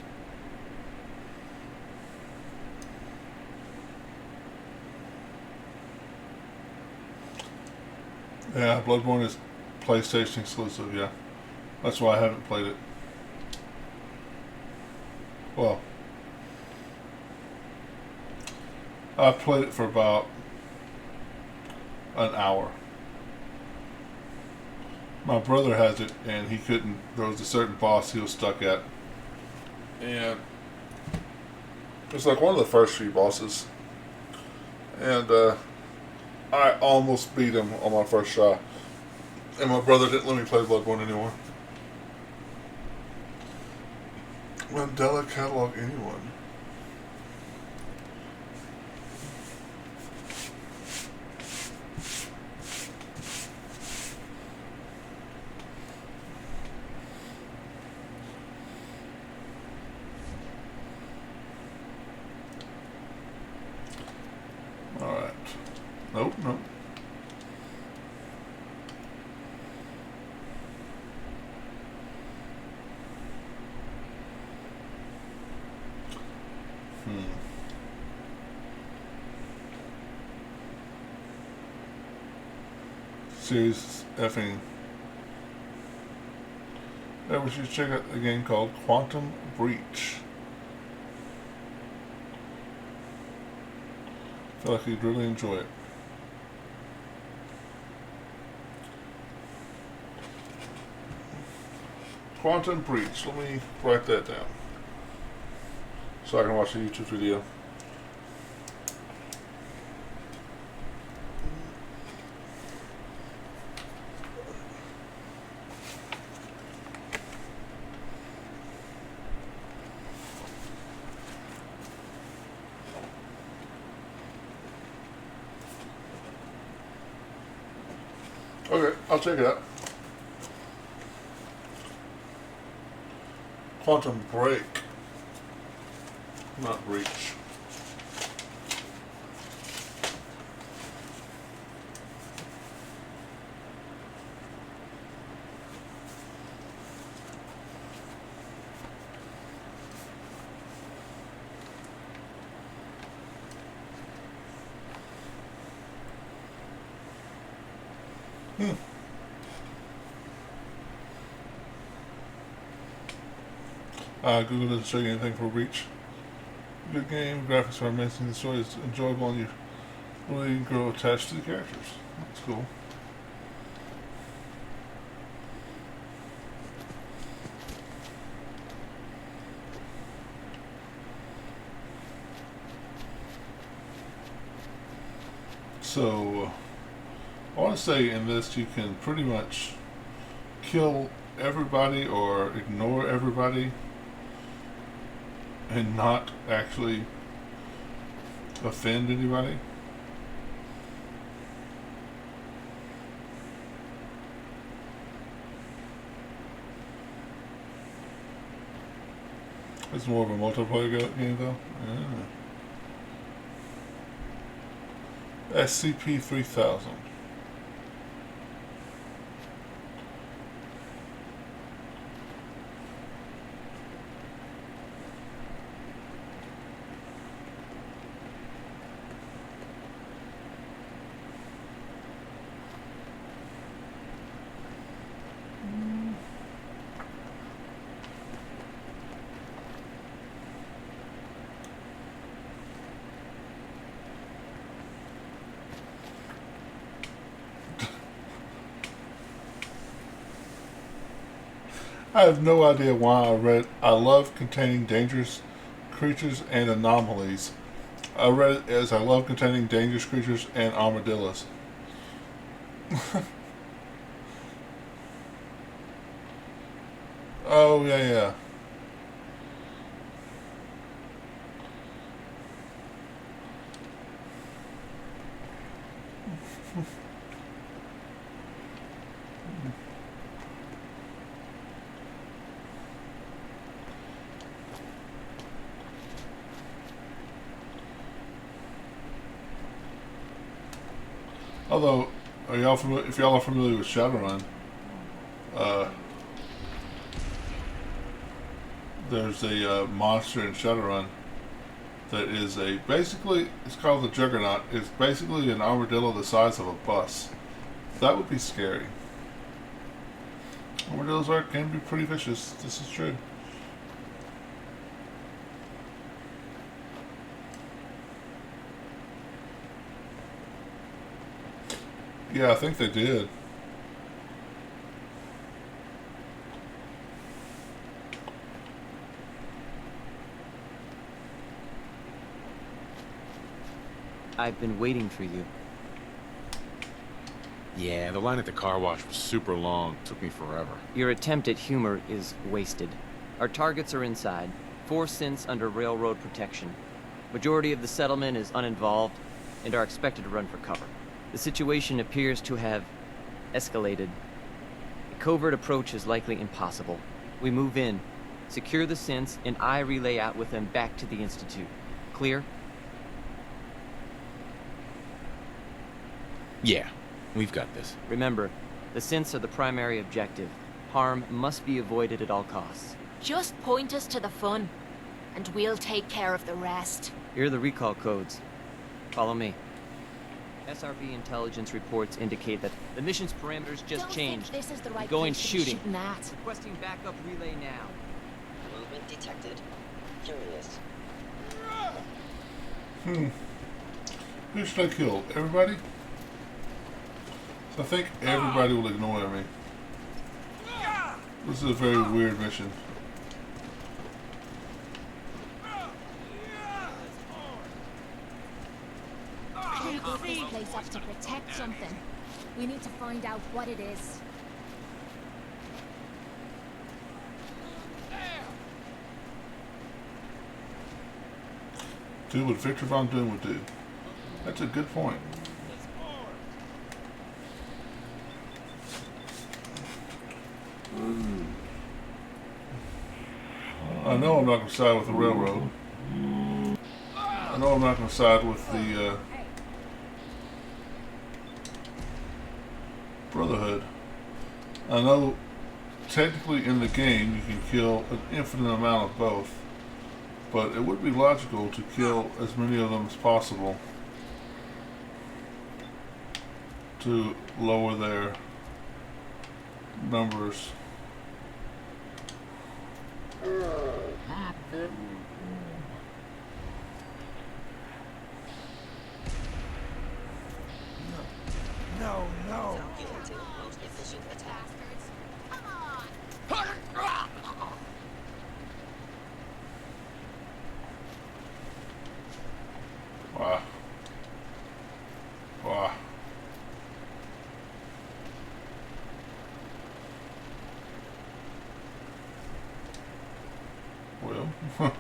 Yeah, Bloodborne is PlayStation exclusive, yeah. That's why I haven't played it. Well, I've played it for about an hour. My brother has it, and he couldn't. There was a certain boss he was stuck at, and it's like one of the first few bosses. And I almost beat him on my first try, and my brother didn't let me play Bloodborne anymore. Mandela catalog anyone? Alright. Nope, nope. Serious effing. Yeah, we should check out a game called Quantum Breach. I feel like you'd really enjoy it. Quantum Breach. Let me write that down so I can watch a YouTube video. Okay, I'll check it out. Quantum Break. Not Breach. Google doesn't show you anything for Reach. Good game, graphics are amazing, the story is enjoyable, and you really grow attached to the characters. That's cool. So, I want to say in this you can pretty much kill everybody or ignore everybody and not actually offend anybody. It's more of a multiplayer game though. Yeah. SCP-3000. I have no idea why I read I love containing dangerous creatures and anomalies. I read it as I love containing dangerous creatures and armadillos. Oh, yeah. Although, if y'all are familiar with Shadowrun, there's a monster in Shadowrun that is basically, it's called the Juggernaut. It's basically an armadillo the size of a bus. That would be scary. Armadillos can be pretty vicious. This is true. Yeah, I think they did. I've been waiting for you. Yeah, the line at the car wash was super long. Took me forever. Your attempt at humor is wasted. Our targets are inside. 4 synths under railroad protection. Majority of the settlement is uninvolved and are expected to run for cover. The situation appears to have escalated. A covert approach is likely impossible. We move in, secure the synths, and I relay out with them back to the Institute. Clear? Yeah, we've got this. Remember, the synths are the primary objective. Harm must be avoided at all costs. Just point us to the fun, and we'll take care of the rest. Here are the recall codes. Follow me. SRB intelligence reports indicate that the mission's parameters just changed. This is the right Going place to be shooting. shooting at. Requesting backup relay now. Movement detected. Curious. Who should I kill? Everybody? I think everybody will ignore me. This is a very weird mission. We built this place up to protect something. We need to find out what it is. Do what Victor Von Doom would do. That's a good point. I know I'm not going to side with the railroad. I know I'm not going to side with the Brotherhood. I know technically in the game you can kill an infinite amount of both, but it would be logical to kill as many of them as possible to lower their numbers. No. Calculating most efficient attack. Wow. Wow. Well, huh.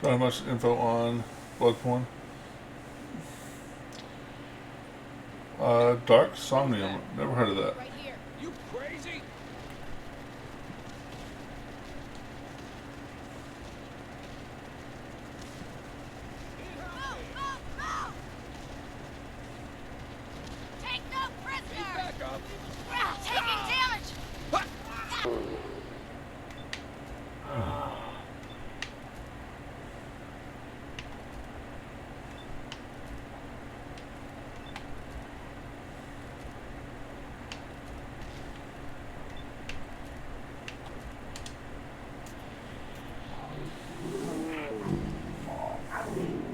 Not much info on Bloodborne. Dark Somnium. Never heard of that. You crazy? Take no prisoner! Taking damage!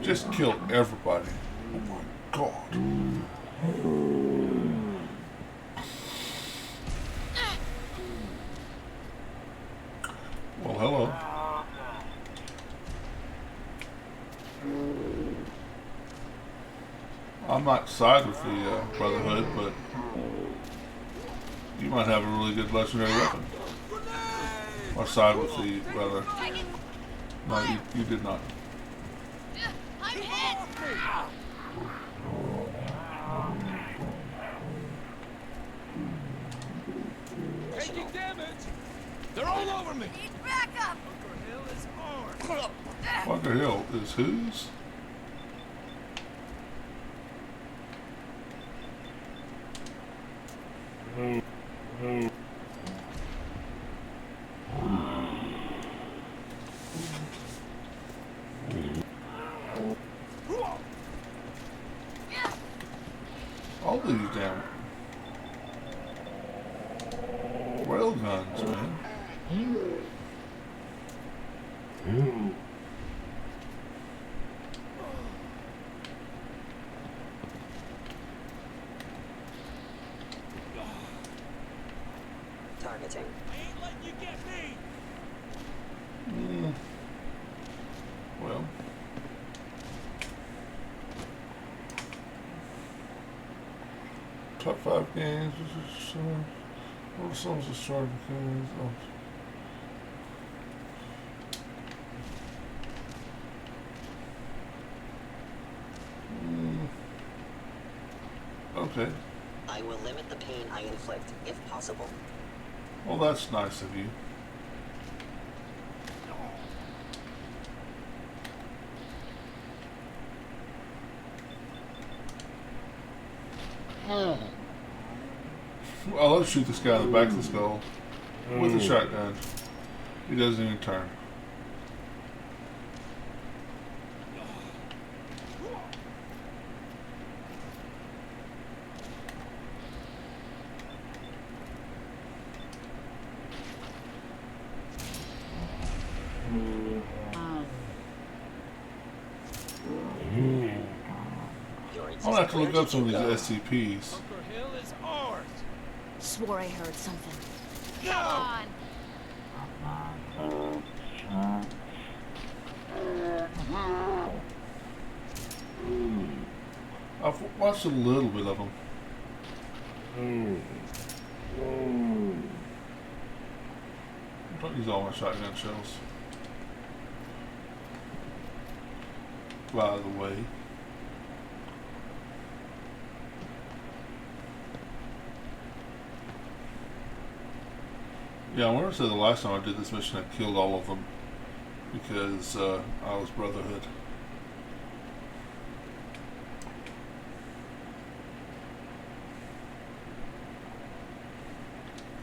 Just kill everybody. Oh my god. Well, hello. I might side with the Brotherhood, but you might have a really good legendary weapon. Or side with the Brother. No, you did not. I'm hit! Taking damage! They're all over me! Need backup! Bunker Hill is whose? All these damn rail guns, man. permitting. Well. Top 5 games. What are some of the starting games? Okay. I will limit the pain I inflict, if possible. Well, that's nice of you. I'll let shoot this guy in the back of the skull with a shotgun. He doesn't even turn. I'm gonna have to look up some of these SCPs. Bunker Hill is ours. Swore I heard something. Come on. I've watched a little bit of them. Don't use all my shotgun shells. By the way. Yeah, I want to say the last time I did this mission I killed all of them because I was Brotherhood.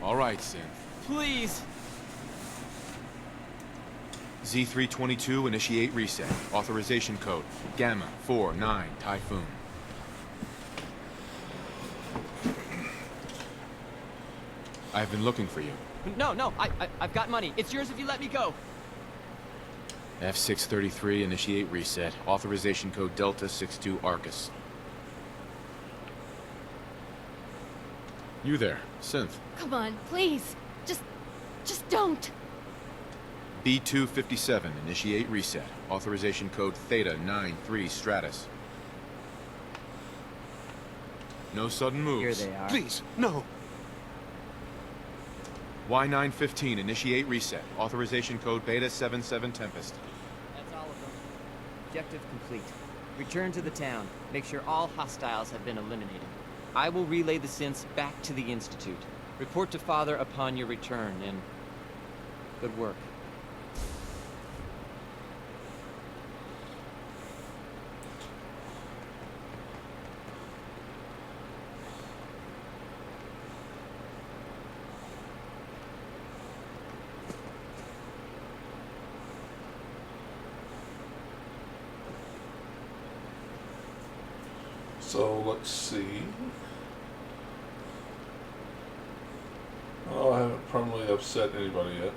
All right, Synth. Please. Z322, initiate reset. Authorization code, Gamma 49 Typhoon. I've been looking for you. No, I've got money. It's yours if you let me go. F633, initiate reset. Authorization code Delta 62 Arcus. You there, Synth. Come on, please. Just don't. B257, initiate reset. Authorization code Theta 93 Stratus. No sudden moves. Here they are. Please, no. Y915, initiate reset. Authorization code Beta 77 Tempest. That's all of them. Objective complete. Return to the town. Make sure all hostiles have been eliminated. I will relay the synths back to the Institute. Report to Father upon your return, and good work. So let's see. Oh, I haven't permanently upset anybody yet.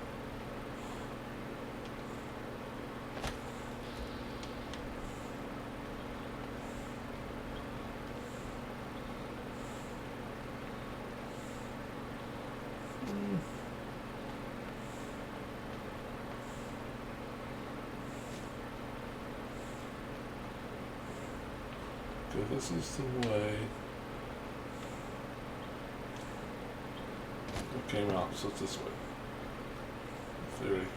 Okay, this is the way it came out, so it's this way. In theory.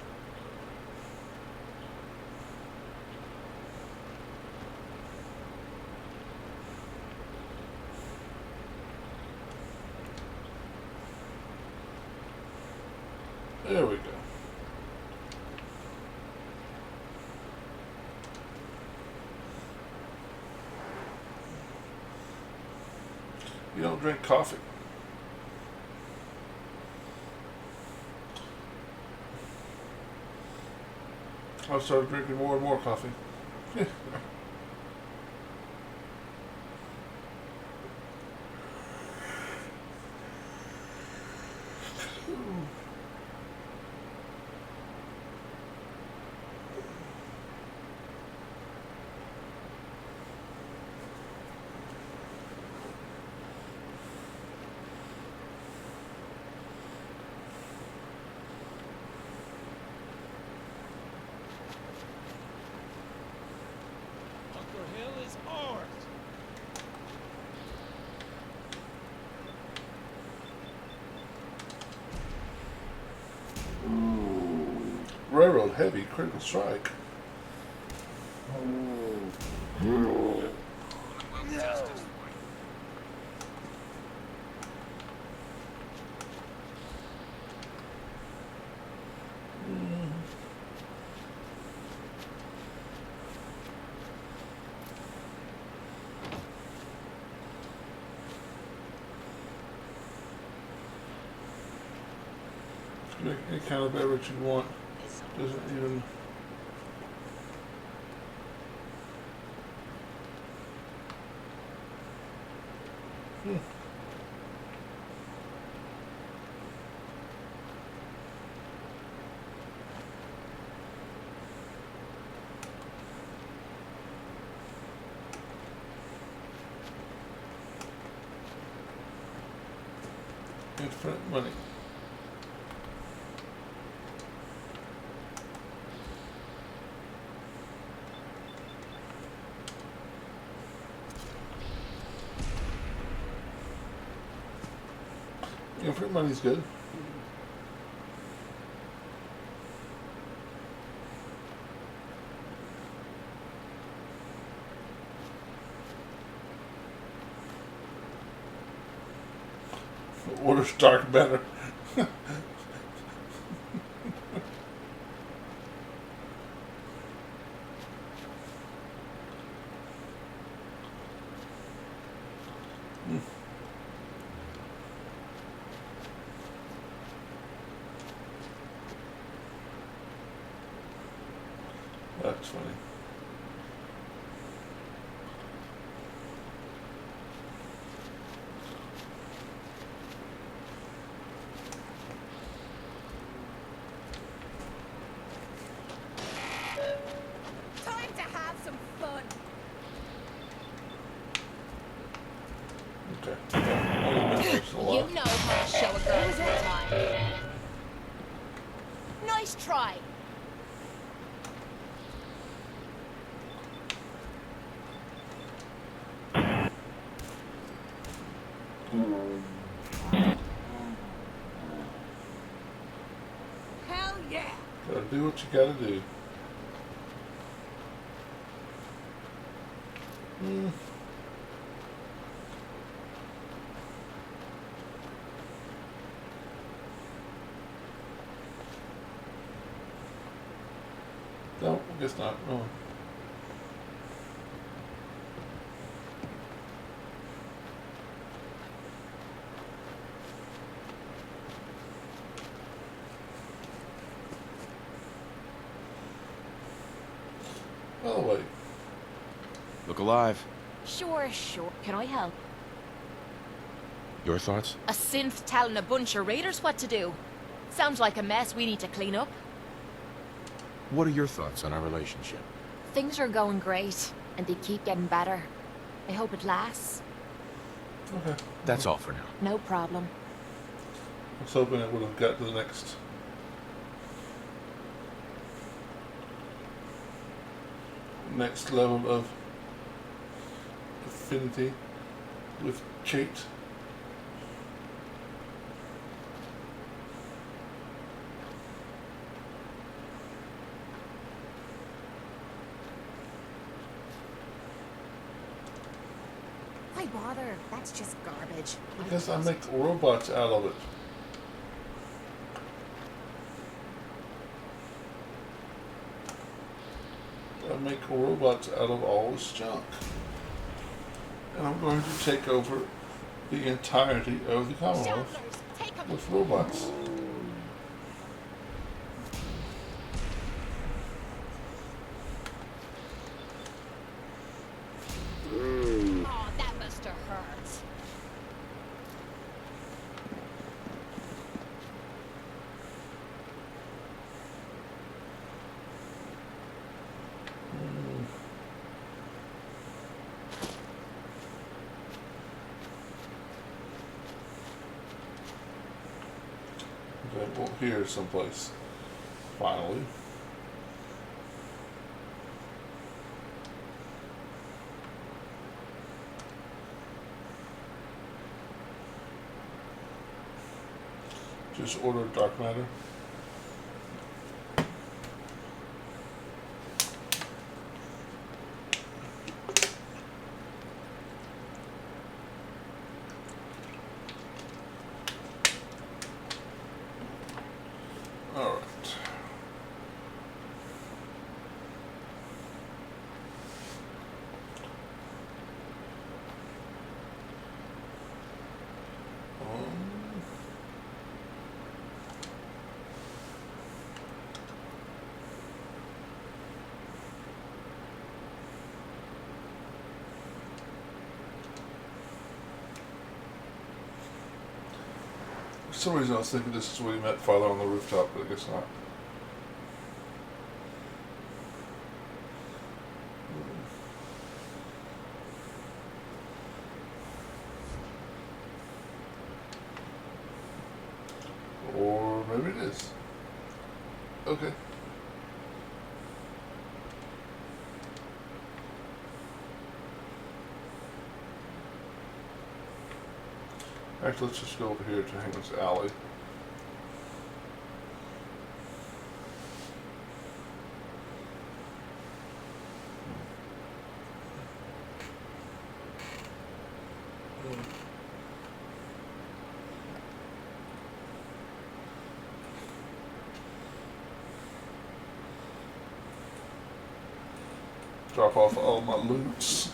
There we go. You don't drink coffee. I've started drinking more and more coffee. Railroad heavy critical strike. Make any kind of beverage you want. Doesn't even. Infinite money. Infinite money's good. Order's dark better. That's funny. Time to have some fun. Okay. Yeah, You know how to show a girl some time. Nice try. Hell yeah. Gotta do what you gotta do. No, I guess not. Oh. Oh, wait. Look alive. Sure. Can I help? Your thoughts? A synth telling a bunch of raiders what to do. Sounds like a mess we need to clean up. What are your thoughts on our relationship? Things are going great, and they keep getting better. I hope it lasts. Okay. That's all for now. No problem. I was hoping it would have got to the next level of affinity with Kate. Why bother? That's just garbage. Because I make robots out of it. I make robots out of all this junk. And I'm going to take over the entirety of the Commonwealth with robots. Oh, that must have hurt. Okay, well, here's someplace. Finally. Just order dark matter. Alright. For some reason I was thinking this is what he meant farther on the rooftop, but I guess not. Or maybe it is. Okay. Actually, let's just go over here to Haman's Alley. Drop off all my loots.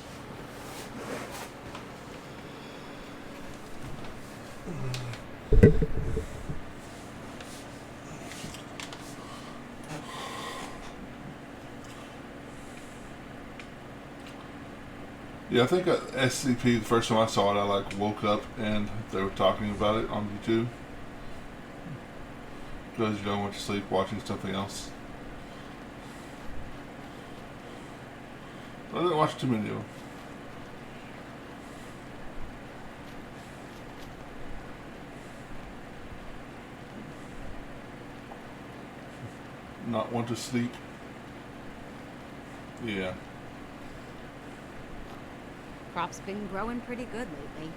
Yeah, I think at SCP, the first time I saw it, I like woke up and they were talking about it on YouTube. Because you don't went to sleep watching something else. I didn't watch too many of them. Not want to sleep. Yeah. Crop's been growing pretty good lately.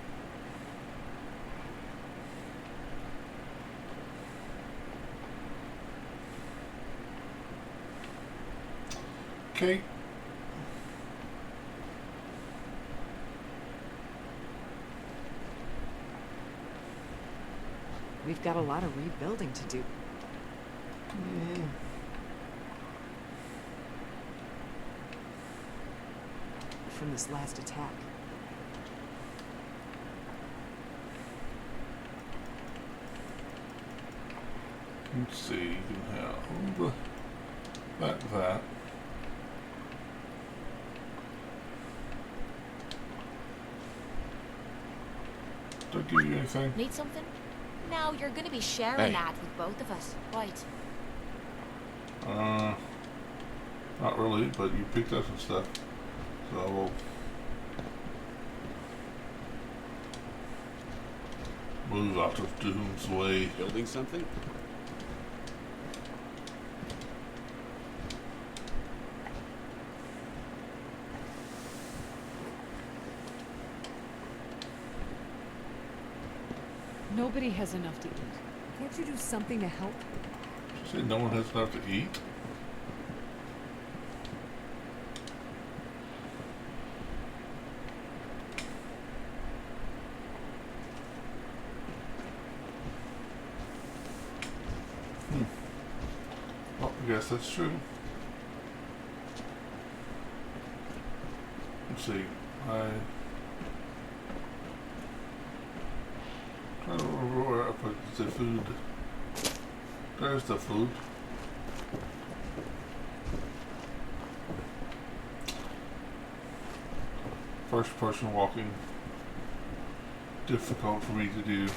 Okay. We've got a lot of rebuilding to do. From this last attack. Let's see, you can have that. Don't give you anything. Need something? Now you're gonna be sharing Hey. that with both of us, right? Not really, but you picked up some stuff. So we'll move out of Doom's way. Building something? Nobody has enough to eat. Can't you do something to help? Did you say no one has enough to eat? Well, I guess that's true. Let's see. I don't remember where I put the food. There's the food. First person walking. Difficult for me to do. Do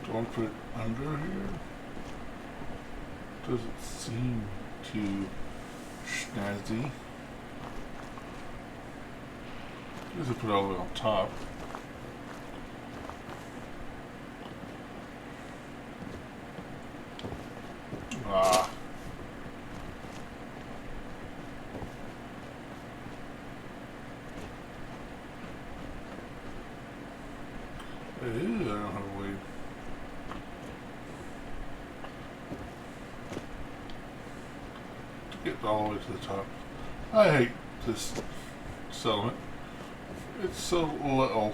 I want to put it under here? Doesn't seem to snazzy. Guess I put it all the way on top. Ah. Ew, I don't have a way. To get all the way to the top. I hate this settlement. It's so little.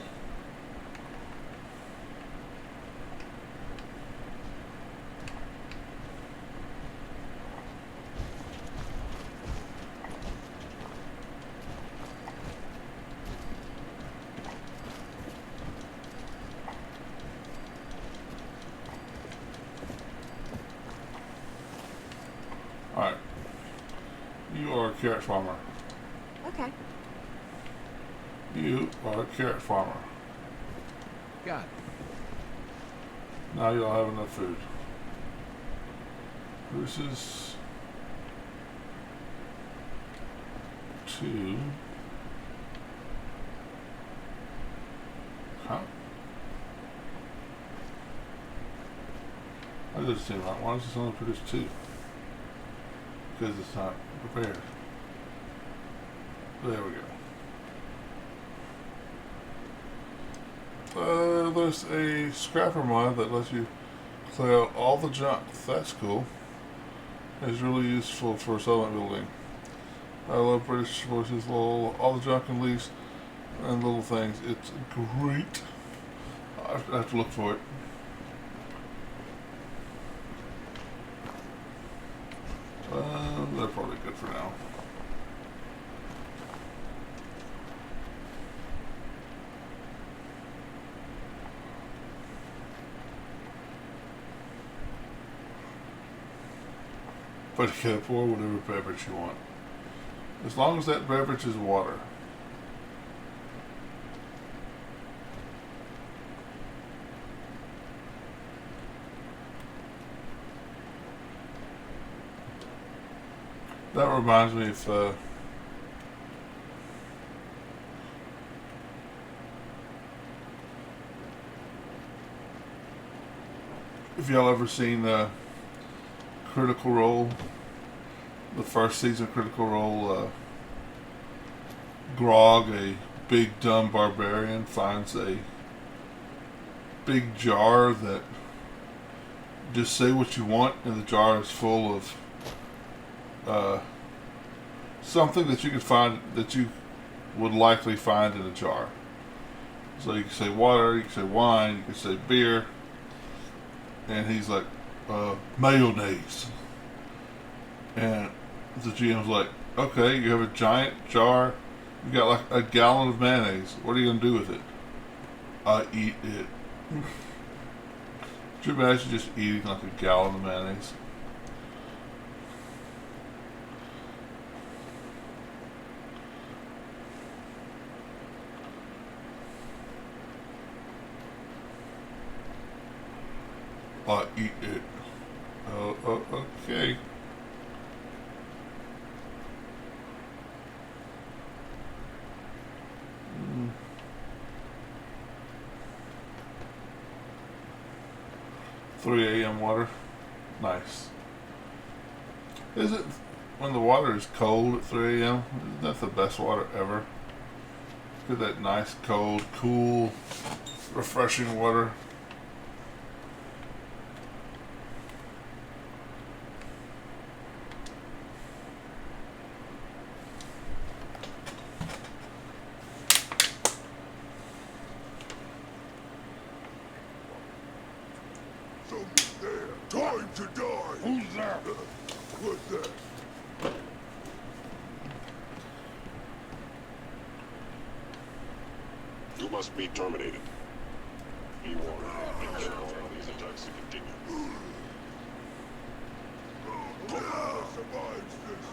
Alright. You are a carrot farmer. Okay. You are a carrot farmer. Got it. Now you'll have enough food. This is 2. Huh? That doesn't seem right. Why does this only produce 2? Because it's not prepared. There we go. There's a scrapper mod that lets you clear out all the junk. That's cool. It's really useful for settlement building. I love British voices, all the junk and leaves and little things. It's great. I have to look for it. They're probably good for now. But you can pour whatever beverage you want. As long as that beverage is water. That reminds me of if y'all ever seen Critical Role, the first season of Critical Role, Grog, a big dumb barbarian, finds a big jar that just say what you want, and the jar is full of something that you could find, that you would likely find in a jar. So you can say water, you can say wine, you can say beer, and he's like, mayonnaise. And the GM's like, okay, you have a giant jar, you got like a gallon of mayonnaise, what are you going to do with it? I eat it. Could you imagine just eating like a gallon of mayonnaise? I eat it. Okay. Mm. 3 a.m. water. Nice. Is it, when the water is cold at 3 a.m., isn't that the best water ever? Get that nice, cold, cool, refreshing water. Someone there. Time to die. Who's there? What's that? You must be terminated. Be warned. Make sure all these attacks to continue. Whoever survives this,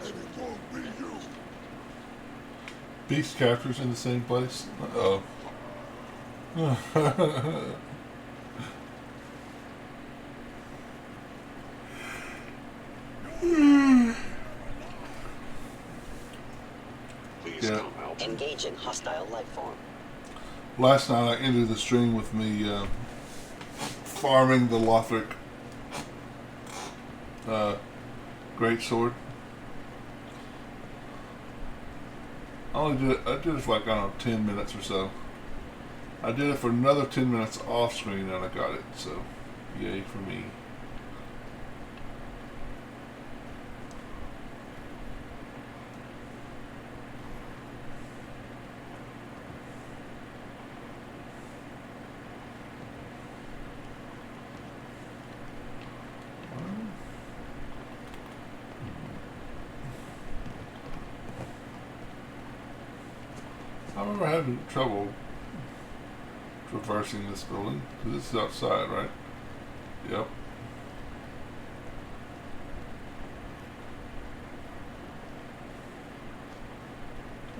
and it won't be you. Beast captures in the same place? Uh-oh. Yeah. Engage in hostile life form. Last night I ended the stream with me farming the Lothric great sword. I did it for like, I don't know, 10 minutes or so. I did it for another 10 minutes off screen and I got it, so yay for me. I remember having trouble traversing this building. This is outside, right? Yep.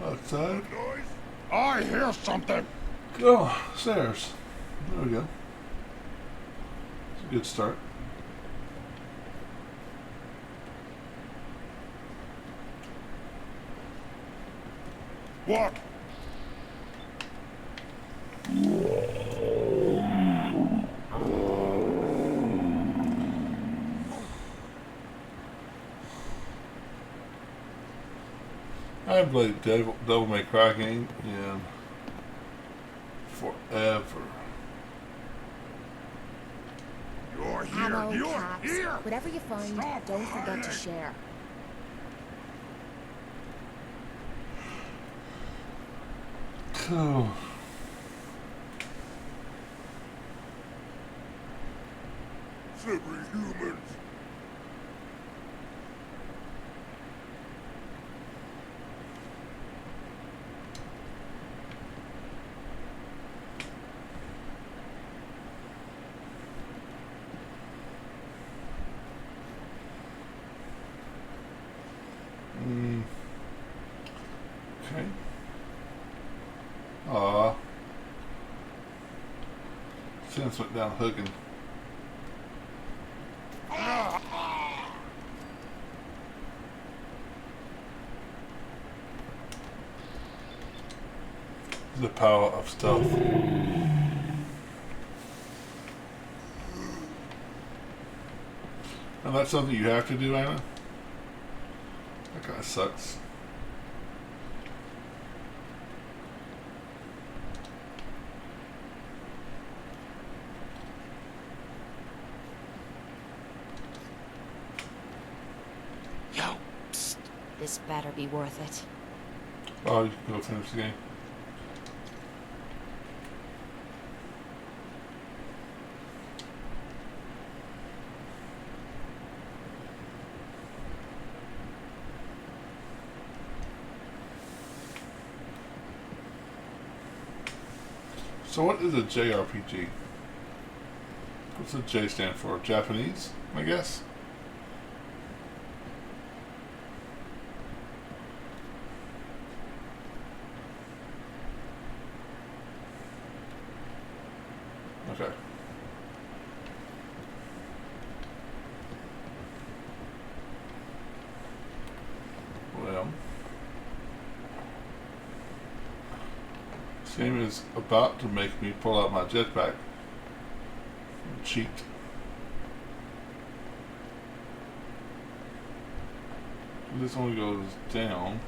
Outside. I hear something. Oh, stairs. There we go. It's a good start. What? I haven't played Devil May Cry game in forever. You're here. Ammo, You're caps, here. whatever you find, don't forget to share. Oh. Slippery humans. Okay. Since went down hooking. The power of stealth. And that's something you have to do, Anna? That kind of sucks. Yo, psst. This better be worth it. Oh, you can go finish the game. So what is a JRPG? What's the J stand for? Japanese, I guess? Okay. Well, this game is about to make me pull out my jetpack and cheat. This only goes down.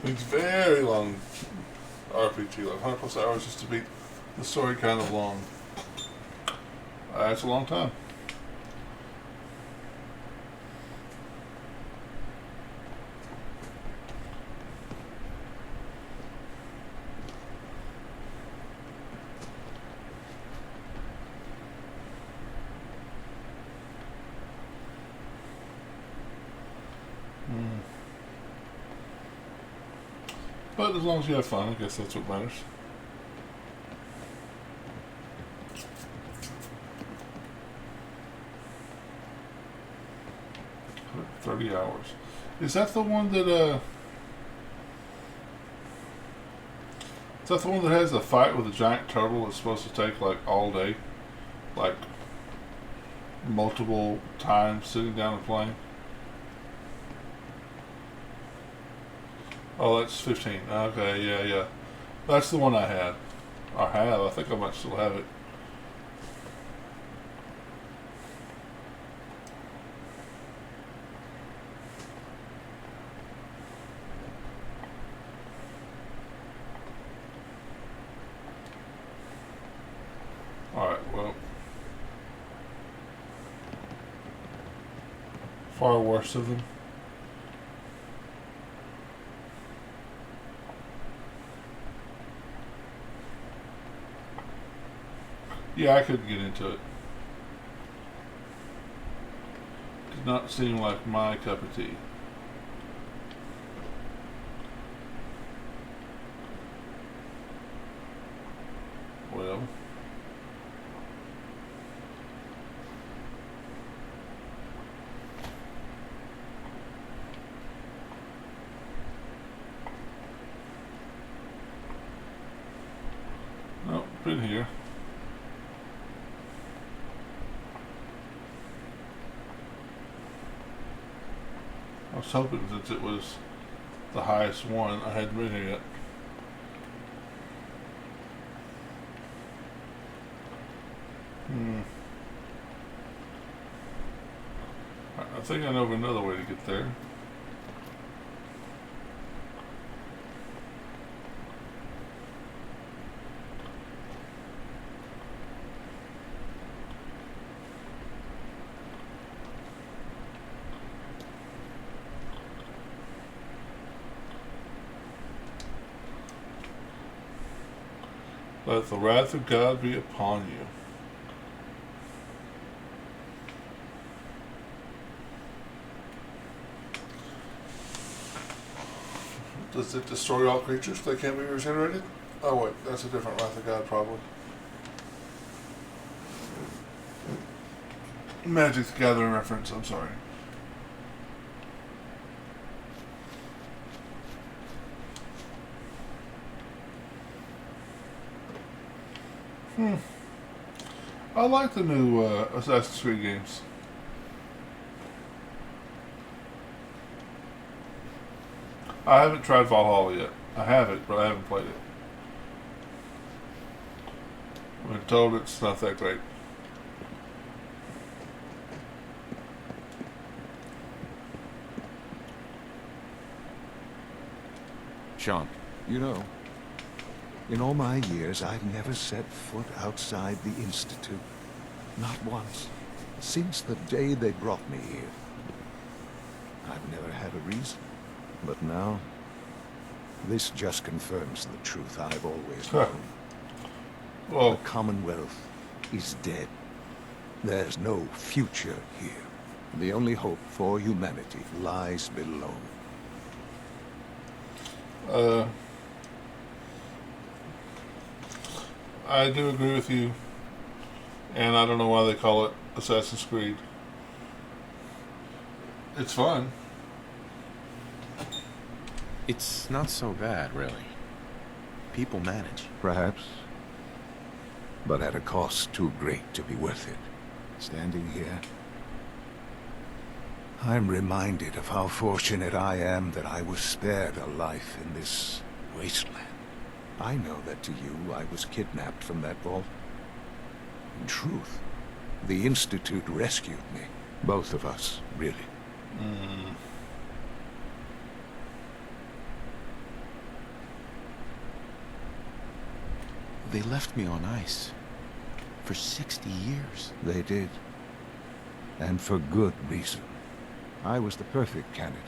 It's very long RPG, like 100 plus hours just to beat the story kind of long. That's a long time. But as long as you have fun, I guess that's what matters. $30 hours. Is that the one that is that the one that has a fight with a giant turtle that's supposed to take like all day? Like multiple times sitting down and playing? Oh, that's 15. Okay, yeah. That's the one I had. I have. I think I might still have it. Alright, well. Far worse of them. Yeah, I couldn't get into it. did not seem like my cup of tea. Well, oh, been here. I was hoping since it was the highest one, I hadn't been here yet. I think I know of another way to get there. Let the wrath of God be upon you. Does it destroy all creatures? They can't be regenerated? Oh wait, that's a different wrath of God probably. Magic the Gathering reference, I'm sorry. I like the new Assassin's Creed games. I haven't tried Valhalla yet. I have it, but I haven't played it. I've been told it's not that great. Sean. You know, in all my years, I've never set foot outside the Institute. Not once. Since the day they brought me here. I've never had a reason. But now, this just confirms the truth I've always known. The Commonwealth is dead. There's no future here. The only hope for humanity lies below. I do agree with you, and I don't know why they call it Assassin's Creed. It's fun. It's not so bad, really. People manage. Perhaps. But at a cost too great to be worth it. Standing here, I'm reminded of how fortunate I am that I was spared a life in this wasteland. I know that to you, I was kidnapped from that vault. In truth, the Institute rescued me. Both of us, really. They left me on ice. For 60 years. They did. And for good reason. I was the perfect candidate.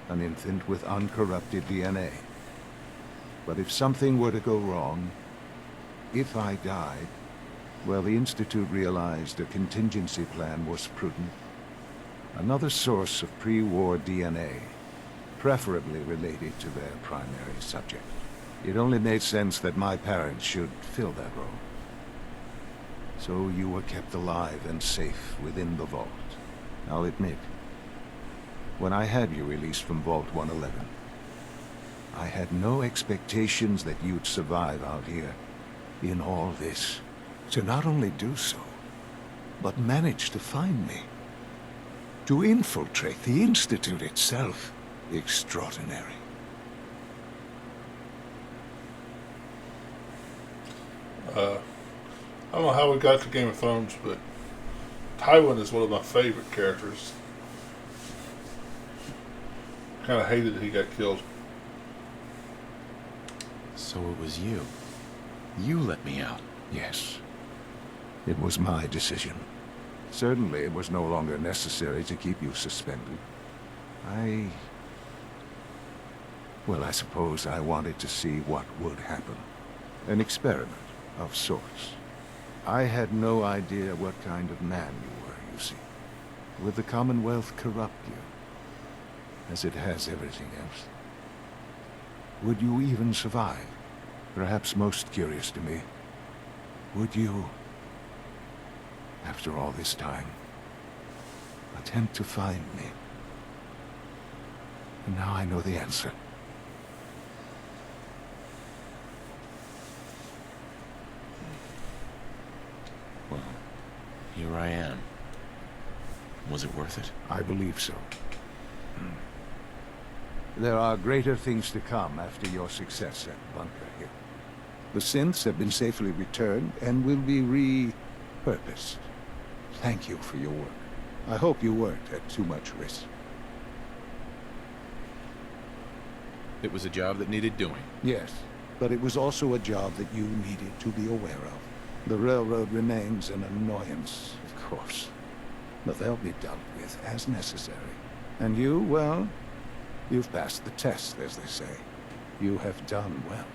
An infant with uncorrupted DNA. But if something were to go wrong, if I died, well, the Institute realized a contingency plan was prudent. Another source of pre-war DNA, preferably related to their primary subject. It only made sense that my parents should fill that role. So you were kept alive and safe within the vault. I'll admit, when I had you released from Vault 111, I had no expectations that you'd survive out here in all this. To not only do so, but manage to find me. To infiltrate the Institute itself. Extraordinary. I don't know how we got to Game of Thrones, but Tywin is one of my favorite characters. Kind of hated that he got killed. So it was you. You let me out. Yes. It was my decision. Certainly it was no longer necessary to keep you suspended. Well, I suppose I wanted to see what would happen. An experiment of sorts. I had no idea what kind of man you were, you see. Would the Commonwealth corrupt you, as it has everything else? Would you even survive? Perhaps most curious to me, would you, after all this time, attempt to find me? And now I know the answer. Well, here I am. Was it worth it? I believe so. There are greater things to come after your success at Bunker Hill. The synths have been safely returned and will be repurposed. Thank you for your work. I hope you weren't at too much risk. It was a job that needed doing. Yes, but it was also a job that you needed to be aware of. The railroad remains an annoyance, of course, but they'll be dealt with as necessary. And you, well, you've passed the test, as they say. You have done well.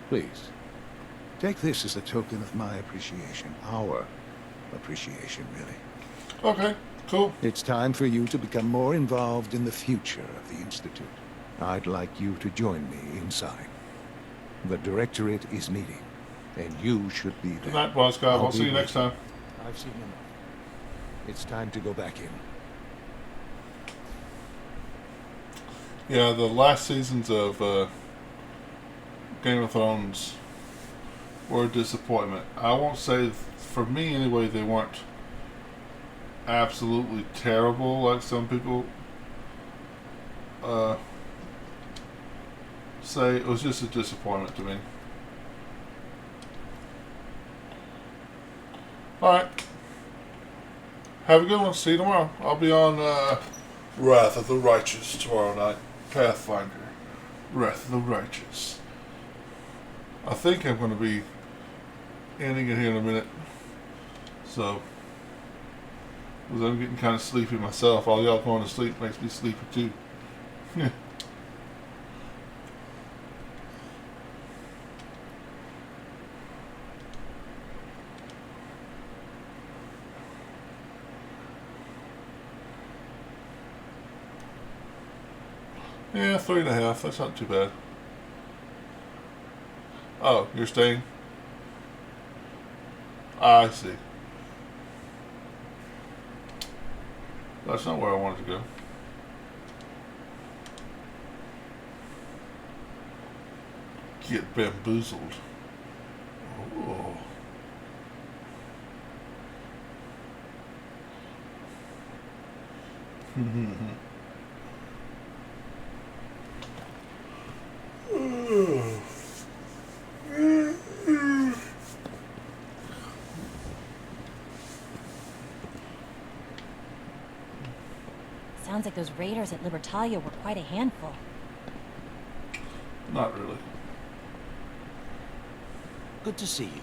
Please, take this as a token of my appreciation. Our appreciation, really. Okay, cool. It's time for you to become more involved in the future of the Institute. I'd like you to join me inside. The Directorate is meeting, and you should be there. Good night, boss guy. I'll see you next time. I've seen enough. It's time to go back in. Yeah, the last seasons of Game of Thrones were a disappointment. I won't say, for me anyway, they weren't absolutely terrible like some people say. It was just a disappointment to me. Alright. Have a good one. See you tomorrow. I'll be on Wrath of the Righteous tomorrow night. Pathfinder. Wrath of the Righteous. I think I'm going to be ending it here in a minute. So, because I'm getting kind of sleepy myself. All y'all going to sleep makes me sleepy too. Yeah, 3.5. That's not too bad. Oh, you're staying? I see. That's not where I wanted to go. Get bamboozled. Oh. Sounds like those raiders at Libertalia were quite a handful. Not really. Good to see you.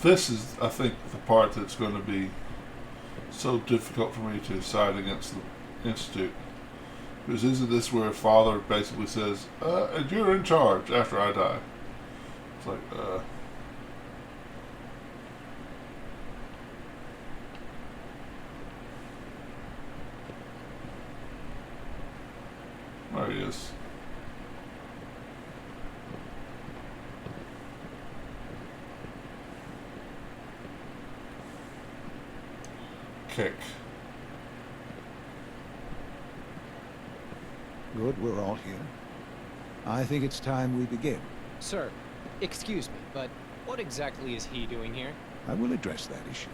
This is, I think, the part that's going to be so difficult for me to side against the Institute. Because isn't this where Father basically says, and you're in charge after I die? It's like, there he is. Kick. Good, we're all here. I think it's time we begin. Sir, excuse me, but what exactly is he doing here? I will address that issue.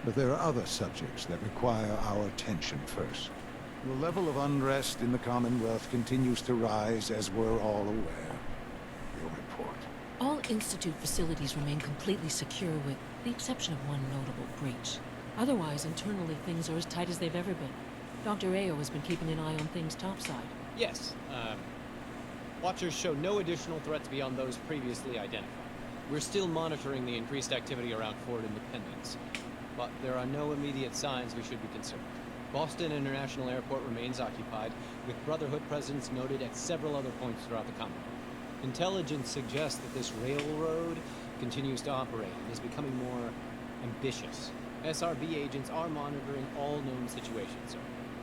But there are other subjects that require our attention first. The level of unrest in the Commonwealth continues to rise, as we're all aware. Your report. All Institute facilities remain completely secure with the exception of one notable breach. Otherwise, internally, things are as tight as they've ever been. Dr. Ayo has been keeping an eye on things topside. Yes, Watchers show no additional threats beyond those previously identified. We're still monitoring the increased activity around Fort Independence, but there are no immediate signs we should be concerned. Boston International Airport remains occupied, with Brotherhood presence noted at several other points throughout the Commonwealth. Intelligence suggests that this railroad continues to operate and is becoming more ambitious. SRB agents are monitoring all known situations, sir.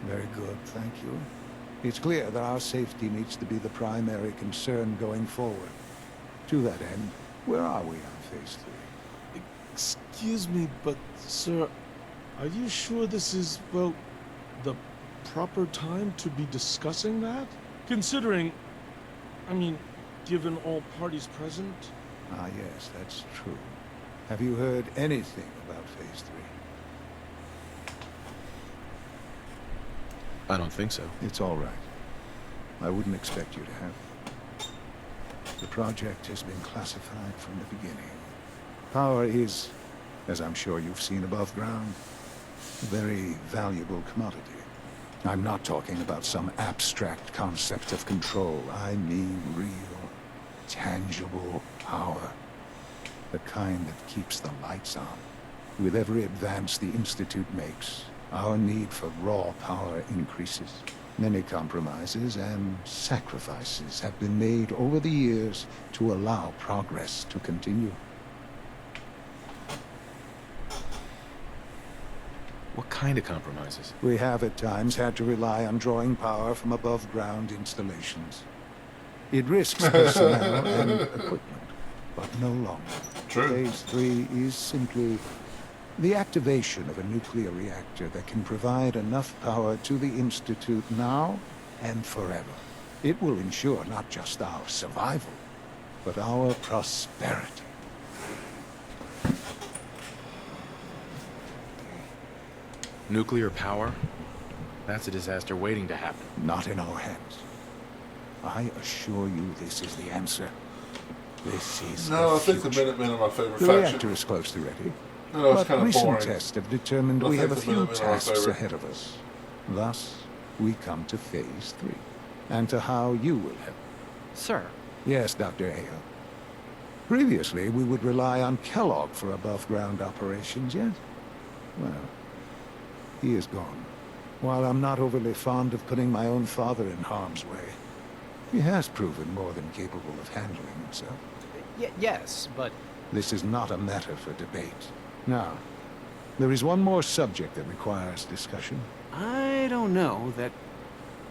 Very good, thank you. It's clear that our safety needs to be the primary concern going forward. To that end, where are we on Phase 3? Excuse me, but, sir, are you sure this is, well, the proper time to be discussing that? Considering, I mean, given all parties present? Ah, yes, that's true. Have you heard anything about Phase 3? I don't think so. It's all right. I wouldn't expect you to have. The project has been classified from the beginning. Power is, as I'm sure you've seen above ground, a very valuable commodity. I'm not talking about some abstract concept of control. I mean real, tangible power. The kind that keeps the lights on. With every advance the Institute makes, our need for raw power increases. Many compromises and sacrifices have been made over the years to allow progress to continue. What kind of compromises? We have at times had to rely on drawing power from above-ground installations. It risks personnel and equipment, but no longer. True. Phase 3 is simply the activation of a nuclear reactor that can provide enough power to the Institute now and forever. It will ensure not just our survival, but our prosperity. Nuclear power? That's a disaster waiting to happen. Not in our hands. I assure you this is the answer. This is No, I the think the future. Minutemen are my favorite The faction. reactor is close to ready. No, it's But kind of recent boring. tests have determined I we think have a the few Minutemen are my tasks favorite. ahead of us. Thus, we come to Phase 3, and to how you will help. Sir. Yes, Dr. Ayo. Previously, we would rely on Kellogg for above-ground operations, yes? Well, he is gone. While I'm not overly fond of putting my own father in harm's way, he has proven more than capable of handling himself. Yes, but... This is not a matter for debate. Now, there is one more subject that requires discussion. I don't know that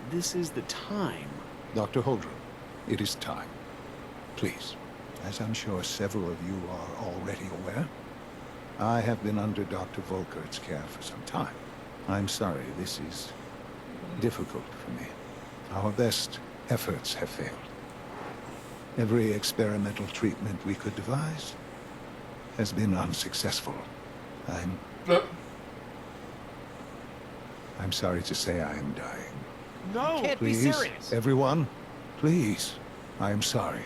this is the time. Dr. Holdren, it is time. Please, as I'm sure several of you are already aware, I have been under Dr. Volkert's care for some time. I'm sorry, this is difficult for me. Our best efforts have failed. Every experimental treatment we could devise has been unsuccessful. I'm sorry to say I am dying. No! Can't be Please, serious! everyone, please, I am sorry.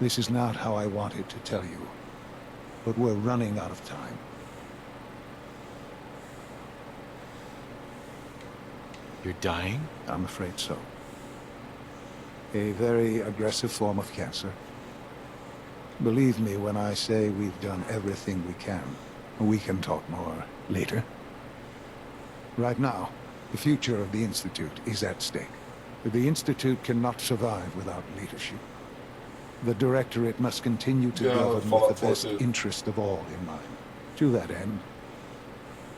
This is not how I wanted to tell you, but we're running out of time. You're dying? I'm afraid so. A very aggressive form of cancer. Believe me when I say we've done everything we can. We can talk more later. Right now, the future of the Institute is at stake. The Institute cannot survive without leadership. The Directorate must continue to govern with the best interest of all in mind. To that end,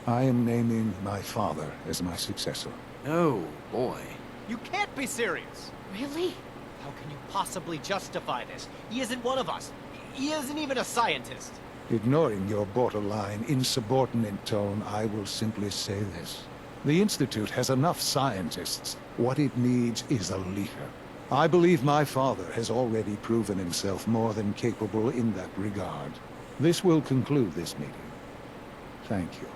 I am naming my father as my successor. Oh, boy. You can't be serious! Really? How can you possibly justify this? He isn't one of us. He isn't even a scientist. Ignoring your borderline, insubordinate tone, I will simply say this. The Institute has enough scientists. What it needs is a leader. I believe my father has already proven himself more than capable in that regard. This will conclude this meeting. Thank you.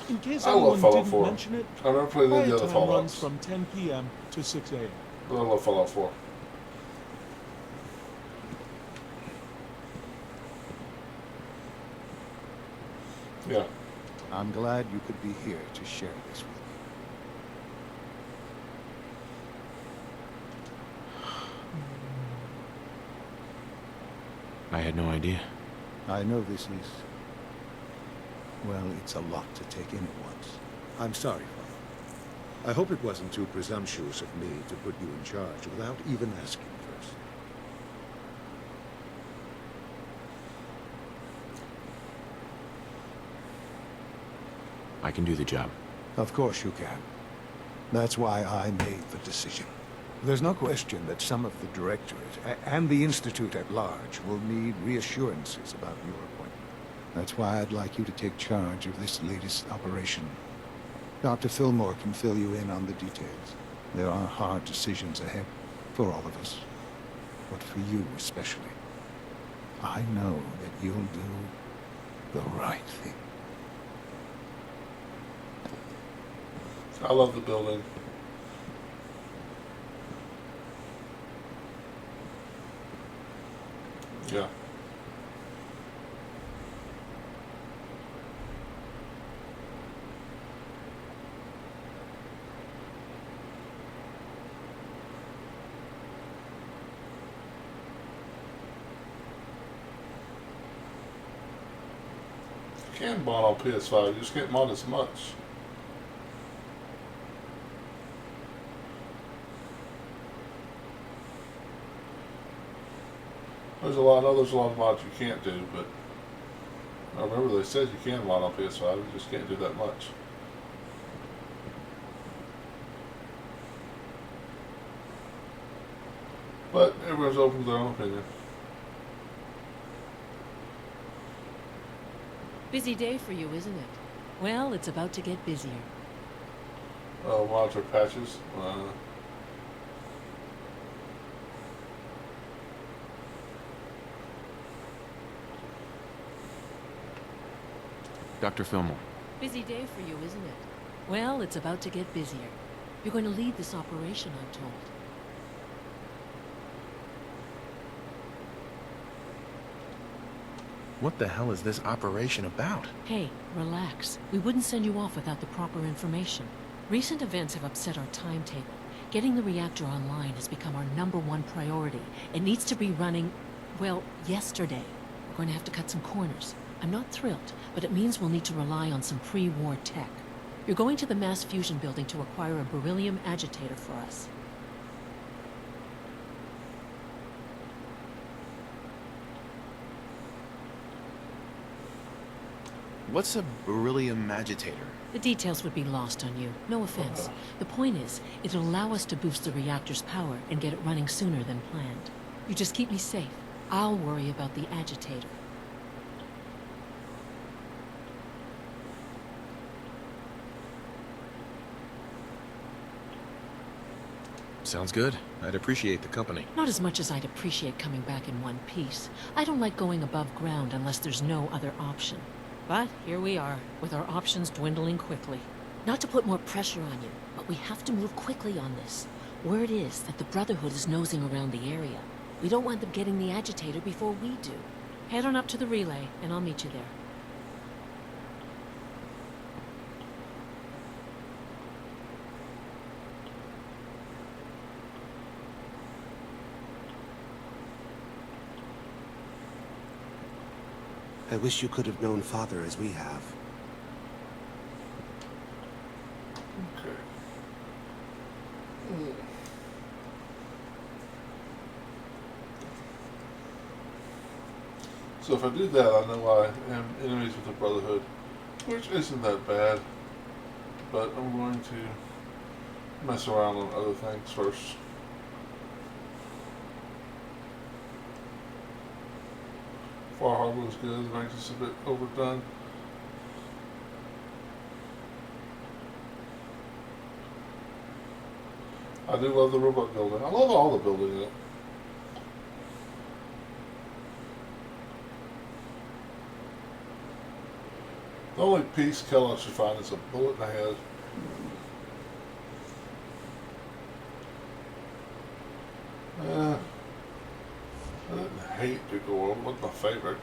In case I love anyone Fallout didn't 4. mention it, I never played any of the other quiet time runs Fallouts. from 10 p.m. to 6 a.m. But I love Fallout 4. Yeah. I'm glad you could be here to share this with me. I had no idea. I know this is... well, it's a lot to take in at once. I'm sorry, Father. I hope it wasn't too presumptuous of me to put you in charge without even asking first. I can do the job. Of course you can. That's why I made the decision. There's no question that some of the Directorate and the Institute at large will need reassurances about your appointment. That's why I'd like you to take charge of this latest operation. Dr. Fillmore can fill you in on the details. There are hard decisions ahead for all of us, but for you especially. I know that you'll do the right thing. I love the building. Yeah. You can mod on PS5, you just can't mod as much. There's a lot of mods you can't do, but I remember they said you can mod on PS5, you just can't do that much. But everyone's open to their own opinion. Busy day for you, isn't it? Well, it's about to get busier. Monitor patches. Dr. Fillmore. Busy day for you, isn't it? Well, it's about to get busier. You're going to lead this operation, I'm told. What the hell is this operation about? Hey, relax. We wouldn't send you off without the proper information. Recent events have upset our timetable. Getting the reactor online has become our #1 priority. It needs to be running, well, yesterday. We're going to have to cut some corners. I'm not thrilled, but it means we'll need to rely on some pre-war tech. You're going to the mass fusion building to acquire a beryllium agitator for us. What's a beryllium agitator? The details would be lost on you. No offense. The point is, it'll allow us to boost the reactor's power and get it running sooner than planned. You just keep me safe. I'll worry about the agitator. Sounds good. I'd appreciate the company. Not as much as I'd appreciate coming back in one piece. I don't like going above ground unless there's no other option. But here we are, with our options dwindling quickly. Not to put more pressure on you, but we have to move quickly on this. Word is that the Brotherhood is nosing around the area. We don't want them getting the agitator before we do. Head on up to the relay, and I'll meet you there. I wish you could have known Father as we have. Okay. So if I do that, I know I am enemies with the Brotherhood, which isn't that bad, but I'm going to mess around on other things first. Far Harbor was good, the range is a bit overdone. I do love the robot building. I love all the building in it. The only piece Kellogg should find is a bullet in the head. I didn't hate to go over. It wasn't my favorite.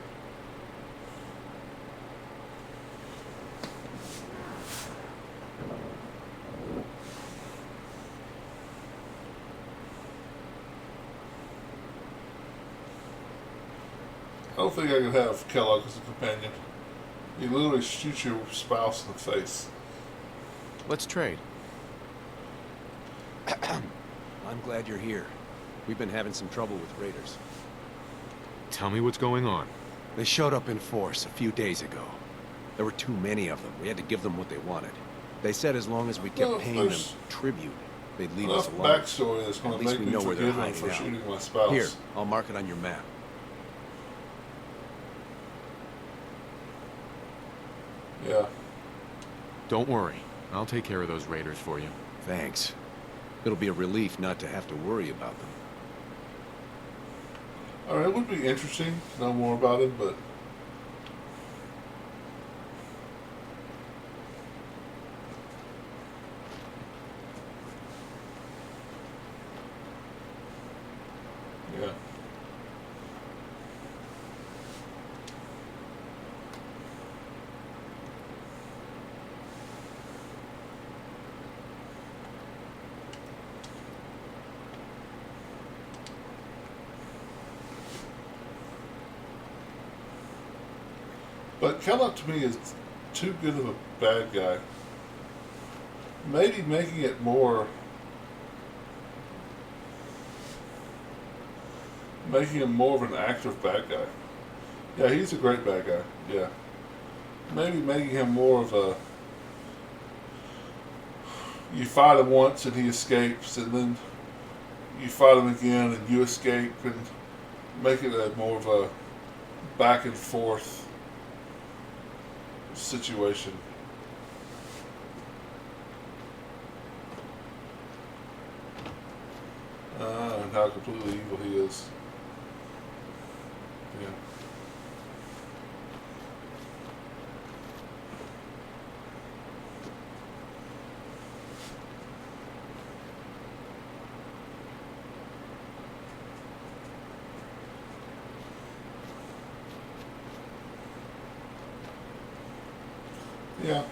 I don't think I could have Kellogg as a companion. You literally shoot your spouse in the face. Let's trade. I'm glad you're here. We've been having some trouble with raiders. Tell me what's going on. They showed up in force a few days ago. There were too many of them. We had to give them what they wanted. They said as long as we kept paying them tribute, they'd leave us alone. Backstory that's going At to least make we me know where they're forgive him hiding for out. shooting my spouse. Here, I'll mark it on your map. Yeah. Don't worry. I'll take care of those raiders for you. Thanks. It'll be a relief not to have to worry about them. Alright, it would be interesting to know more about it, but... yeah. But Kellogg to me is too good of a bad guy. Maybe making it more... making him more of an active bad guy. Yeah, he's a great bad guy. Yeah. Maybe making him more of a... you fight him once and he escapes, and then you fight him again and you escape, and make it a more of a back and forth situation. And how completely evil he is. Yeah. Yeah.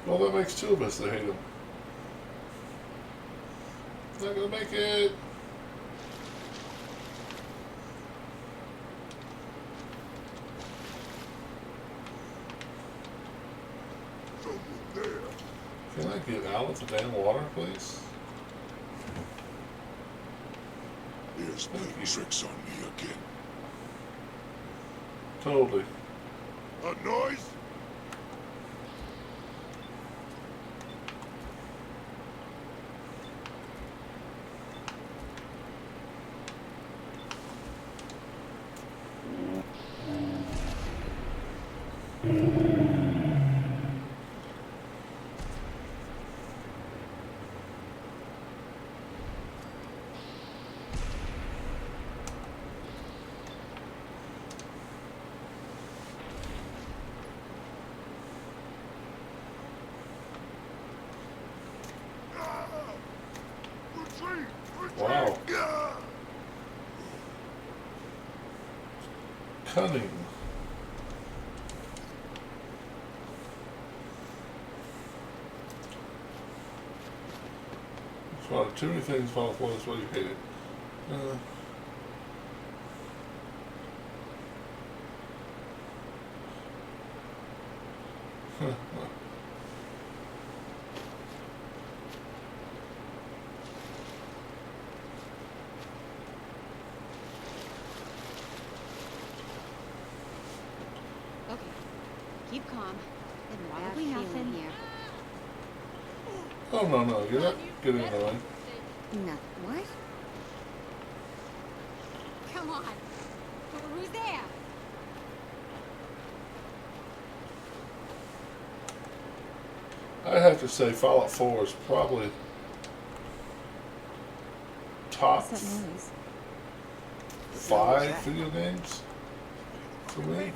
Well, that makes two of us that hate him. Not gonna make it. Can I get out of the damn water, please? Here's playing tricks on me again. Totally. A noise? Wow. Cunning. Too many things fall for this way you hate it. Okay. Keep calm. Probably nothing here. Oh, no, you're not getting in the way. No. What? Come on. Who's there? I'd have to say Fallout 4 is probably top What's that noise? 5 video games for me.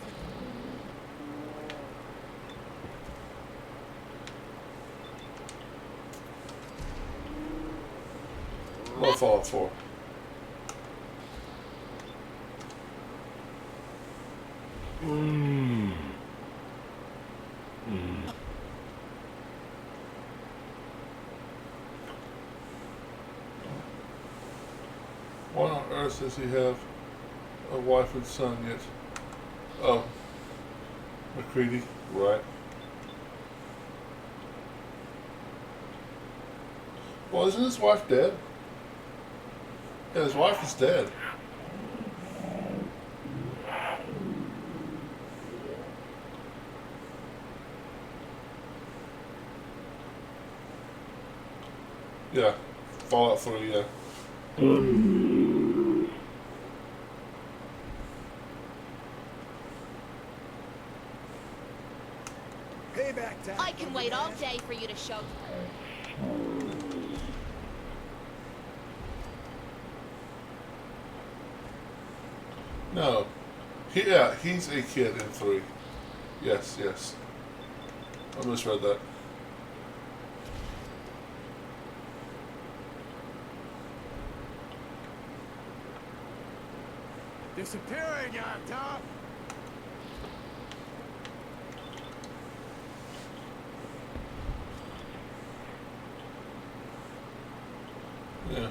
Love Fallout 4. Why on earth does he have a wife and son yet? Oh, MacReady, right. Well, isn't his wife dead? Yeah, his wife is dead. Yeah, Fallout 3, yeah. Payback time. I can wait all day for you to show. No. Yeah, he's a kid in 3. Yes, yes. I misread that. Disappearing on top. Yeah.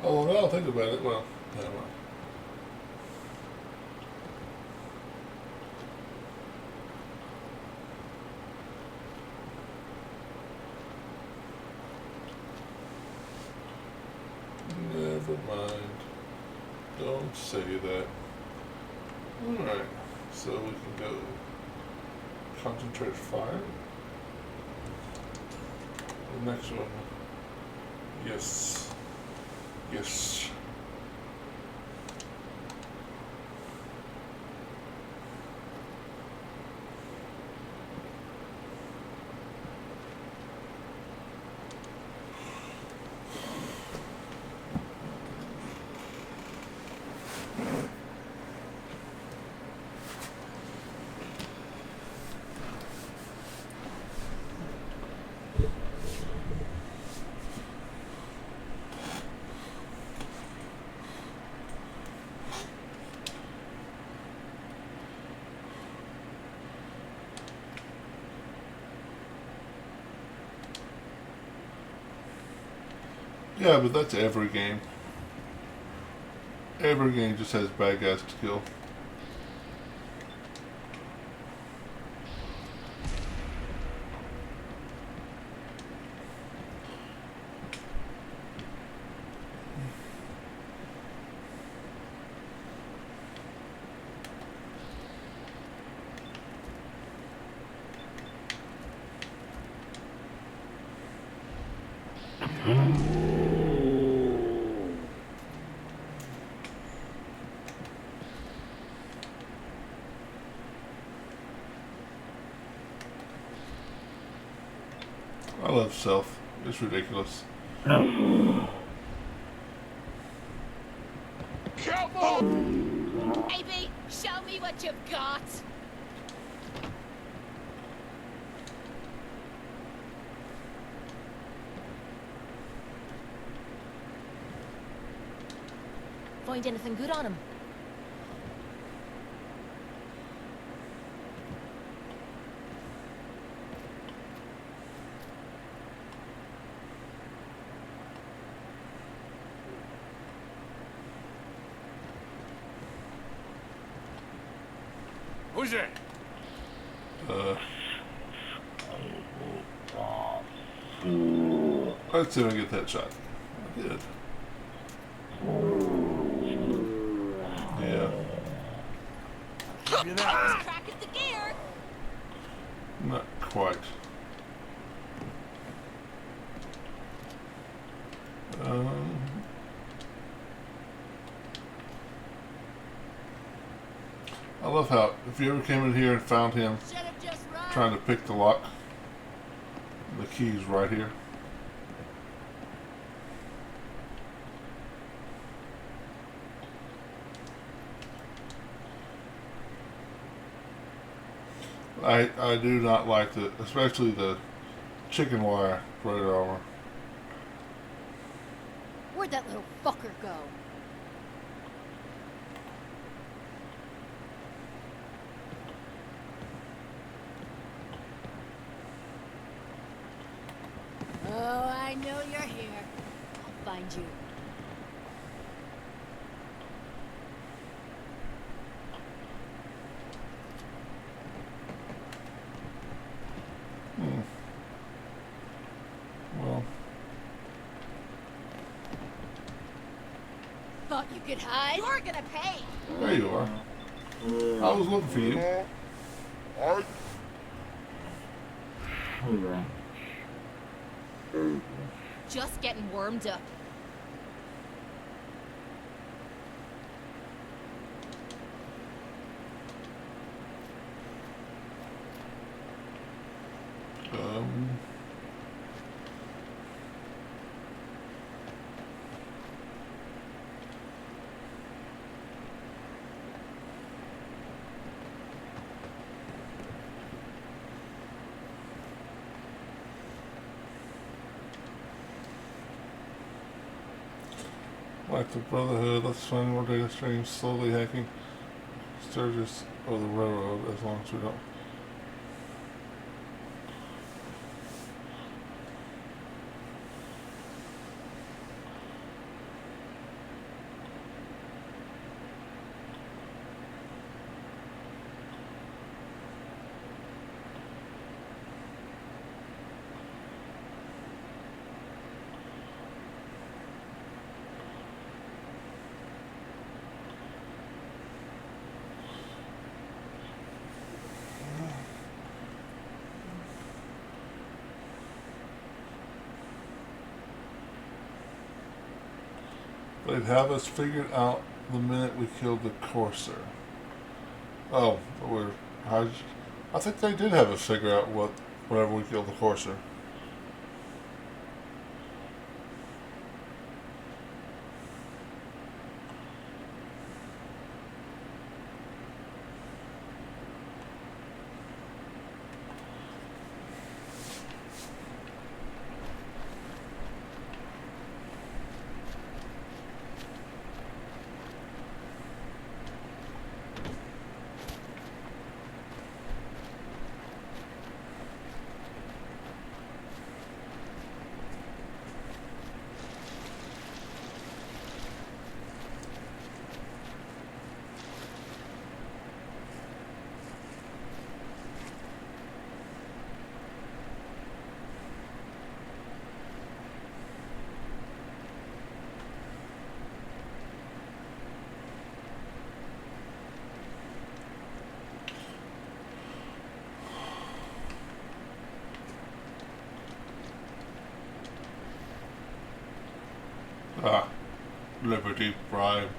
Oh, well, now I'll think about it. Well, yeah, well. Never mind. Don't say that. Alright, so we can go concentrate fire. The next one. Yes. Yes. Yeah, but that's every game. Every game just has bad guys to kill. I love Self. It's ridiculous. Come on! AB, show me what you've got! Find anything good on him? Who's it? Let's see if I get that shot. I did. Yeah. Crack at the gear! Not quite. I love how if you ever came in here and found him trying to pick the lock, The key's right here. I do not like especially the chicken wire plated armor. Where'd that little fucker go? Oh, I know you're here. I'll find you. Well, Thought you could hide? You're gonna pay. there you are. I was looking for you. Just getting warmed up. Like the Brotherhood, let's find more data streams, slowly hacking Sturgis or the railroad, as long as we don't. They'd have us figured out the minute we killed the Courser. Oh, I think they did have us figure out whenever we killed the Courser. Liberty Prime.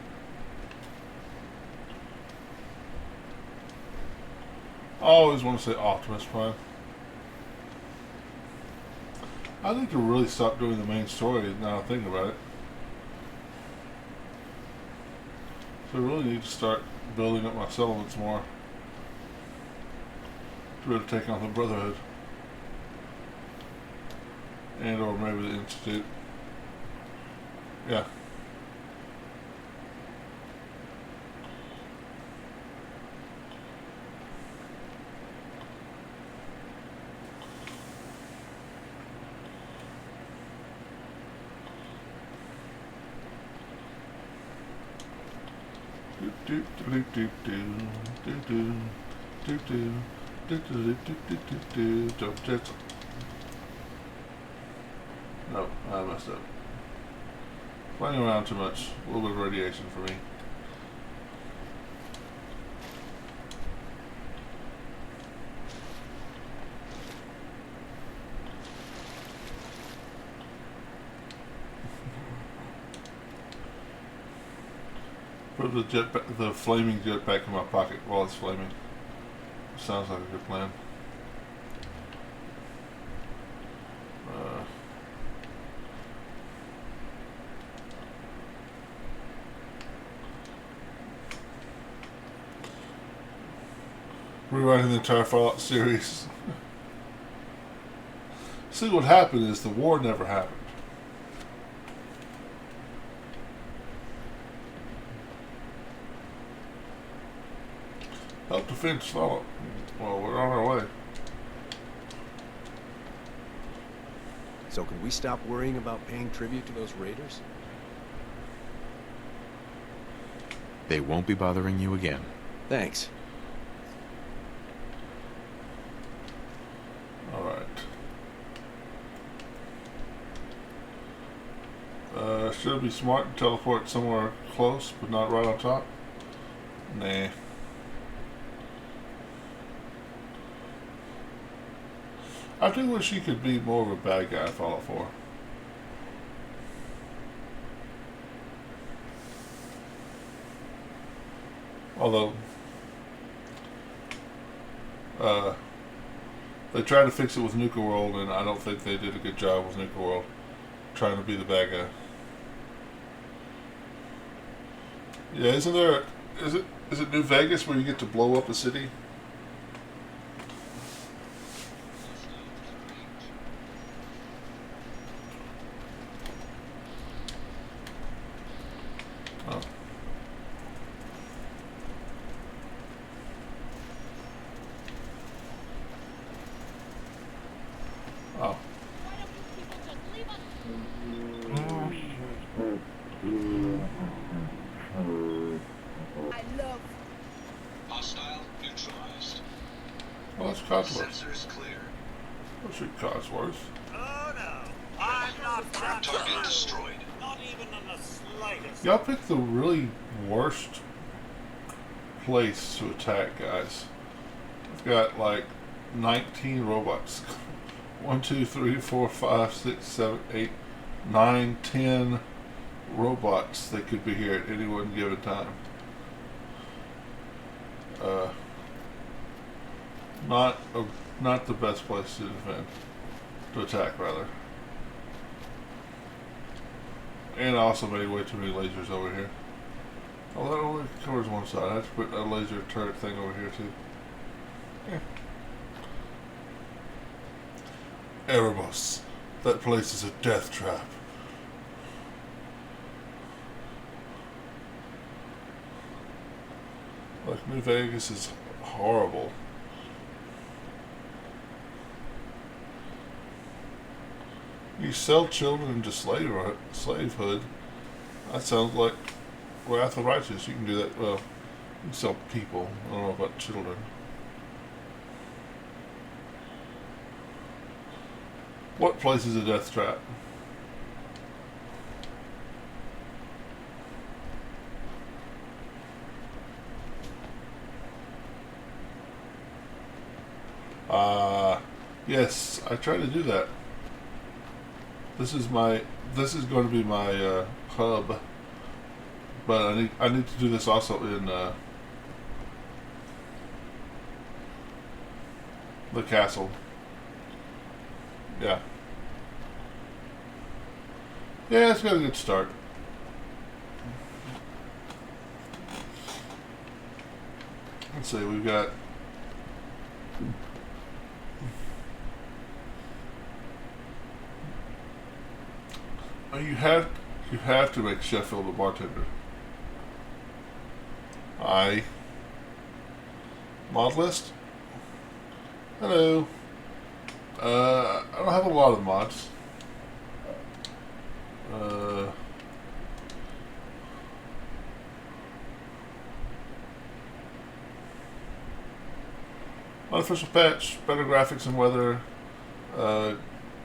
I always want to say Optimus Prime. I need to really stop doing the main story now I'm thinking about it. So I really need to start building up my settlements more to be able to take on the Brotherhood. And or maybe the Institute. Yeah. No, I messed up. Flying around too much. A little bit of radiation for me. Put the flaming jetpack in my pocket while it's flaming. Sounds like a good plan. rewriting the entire Fallout series. See, what happened is the war never happened. Help defend Fallout. Well, we're on our way. So can we stop worrying about paying tribute to those raiders? They won't be bothering you again. Thanks. Alright. Should it be smart to teleport somewhere close, but not right on top? Nah. I do wish he could be more of a bad guy in Fallout 4. Although, they tried to fix it with Nuka World, and I don't think they did a good job with Nuka World, trying to be the bad guy. Yeah, isn't there? Is it New Vegas where you get to blow up a city? Oh. Oh. I love. Hostile neutralized. Well, that's Codsworth. Sensors clear. What's your Codsworth? Oh no, I'm not Target destroyed. Not even in the slightest. Y'all picked the really worst place to attack, guys. I've got like 19 robots. 1, 2, 3, 4, 5, 6, 7, 8, 9, 10 robots that could be here at any one given time. Not the best place to defend, to attack rather. And I also made way too many lasers over here. Oh, that only covers one side. I have to put a laser turret thing over here too. Yeah. Erebus. That place is a death trap. Like, New Vegas is horrible. You sell children into slavehood. That sounds like Wrath of the Righteous. You can do that. Well, you can sell people. I don't know about children. What place is a death trap? Yes, I tried to do that. This is going to be my hub, but I need to do this also in the castle. Yeah. Yeah, it's got a good start. Let's see, we've got you have to make Sheffield a bartender. Mod list? Hello. I don't have a lot of mods. Unofficial patch, better graphics and weather,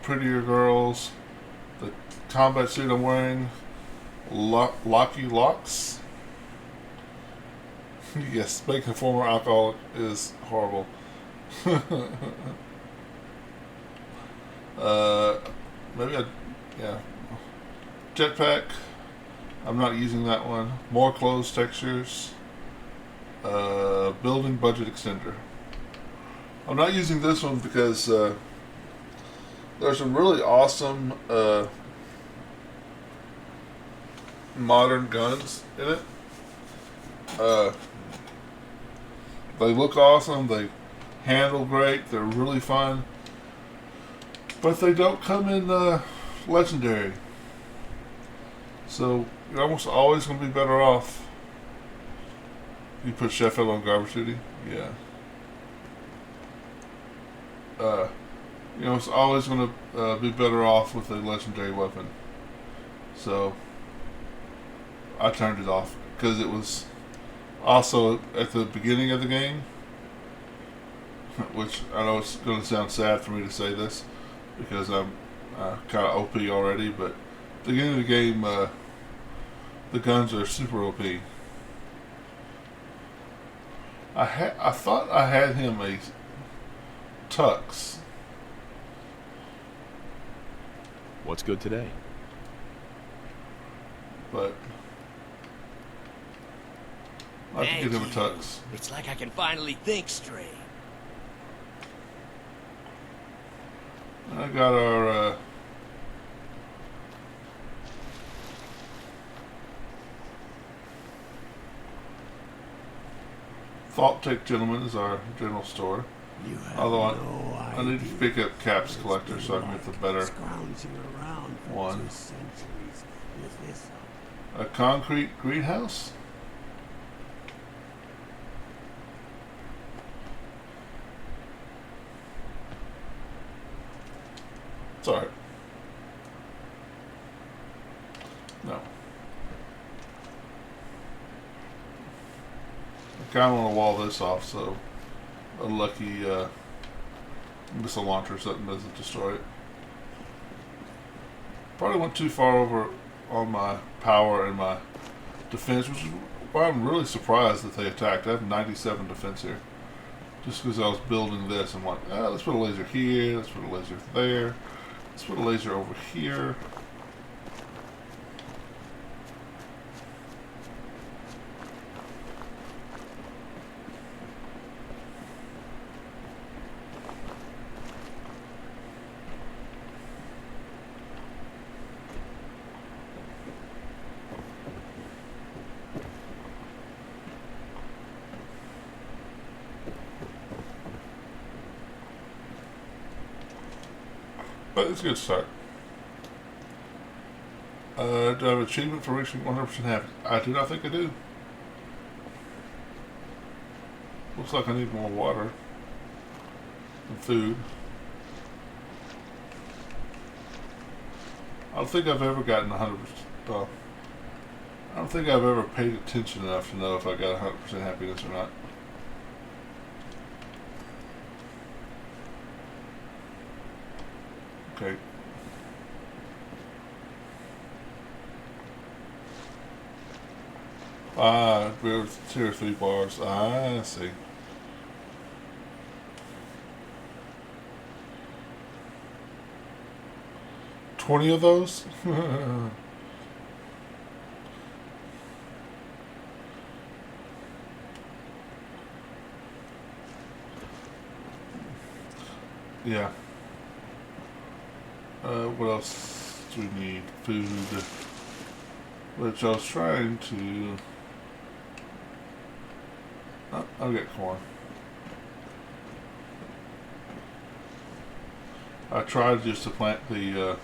prettier girls, the combat suit I'm wearing, Locky Locks. Yes, making a former alcoholic is horrible. Yeah. Jetpack, I'm not using that one. More clothes textures. Building budget extender. I'm not using this one because there's some really awesome modern guns in it. They look awesome. They handle great. They're really fun. But they don't come in legendary. So you're almost always going to be better off. You put Sheffield on garbage duty? Yeah. You know, it's always going to be better off with a legendary weapon. So I turned it off because it was also at the beginning of the game, which I know it's going to sound sad for me to say this because I'm kind of OP already, but at the beginning of the game, the guns are super OP. I thought I had him a Tux. What's good today? But I have to get him a Tux. It's like I can finally think straight. I got our Vault Tech Gentleman is our general store. Although I need to pick up Caps Collector so I can get the better one. A concrete greenhouse? It's alright. No. I kind of want to wall this off so a lucky missile launcher or something doesn't destroy it. Probably went too far over on my power and my defense, which is why I'm really surprised that they attacked. I have 97 defense here. Just because I was building this, I'm like, let's put a laser here, let's put a laser there, let's put a laser over here. But it's a good start. Do I have an achievement for reaching 100% happy? I do not think I do. Looks like I need more water and food. I don't think I've ever gotten 100%. Well, I don't think I've ever paid attention enough to know if I got 100% happiness or not. Okay. We're 2 or 3 bars. I see. $20 of those? Yeah. What else do we need? Food. Which I was trying to... Oh, I'll get corn. I tried just to plant the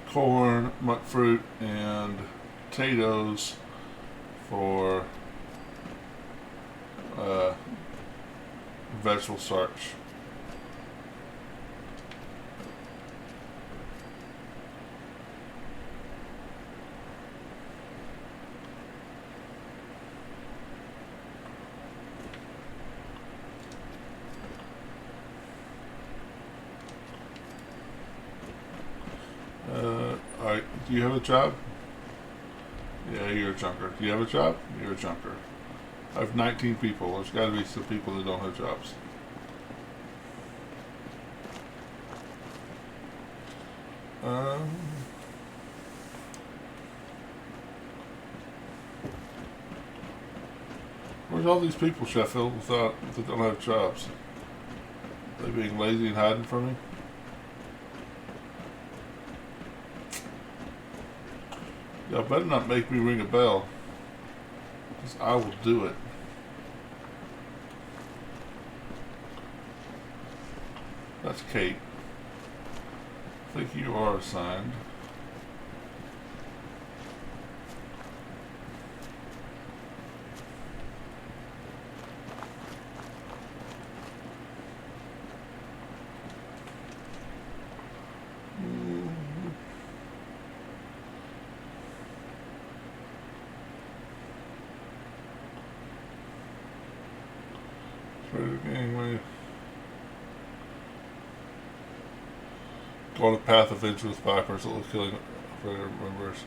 corn, monk fruit, and potatoes for vegetable starch. Alright, do you have a job? Yeah, you're a junker. Do you have a job? You're a junker. I have 19 people. There's got to be some people that don't have jobs. Where's all these people, Sheffield, that don't have jobs? Are they being lazy and hiding from me? Y'all better not make me ring a bell. Because I will do it. That's Kate. I think you are assigned. Go on a path of venture with vipers that will killing predator members.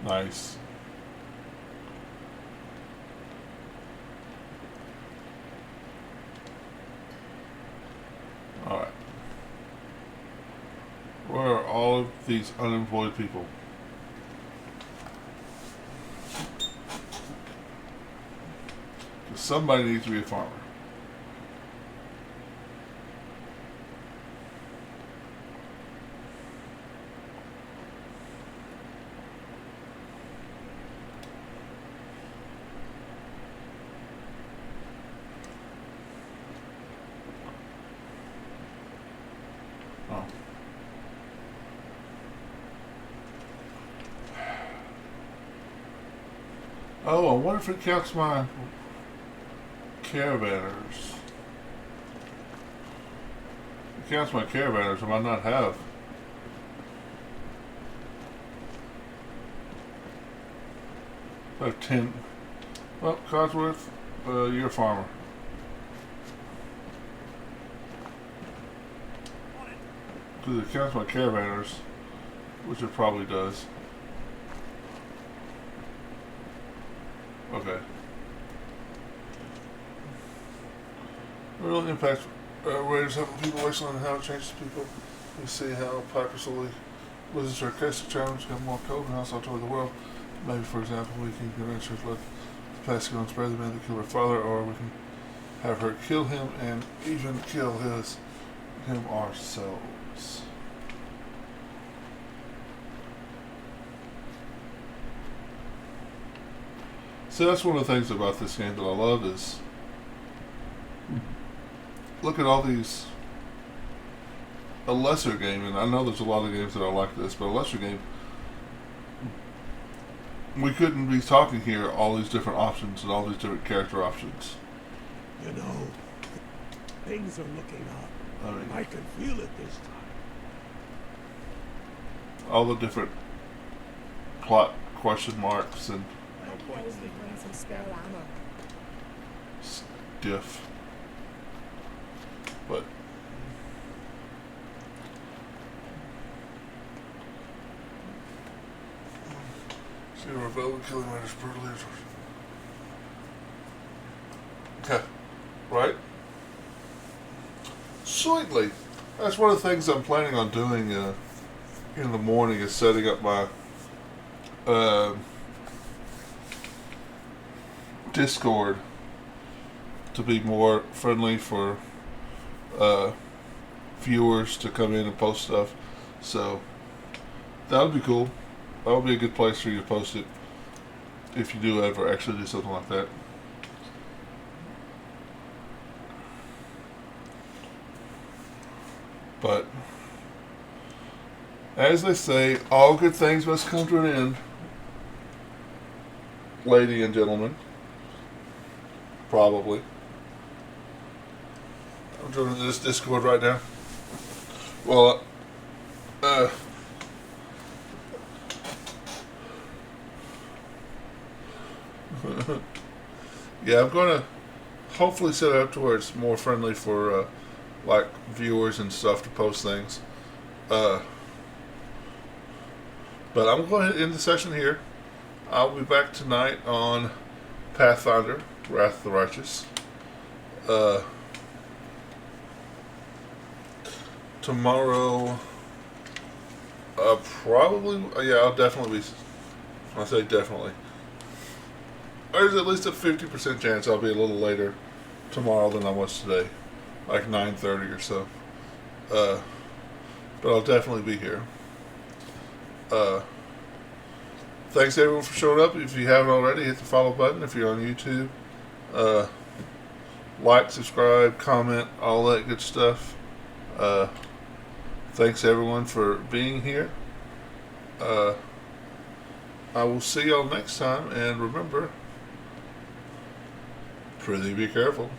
Nice. Alright. Where are all of these unemployed people? Somebody needs to be a farmer. Oh, I wonder if it counts my caravanners. It counts my caravanners, I might not have. I have 10. Well, Codsworth, you're a farmer. Because it counts my caravanners, which it probably does. Okay. Real impact. Raiders helping people wrestling and how it changes people. We see how Piper slowly loses her sarcastic challenge, become more cold and also toward the world. Maybe, for example, we can convince her to let the past go and spare the man that killed her father, or we can have her kill him and even kill him ourselves. So that's one of the things about this game that I love is look at all these. A lesser game, and I know there's a lot of games that are like this, but a lesser game, we couldn't be talking here all these different options and all these different character options. You know, things are looking up. I can feel it this time. All the different plot question marks and stiff. But see, rebel killing raiders brutally. Okay, right? Sweetly. That's one of the things I'm planning on doing in the morning is setting up my Discord to be more friendly for viewers to come in and post stuff. So that would be cool. That would be a good place for you to post it if you do ever actually do something like that. But as they say, all good things must come to an end, lady and gentlemen. Probably. I'm joining this Discord right now. Well, yeah, I'm going to hopefully set it up to where it's more friendly for like viewers and stuff to post things. But I'm going to end the session here. I'll be back tonight on Pathfinder, Wrath of the Righteous. Tomorrow, probably, yeah, I'll definitely be, I say definitely, there's at least a 50% chance I'll be a little later tomorrow than I was today, like 9:30 or so. But I'll definitely be here. Thanks everyone for showing up. If you haven't already, hit the follow button. If you're on YouTube, like, subscribe, comment, all that good stuff. Thanks everyone for being here. I will see y'all next time, and remember, pretty be careful.